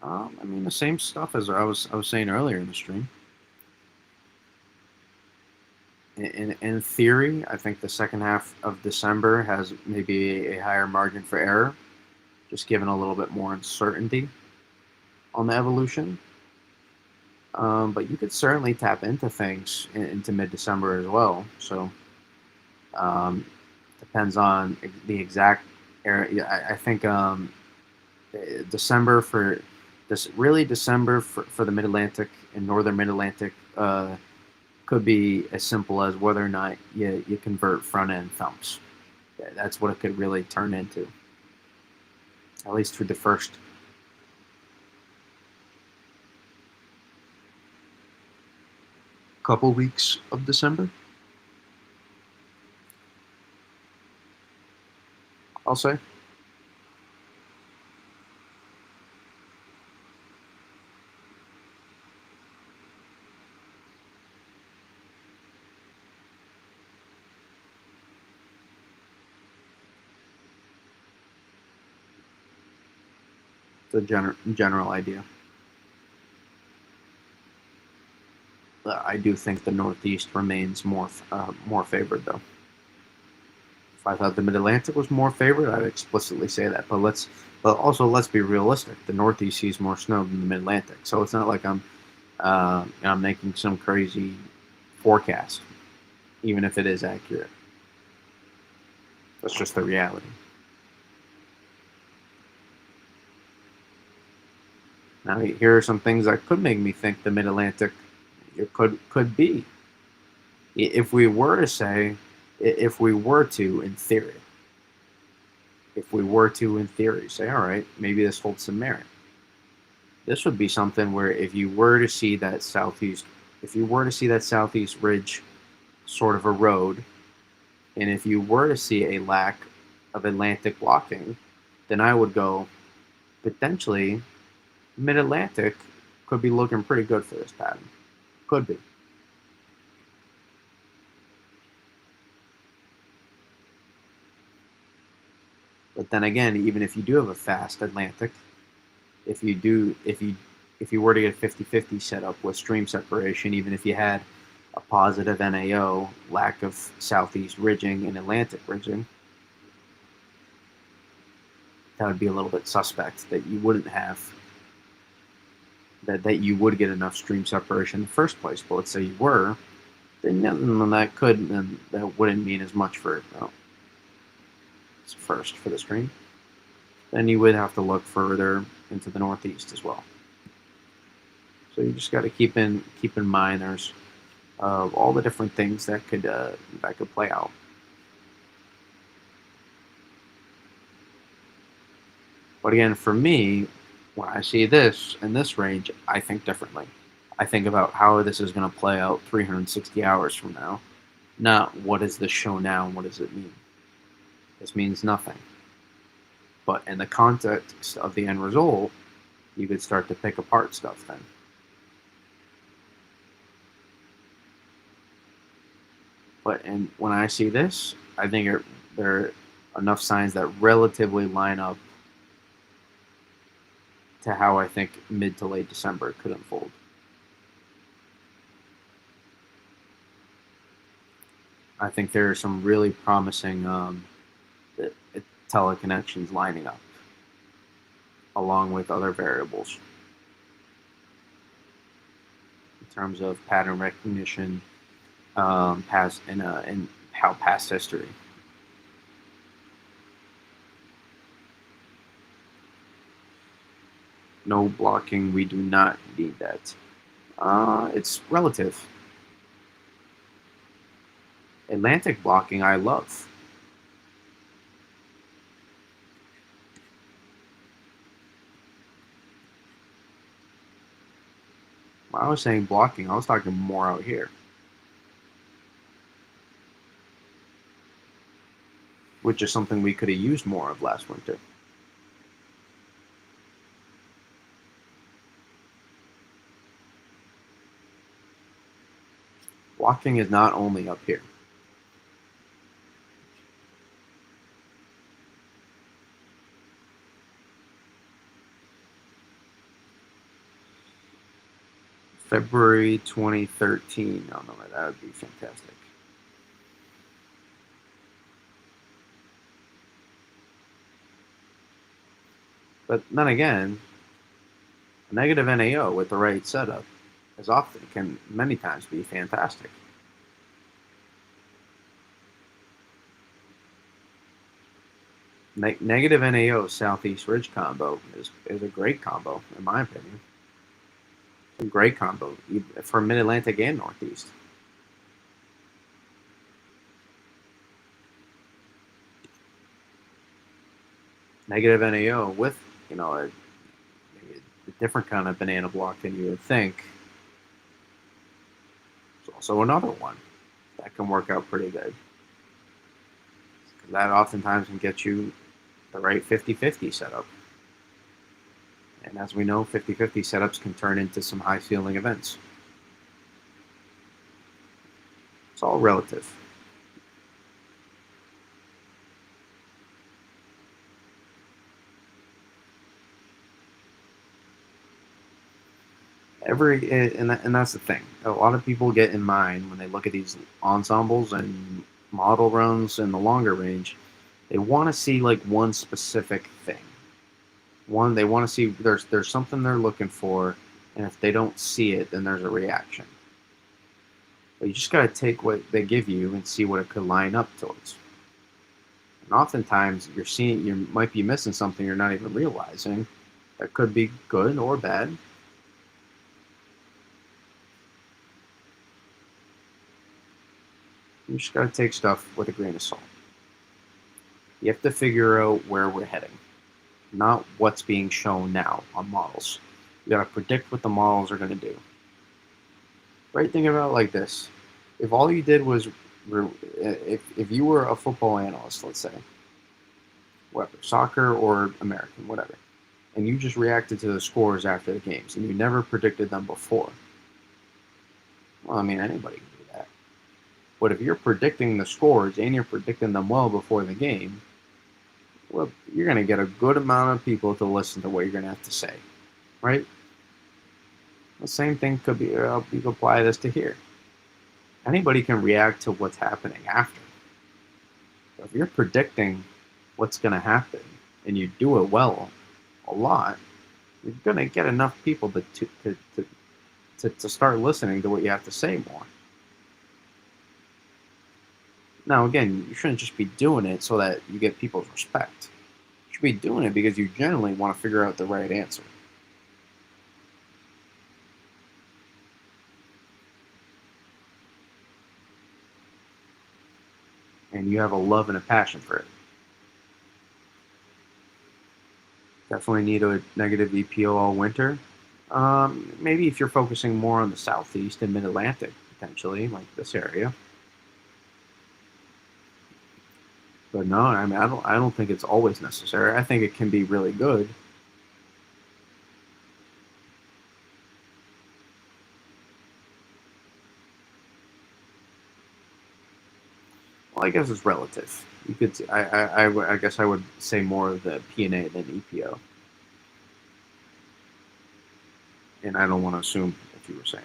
I mean, the same stuff as I was saying earlier in the stream. In theory, I think the second half of December has maybe a higher margin for error, just given a little bit more uncertainty on the evolution. But you could certainly tap into things into mid-December as well. So um, depends on the exact area. Yeah, I think December for this really December for the Mid Atlantic and Northern Mid Atlantic could be as simple as whether or not you convert front end thumps. Yeah, that's what it could really turn into, at least for the first couple weeks of December, I'll say. The general idea. I do think the Northeast remains more favored, though. If I thought the Mid Atlantic was more favored, I'd explicitly say that. But also let's be realistic. The Northeast sees more snow than the Mid Atlantic, so it's not like I'm making some crazy forecast, even if it is accurate. That's just the reality. Now, here are some things that could make me think the Mid Atlantic it could be. If we were to say, if we were to, in theory, if we were to, in theory, say, all right, maybe this holds some merit. This would be something where if you were to see that southeast ridge sort of erode, and if you were to see a lack of Atlantic blocking, then I would go potentially Mid Atlantic could be looking pretty good for this pattern. Could be. But then again, even if you do have a fast Atlantic, if you do if you were to get a 50-50 setup with stream separation, even if you had a positive NAO, lack of southeast ridging and Atlantic ridging, that would be a little bit suspect that you wouldn't have that you would get enough stream separation in the first place. But let's say you were, then that wouldn't mean as much for it's first for the stream. Then you would have to look further into the Northeast as well. So you just got to keep in mind there's all the different things that could play out. But again, for me, when I see this in this range, I think differently. I think about how this is going to play out 360 hours from now, not what does this show now and what does it mean. This means nothing. But in the context of the end result, you could start to pick apart stuff then. But when I see this, I think there are enough signs that relatively line up to how I think mid to late December could unfold. I think there are some really promising teleconnections lining up, along with other variables in terms of pattern recognition, past in how past history. No blocking. We do not need that. It's relative. Atlantic blocking, I love. When I was saying blocking, I was talking more out here, which is something we could have used more of last winter. Blocking is not only up here. February 2013. Oh no, that would be fantastic. But then again, a negative NAO with the right setup is often can many times be fantastic. Negative NAO Southeast Ridge combo is a great combo, in my opinion. A great combo for Mid Atlantic and Northeast. Negative NAO with a different kind of banana block than you would think. It's also another one that can work out pretty good. That oftentimes can get you the right 50-50 setup. And as we know, 50-50 setups can turn into some high ceiling events. It's all relative. And that's the thing. A lot of people get in mind when they look at these ensembles and model runs in the longer range. They want to see like one specific thing. One, they want to see there's something they're looking for, and if they don't see it, then there's a reaction. But you just got to take what they give you and see what it could line up towards. And oftentimes, you might be missing something you're not even realizing. That could be good or bad. You just got to take stuff with a grain of salt. You have to figure out where we're heading, not what's being shown now on models. You got to predict what the models are going to do. Right? Think about it like this: if all you did was, if you were a football analyst, let's say, whatever, soccer or American, whatever, and you just reacted to the scores after the games, and you never predicted them before. Well, I mean, anybody can do that. But if you're predicting the scores and you're predicting them well before the game, well, you're going to get a good amount of people to listen to what you're going to have to say, right? The same thing could be, you can apply this to here. Anybody can react to what's happening after. So if you're predicting what's going to happen and you do it well a lot, you're going to get enough people to start listening to what you have to say more. Now, again, you shouldn't just be doing it so that you get people's respect. You should be doing it because you generally want to figure out the right answer. And you have a love and a passion for it. Definitely need a negative EPO all winter. Maybe if you're focusing more on the southeast and mid-Atlantic, potentially, like this area. But no, I mean, I don't think it's always necessary. I think it can be really good. Well, I guess it's relative. You could, I guess I would say more of the PNA than EPO. And I don't want to assume if you were saying.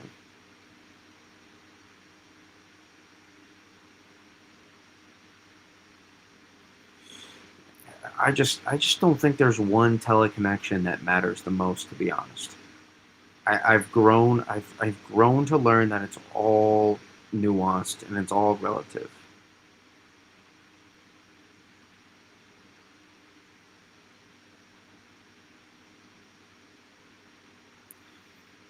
I just don't think there's one teleconnection that matters the most, to be honest. I've grown to learn that it's all nuanced and it's all relative.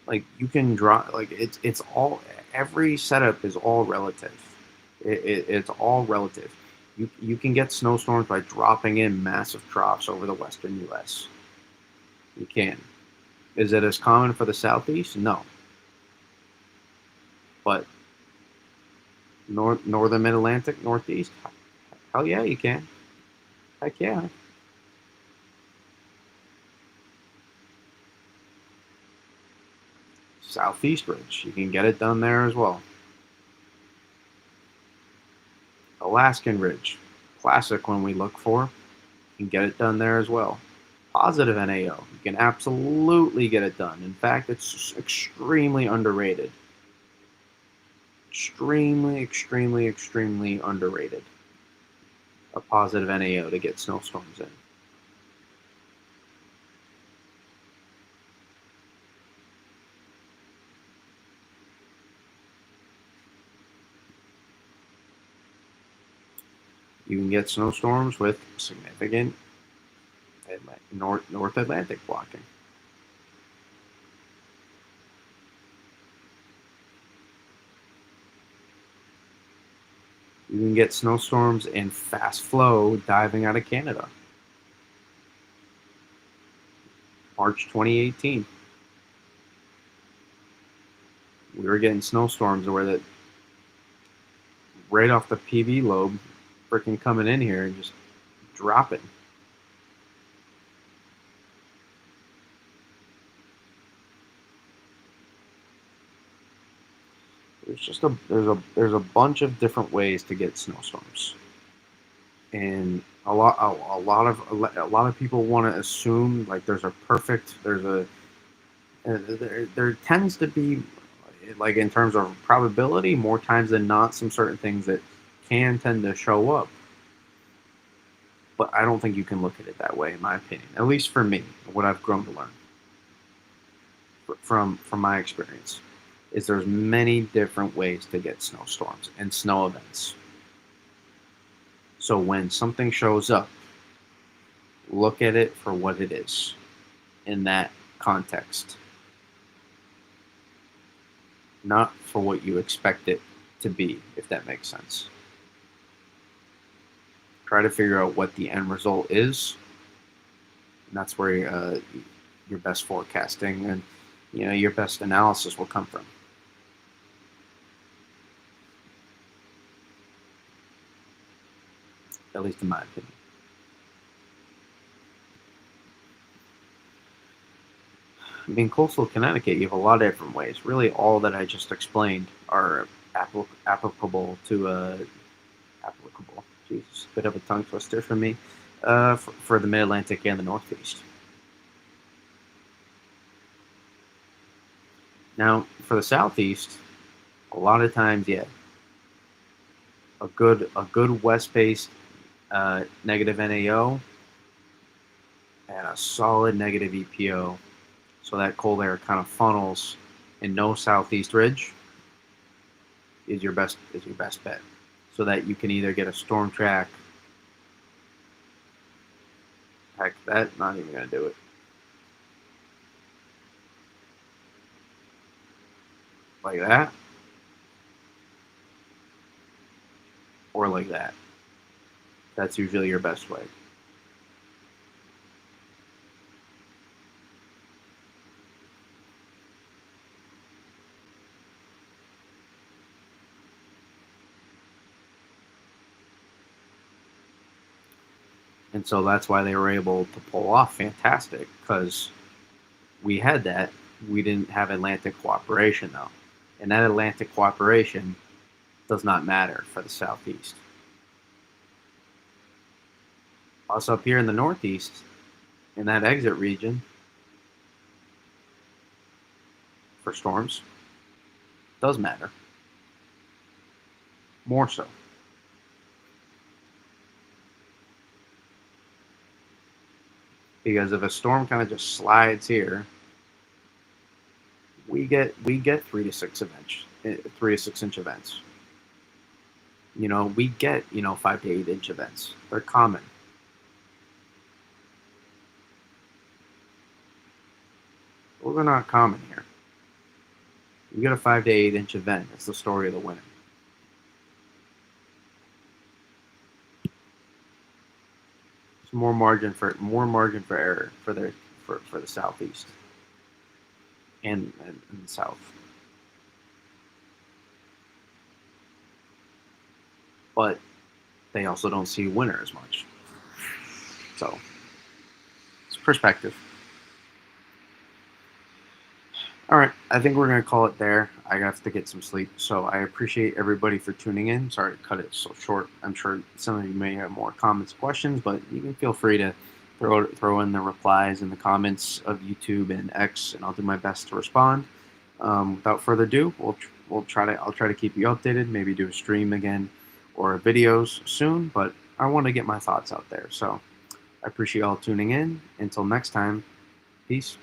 Like you can draw, like it's all, every setup is all relative. It's all relative. You can get snowstorms by dropping in massive troughs over the western U.S. You can. Is it as common for the southeast? No. But northern mid Atlantic, northeast, hell yeah, you can. Heck yeah. Southeast ridge, you can get it done there as well. Alaskan ridge, classic one we look for. You can get it done there as well. Positive NAO, you can absolutely get it done. In fact, it's extremely underrated. Extremely, extremely, extremely underrated. A positive NAO to get snowstorms in. You can get snowstorms with significant North Atlantic blocking. You can get snowstorms in fast flow diving out of Canada. March 2018. We were getting snowstorms where that right off the PV lobe, freaking coming in here and just dropping. There's a bunch of different ways to get snowstorms, and a lot of people want to assume like there tends to be, like, in terms of probability, more times than not some certain things that can tend to show up, but I don't think you can look at it that way, in my opinion, at least for me, what I've grown to learn from my experience is there's many different ways to get snowstorms and snow events. So when something shows up, look at it for what it is in that context, not for what you expect it to be, if that makes sense. Try to figure out what the end result is, and that's where your best forecasting and your best analysis will come from, at least in my opinion. I mean, coastal Connecticut, you have a lot of different ways. Really, all that I just explained are applicable to applicable. Jesus, bit of a tongue twister for me. For the Mid Atlantic and the Northeast. Now, for the Southeast, a lot of times, yeah, a good west based negative NAO and a solid negative EPO, so that cold air kind of funnels and no southeast ridge is your best bet, so that you can either get a storm track. Heck, that not even gonna do it. Like that, or like that. That's usually your best way. And so that's why they were able to pull off fantastic, because we had that. We didn't have Atlantic cooperation though, and that Atlantic cooperation does not matter for the Southeast. Us up here in the Northeast, in that exit region for storms, does matter more so, because if a storm kind of just slides here, we get 3 to 6 inch events. We get 5 to 8 inch events. They're common. Those are not common here. You get a 5 to 8 inch event. It's the story of the winter. It's more margin for error for the Southeast and the South. But they also don't see winter as much. So it's perspective. All right, I think we're gonna call it there. I have to get some sleep, so I appreciate everybody for tuning in. Sorry to cut it so short. I'm sure some of you may have more comments, questions, but you can feel free to throw in the replies in the comments of YouTube and X, and I'll do my best to respond. Without further ado, I'll try to keep you updated. Maybe do a stream again or videos soon, but I want to get my thoughts out there. So I appreciate y'all tuning in. Until next time, peace.